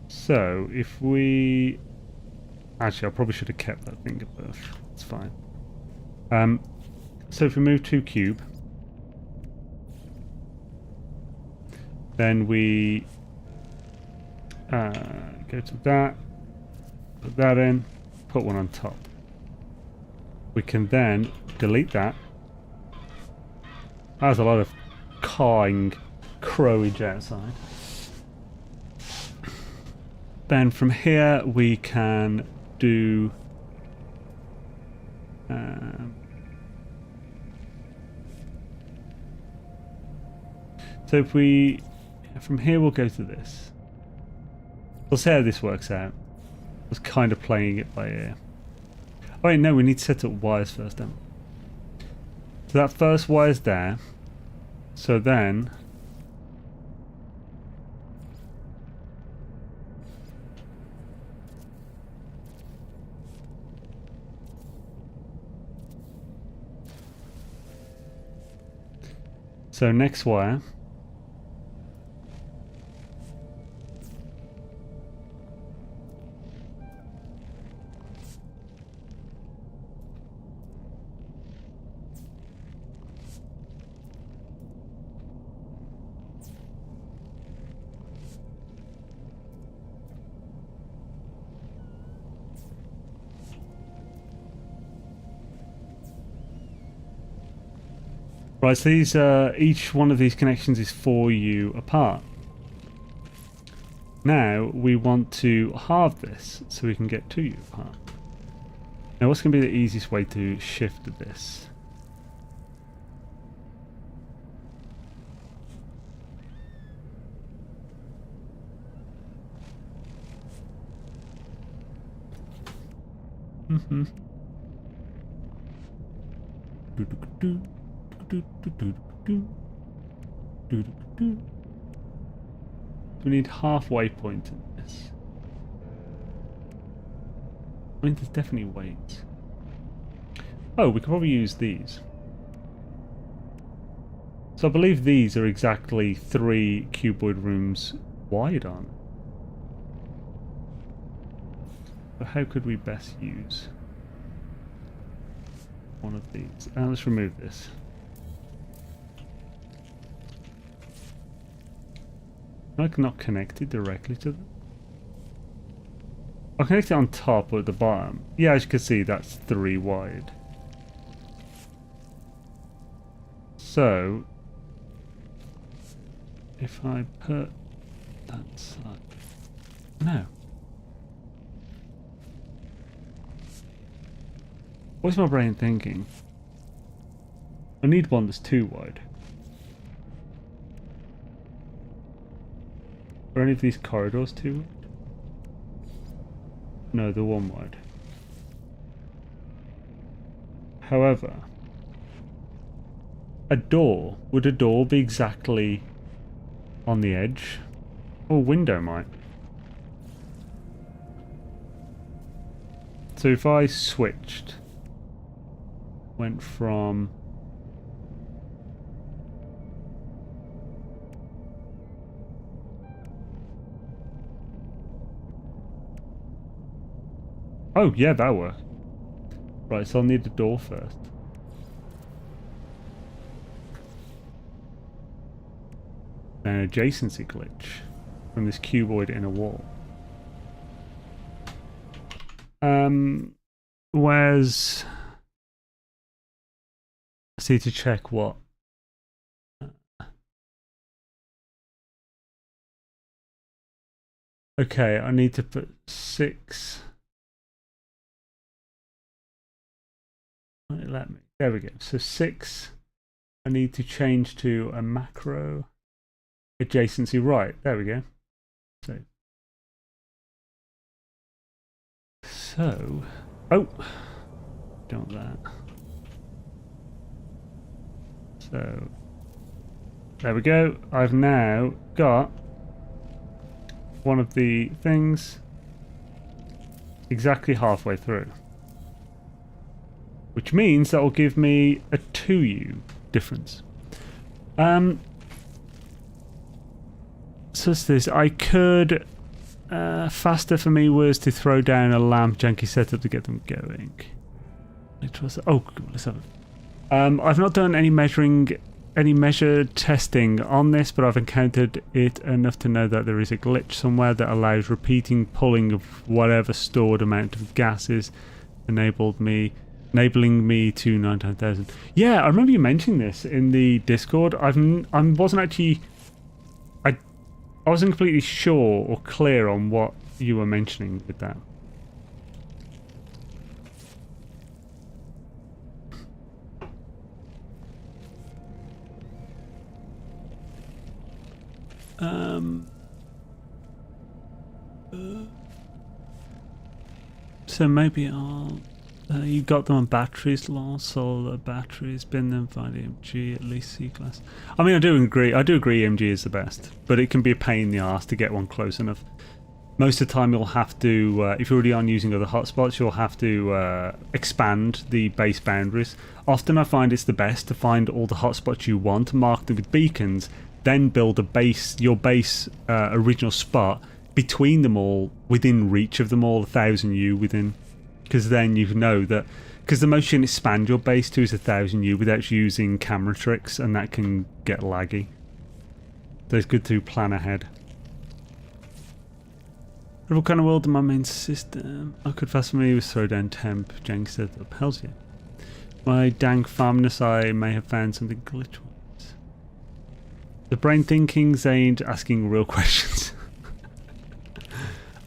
So if we... Actually, I probably should have kept that thing above. It's fine. So if we move to cube, then we go to that, put that in, put one on top. We can then delete that. There's a lot of cawing crowage outside. Then from here we can do so if we from here we'll go to this. We'll see how this works out. I was kind of playing it by ear. Oh wait, no, we need to set up wires first then. So that first wire's there. So then So next wire. Right, so these each one of these connections is 4U apart. Now we want to halve this so we can get 2U apart. Now what's going to be the easiest way to shift this? We need halfway point in this. I mean, there's definitely weights. Oh, we could probably use these. So I believe these are exactly 3 cuboid rooms wide, aren't they? But how could we best use one of these? Let's remove this. Like not connected directly to them. I'll connect it on top or at the bottom. Yeah, as you can see, that's 3 wide. So if I put that side, no. What's my brain thinking? I need one that's 2 wide. Are any of these corridors 2 wide? No, they're 1 wide. However, a door, would a door be exactly on the edge? Or a window might. So if I switched, went from oh yeah, that'll work. Right, so I'll need the door first. An adjacency glitch from this cuboid inner wall. Where's... I need to check what. Okay, I need to put 6. Let me. There we go. So 6. I need to change to a macro adjacency. Right. There we go. So. Oh. Don't want that. So. There we go. I've now got one of the things exactly halfway through. Which means that will give me a 2U difference. So it's this. I could... faster for me was to throw down a lamp janky setup to get them going. Oh, let's have it. I've not done any measure testing on this, but I've encountered it enough to know that there is a glitch somewhere that allows repeating pulling of whatever stored amount of gases, enabling me to 99,000. Yeah, I remember you mentioning this in the Discord. I wasn't actually... I wasn't completely sure or clear on what you were mentioning with that. So maybe I'll... you got them on batteries, solar batteries, bin them, find EMG, at least C-class. I mean, I do agree EMG is the best, but it can be a pain in the arse to get one close enough. most of the time you'll have to, if you're already on using other hotspots, you'll have to expand the base boundaries. Often I find it's the best to find all the hotspots you want, mark them with beacons, then build a base, your base original spot between them all, within reach of them all, 1000 U within, because then you know that, because the most you can expand your base to is 1000 U without using camera tricks, and that can get laggy. So it's good to plan ahead. What kind of world in my main system? I could fast for me with throw down temp. Jenk said up. Hells yeah. My dank farmness, I may have found something glitch wise. The brain thinkings ain't asking real questions.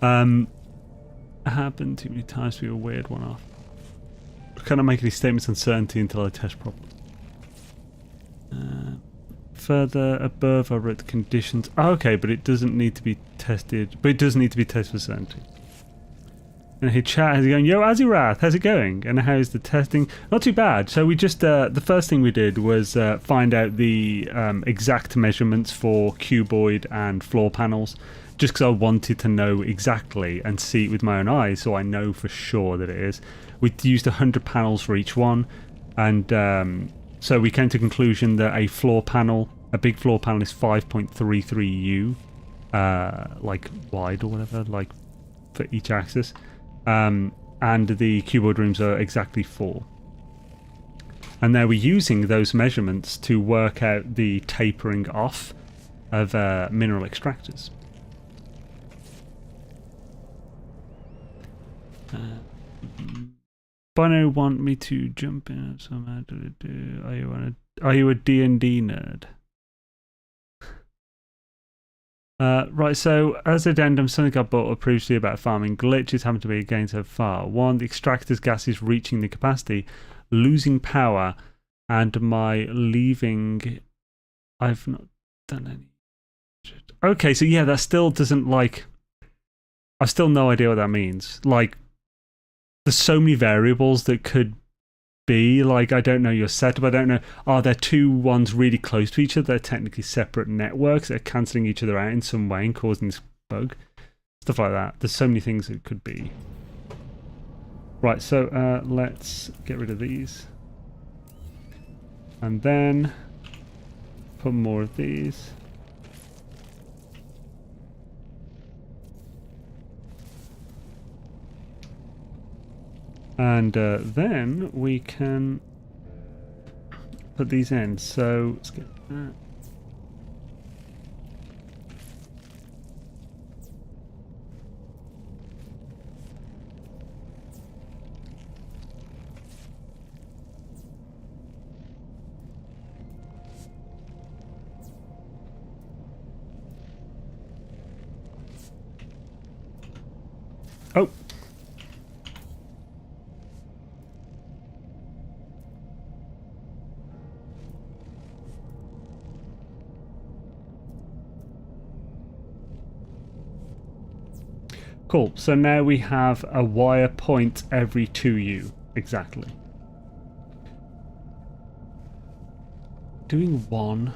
Happened too many times to be a weird one off. I cannot make any statements on certainty until I test properly. Further above I wrote the conditions. Oh, okay, but it doesn't need to be tested. But it does need to be tested for certainty. And hey chat, how's it going? Yo, Azirath, how's it going? And how's the testing? Not too bad. So we just, the first thing we did was find out the exact measurements for cuboid and floor panels. Just because I wanted to know exactly and see it with my own eyes, so I know for sure that it is. We used 100 panels for each one, and so we came to the conclusion that a floor panel, a big floor panel, is 5.33 U, like wide or whatever, like for each axis, and the cuboid rooms are exactly 4. And now we're using those measurements to work out the tapering off of mineral extractors. Bono want me to jump in somehow. Are you a D&D nerd? Right, so as addendum, something got brought up previously about farming glitches happen to be again so far. 1, the extractor's gas is reaching the capacity, losing power, and my leaving. I've not done any. Okay, so yeah, that still doesn't like. I've still no idea what that means. Like, there's so many variables that could be, like, I don't know your setup, I don't know, are there two ones really close to each other, they're technically separate networks, they're cancelling each other out in some way and causing this bug? Stuff like that. There's so many things it could be. Right, so let's get rid of these. And then put more of these. And then we can put these in. So let's get that. Oh. Cool, so now we have a wire point every 2U, exactly. Doing one?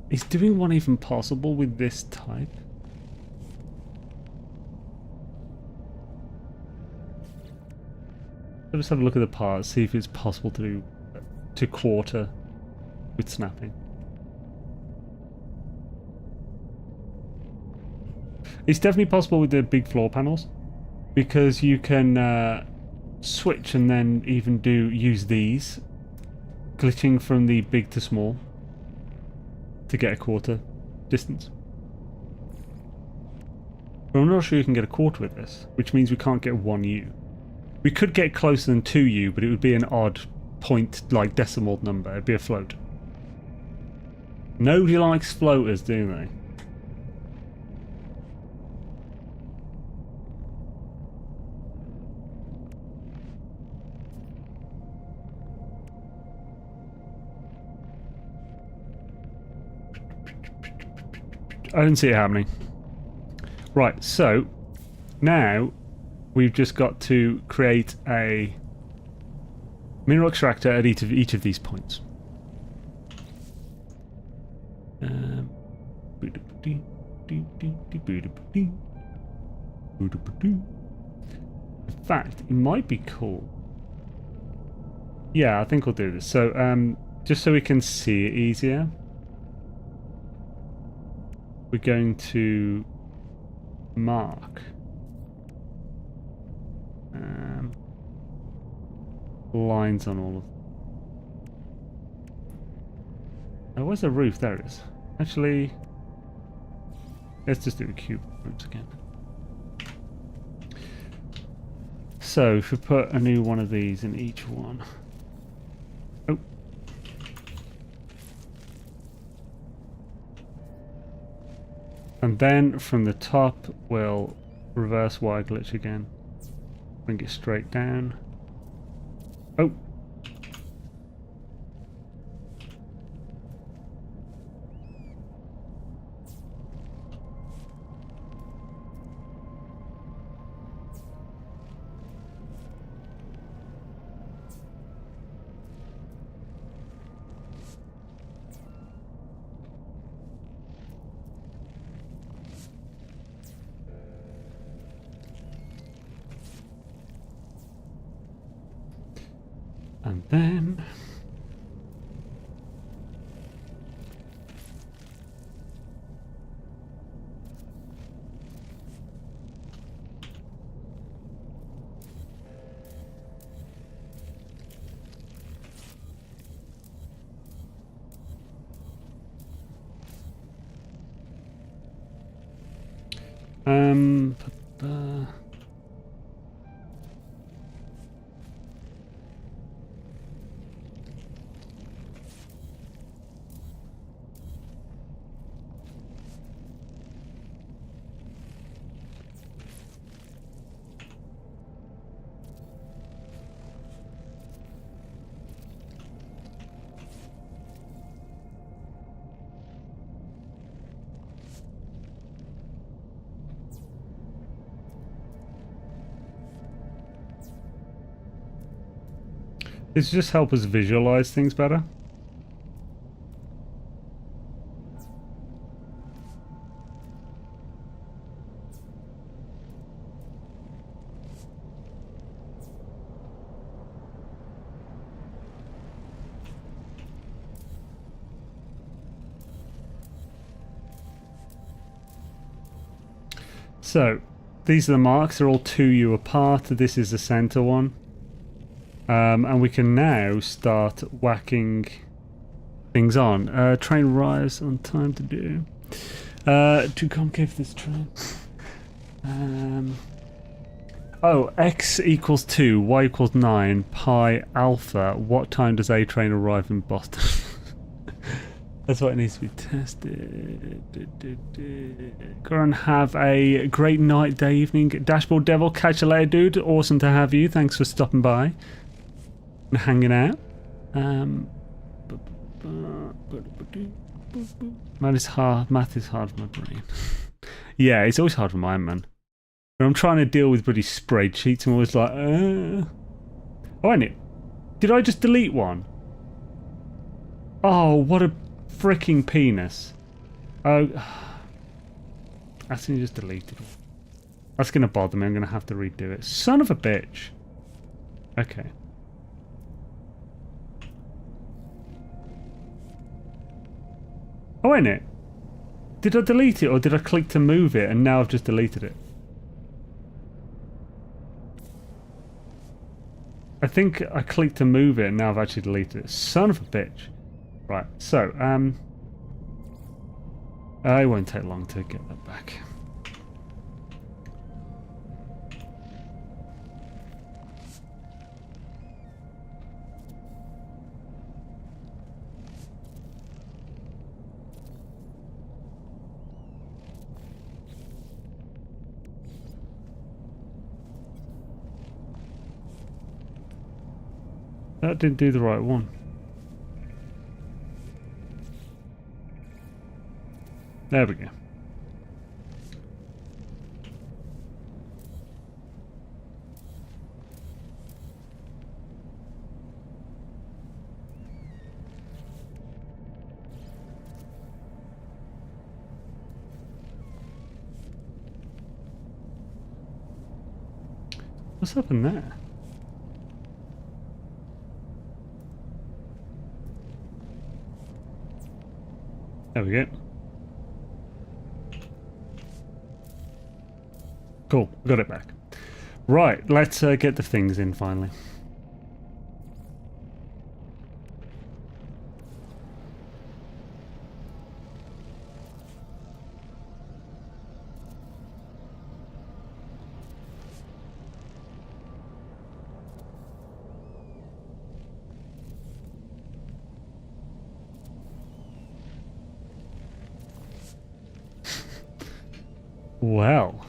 Is doing one even possible with this type? Let's have a look at the parts, see if it's possible to do to quarter with snapping. It's definitely possible with the big floor panels, because you can switch and then even use these, glitching from the big to small to get a quarter distance. But I'm not sure you can get a quarter with this, which means we can't get 1U. We could get closer than 2U, but it would be an odd point, like decimal number. It'd be a float. Nobody likes floaters, do they? I didn't see it happening. Right, so now we've just got to create a mineral extractor at each of these points. In fact, it might be cool. Yeah, I think we'll do this. So, just so we can see it easier, we're going to mark lines on all of them. Oh, where's the roof? There it is. Actually, let's just do the cube once again. So, if we put a new one of these in each one. Oh. And then from the top, we'll reverse Y glitch again. Bring it straight down. Oh. And then this just help us visualize things better. So, these are the marks, they're all 2U apart. This is the center one. And we can now start whacking things on. Train arrives on time to do. Too complicated for this train. Oh, X equals 2, Y equals 9, pi alpha. What time does A train arrive in Boston? That's what it needs to be tested. Go and have a great night, day, evening. Dashboard Devil, catch you later, dude. Awesome to have you. Thanks for stopping by and hanging out. Man, it's hard. Math is hard for my brain. Yeah, it's always hard for mine, man. When I'm trying to deal with bloody spreadsheets, I'm always like, Oh, ain't it? Did I just delete one? Oh, what a freaking penis. Oh, I think you just deleted it. That's going to bother me. I'm going to have to redo it. Son of a bitch. Okay. Oh, ain't it? Did I delete it or did I click to move it and now I've just deleted it? I think I clicked to move it and now I've actually deleted it. Son of a bitch. Right, so, it won't take long to get that back. That didn't do the right one. There we go. What's up in there? There we go. Cool, got it back. Right, let's get the things in finally. Well.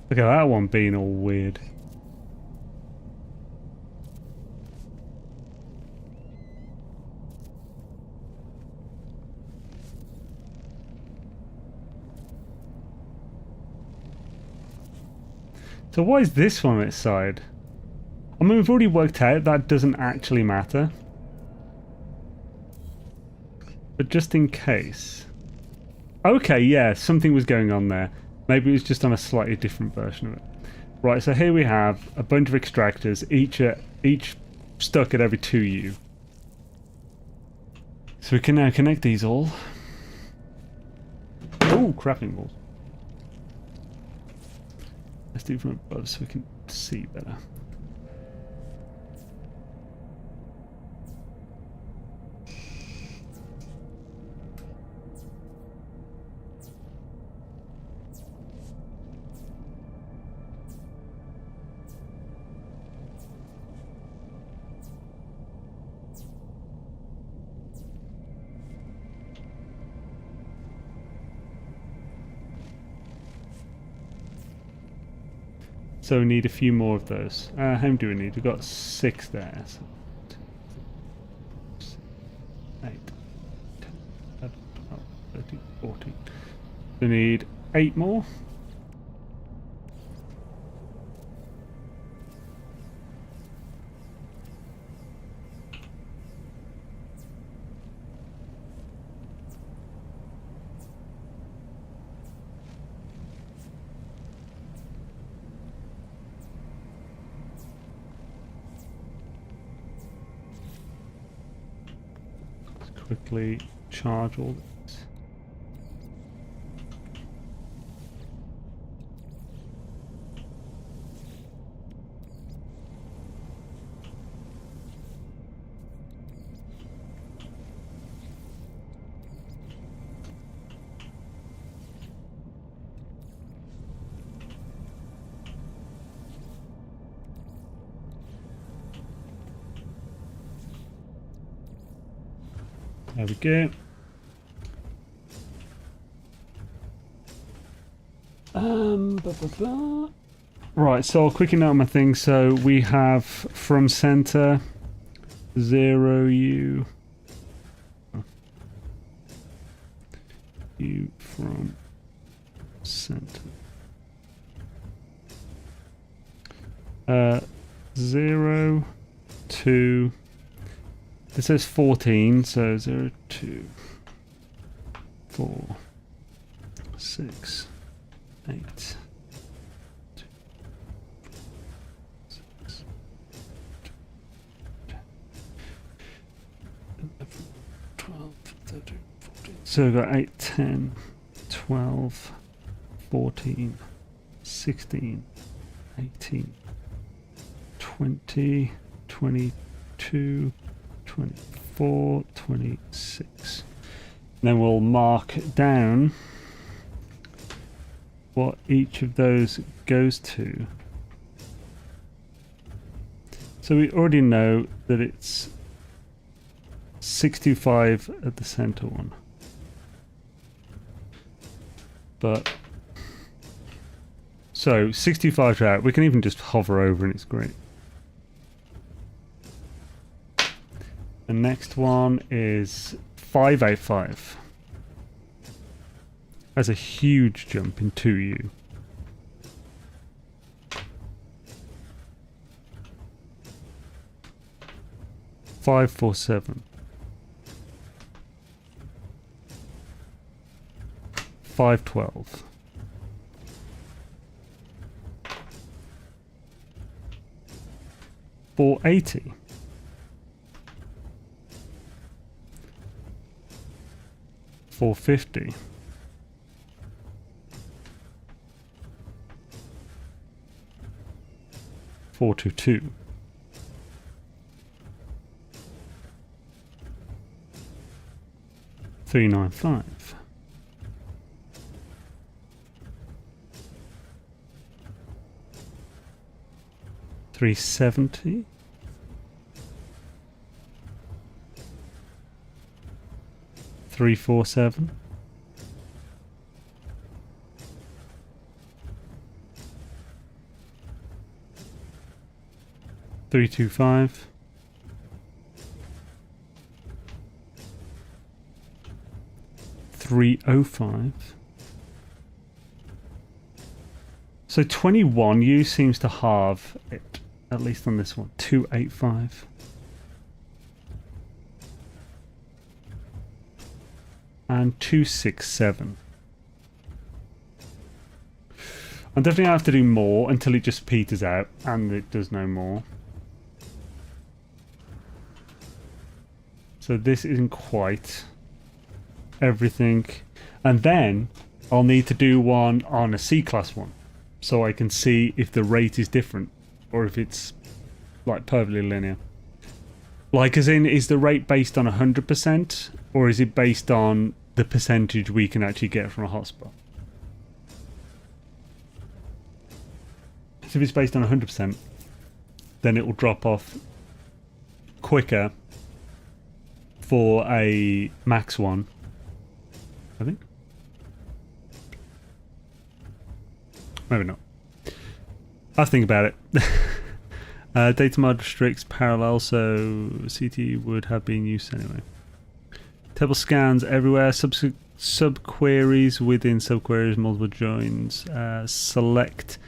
Look at that one being all weird. So why is this one on its side? I mean, we've already worked out that doesn't actually matter. But just in case... Okay, yeah, something was going on there. Maybe it was just on a slightly different version of it. Right, so here we have a bunch of extractors, each stuck at every 2U. So we can now connect these all. Oh, crapping balls. Let's do it from above so we can see better. So we need a few more of those. How many do we need? We've got 6 there. So 8, 10, 11, 12, 13, 14. We need 8 more. Quickly charge all this. There we go. Right, so I'll quickly note my thing. So we have from center 0U. U from center. 0, 2. It says 14, so 0, 2, 4, 6, 8, 2, 6, 10, 11, 12, 13, 14. So we've got 8, 10, 12, 14, 16, 18, 20, 22, 24, 26. Then we'll mark down what each of those goes to. So we already know that it's 625 at the center one. But so 65 out, we can even just hover over and it's great. The next one is 585. That's a huge jump in 2U. Five, 4, 7. 512. 480. $450. $422. $395. $370. $347. $325. $305. So 21U seems to halve it, at least on this one. $285. And $267. I'm definitely gonna have to do more until it just peters out and it does no more. So this isn't quite everything. And then I'll need to do one on a C-class one, so I can see if the rate is different or if it's like perfectly linear. Like as in, is the rate based on 100% or is it based on the percentage we can actually get from a hotspot? So if it's based on 100%, then it will drop off quicker for a max one, I think. Maybe not. I'll think about it. Data mod restricts parallel, so CT would have been used anyway. Table scans everywhere, subqueries within subqueries, multiple joins. Select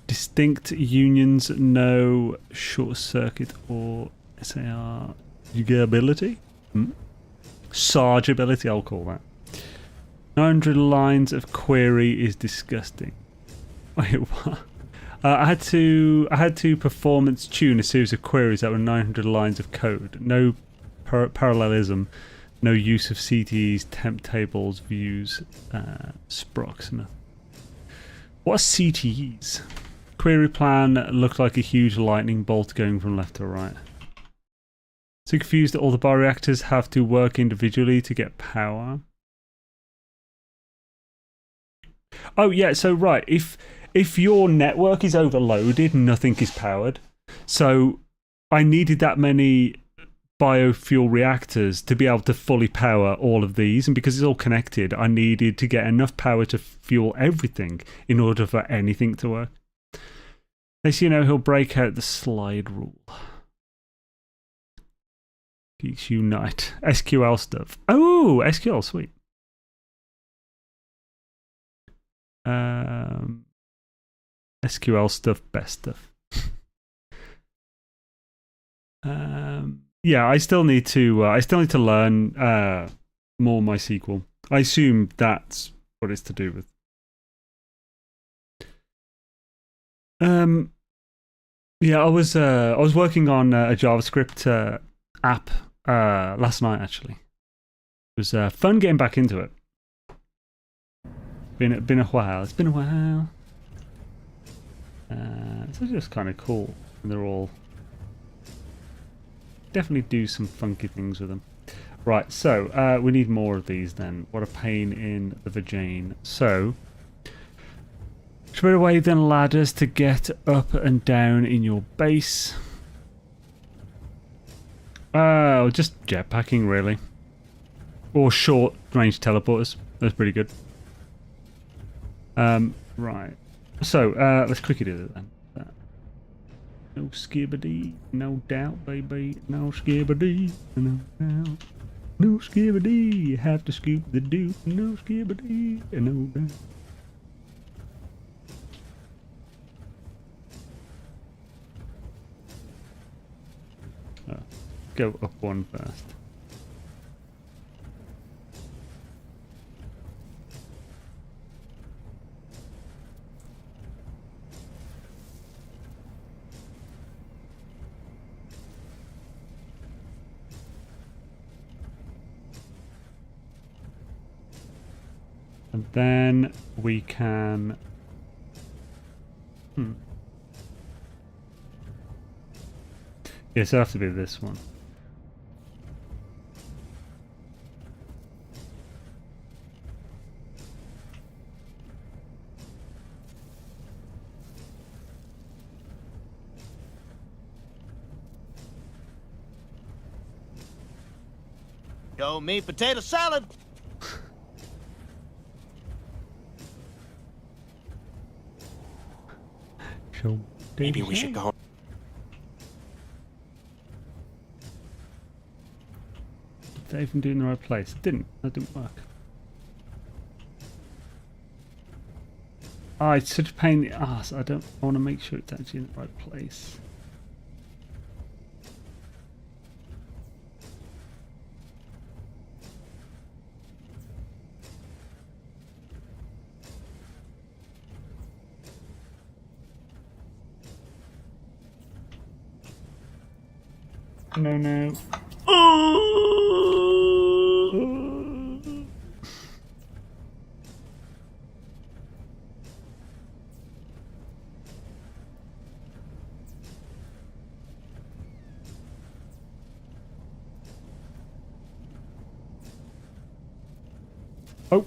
distinct unions, no short circuit or SAR ability. Sargeability, I'll call that. 900 lines of query is disgusting. Wait, what? I had to performance tune a series of queries that were 900 lines of code. No parallelism, no use of CTEs, temp tables, views, sprocs. No. What are CTEs? Query plan looked like a huge lightning bolt going from left to right. So confused that all the bioreactors have to work individually to get power. Oh yeah, so right, if your network is overloaded, nothing is powered. So I needed that many biofuel reactors to be able to fully power all of these, and because it's all connected, I needed to get enough power to fuel everything in order for anything to work. As you know, he'll break out the slide rule. Geeks Unite. SQL stuff. Oh, SQL, sweet. SQL stuff, best stuff. Yeah, I still need to learn more MySQL. I assume that's what it's to do with. Yeah, I was working on a JavaScript app last night actually. It was fun getting back into it. Been a while. It's been a while. It's just kind of cool, and they're all definitely do some funky things with them. Right, so we need more of these then. What a pain in the vagina. So, better way than ladders to get up and down in your base. Just jetpacking really, or short range teleporters. That's pretty good. Right. So let's quickly do that then. No skibbity, no doubt, baby. No skibbity, no doubt. No skibbity, you have to scoop the doop. No skibbity, no doubt. Go up one first. And then we can... Yes, it'll have to be this one. Show me potato salad. Maybe we should go. Did they even do it in the right place? It didn't. That didn't work. Ah, it's such a pain in the ass. I want to make sure it's actually in the right place. No. Oh.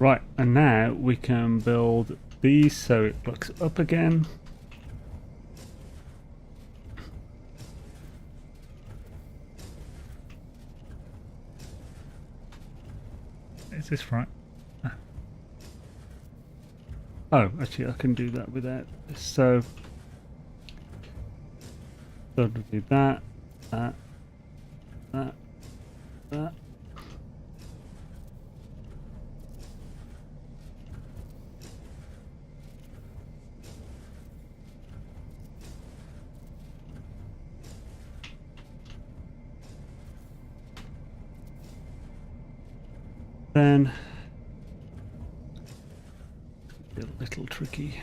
Right, and now we can build these so it looks up again. Is this right? Oh, actually I can do that without this. So I'll do that. Then a little tricky.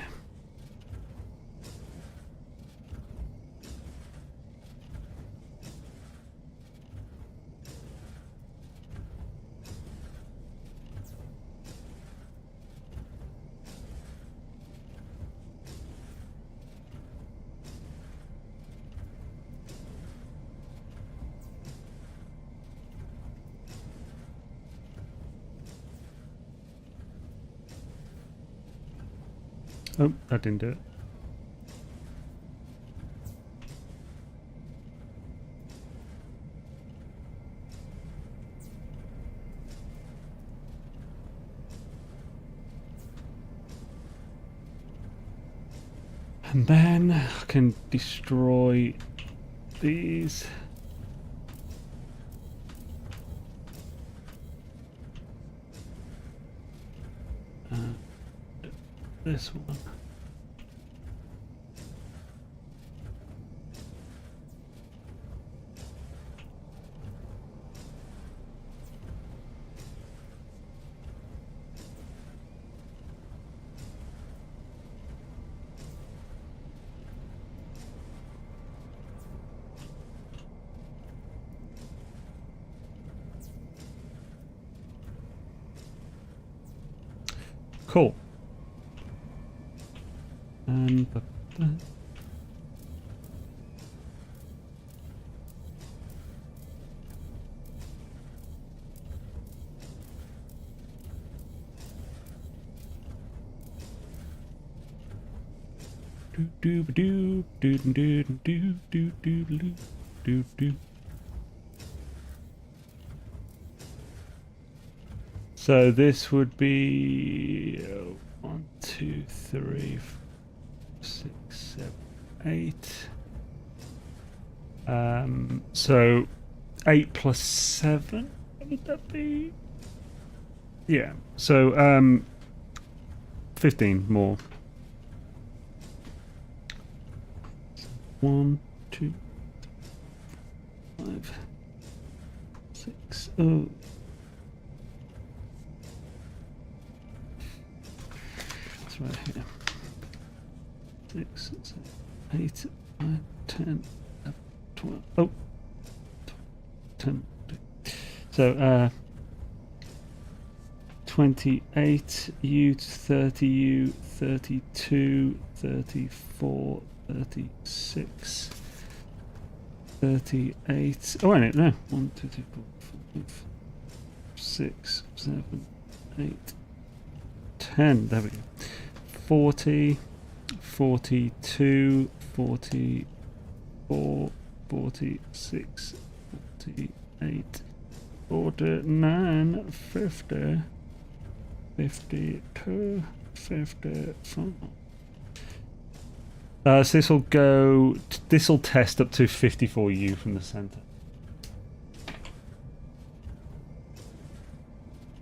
Oh, that didn't do it. And then I can destroy these. This one. Cool. And so this would be 1, 2, 3, 4, 6, 7, 8. So 8 plus 7. What would that be? Yeah. So 15 more. 1, 2, 5, 6. Oh. It's right here. 6, 7, 8, 9, 10, 11, 12. Oh, 10. So 28 U, 30 U, 32, 34, 36, 38. Oh, wait, no. 1, 2, 3, 4, 5, 6, 7, 8, 10. There we go. 40, 42, 44, 46, 48, 49, 50, 52, 54. So this will go. This will test up to 54U from the center.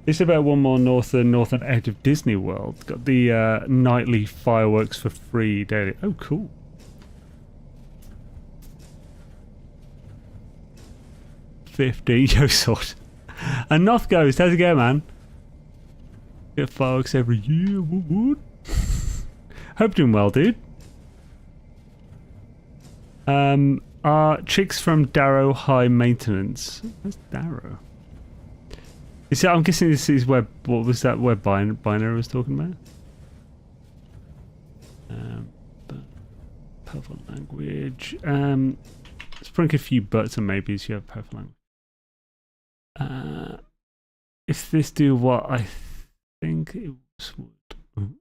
It's about one more northern edge of Disney World. Got the nightly fireworks for free daily. Oh, cool. Yo, sort. And North Ghost, how's it going, man? Get fireworks every year. What? Hope doing well, dude. Chicks from Darrow High Maintenance. Where's Darrow? I'm guessing this is where. What was that? Where Binary was talking about? Purple language. Let's bring a few buts and maybes. You have purple language. If this do what I think it would.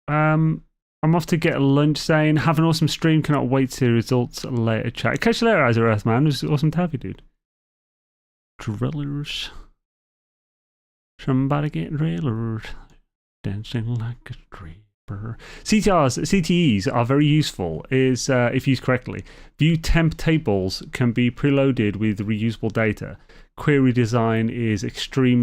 I'm off to get lunch. Saying have an awesome stream. Cannot wait to see the results later. Chat. Catch you later, Azure Earth, man. It was awesome to have you, dude. Drillers. Somebody get drillers. Dancing like a stripper. CTEs are very useful if used correctly. View temp tables can be preloaded with reusable data. Query design is extremely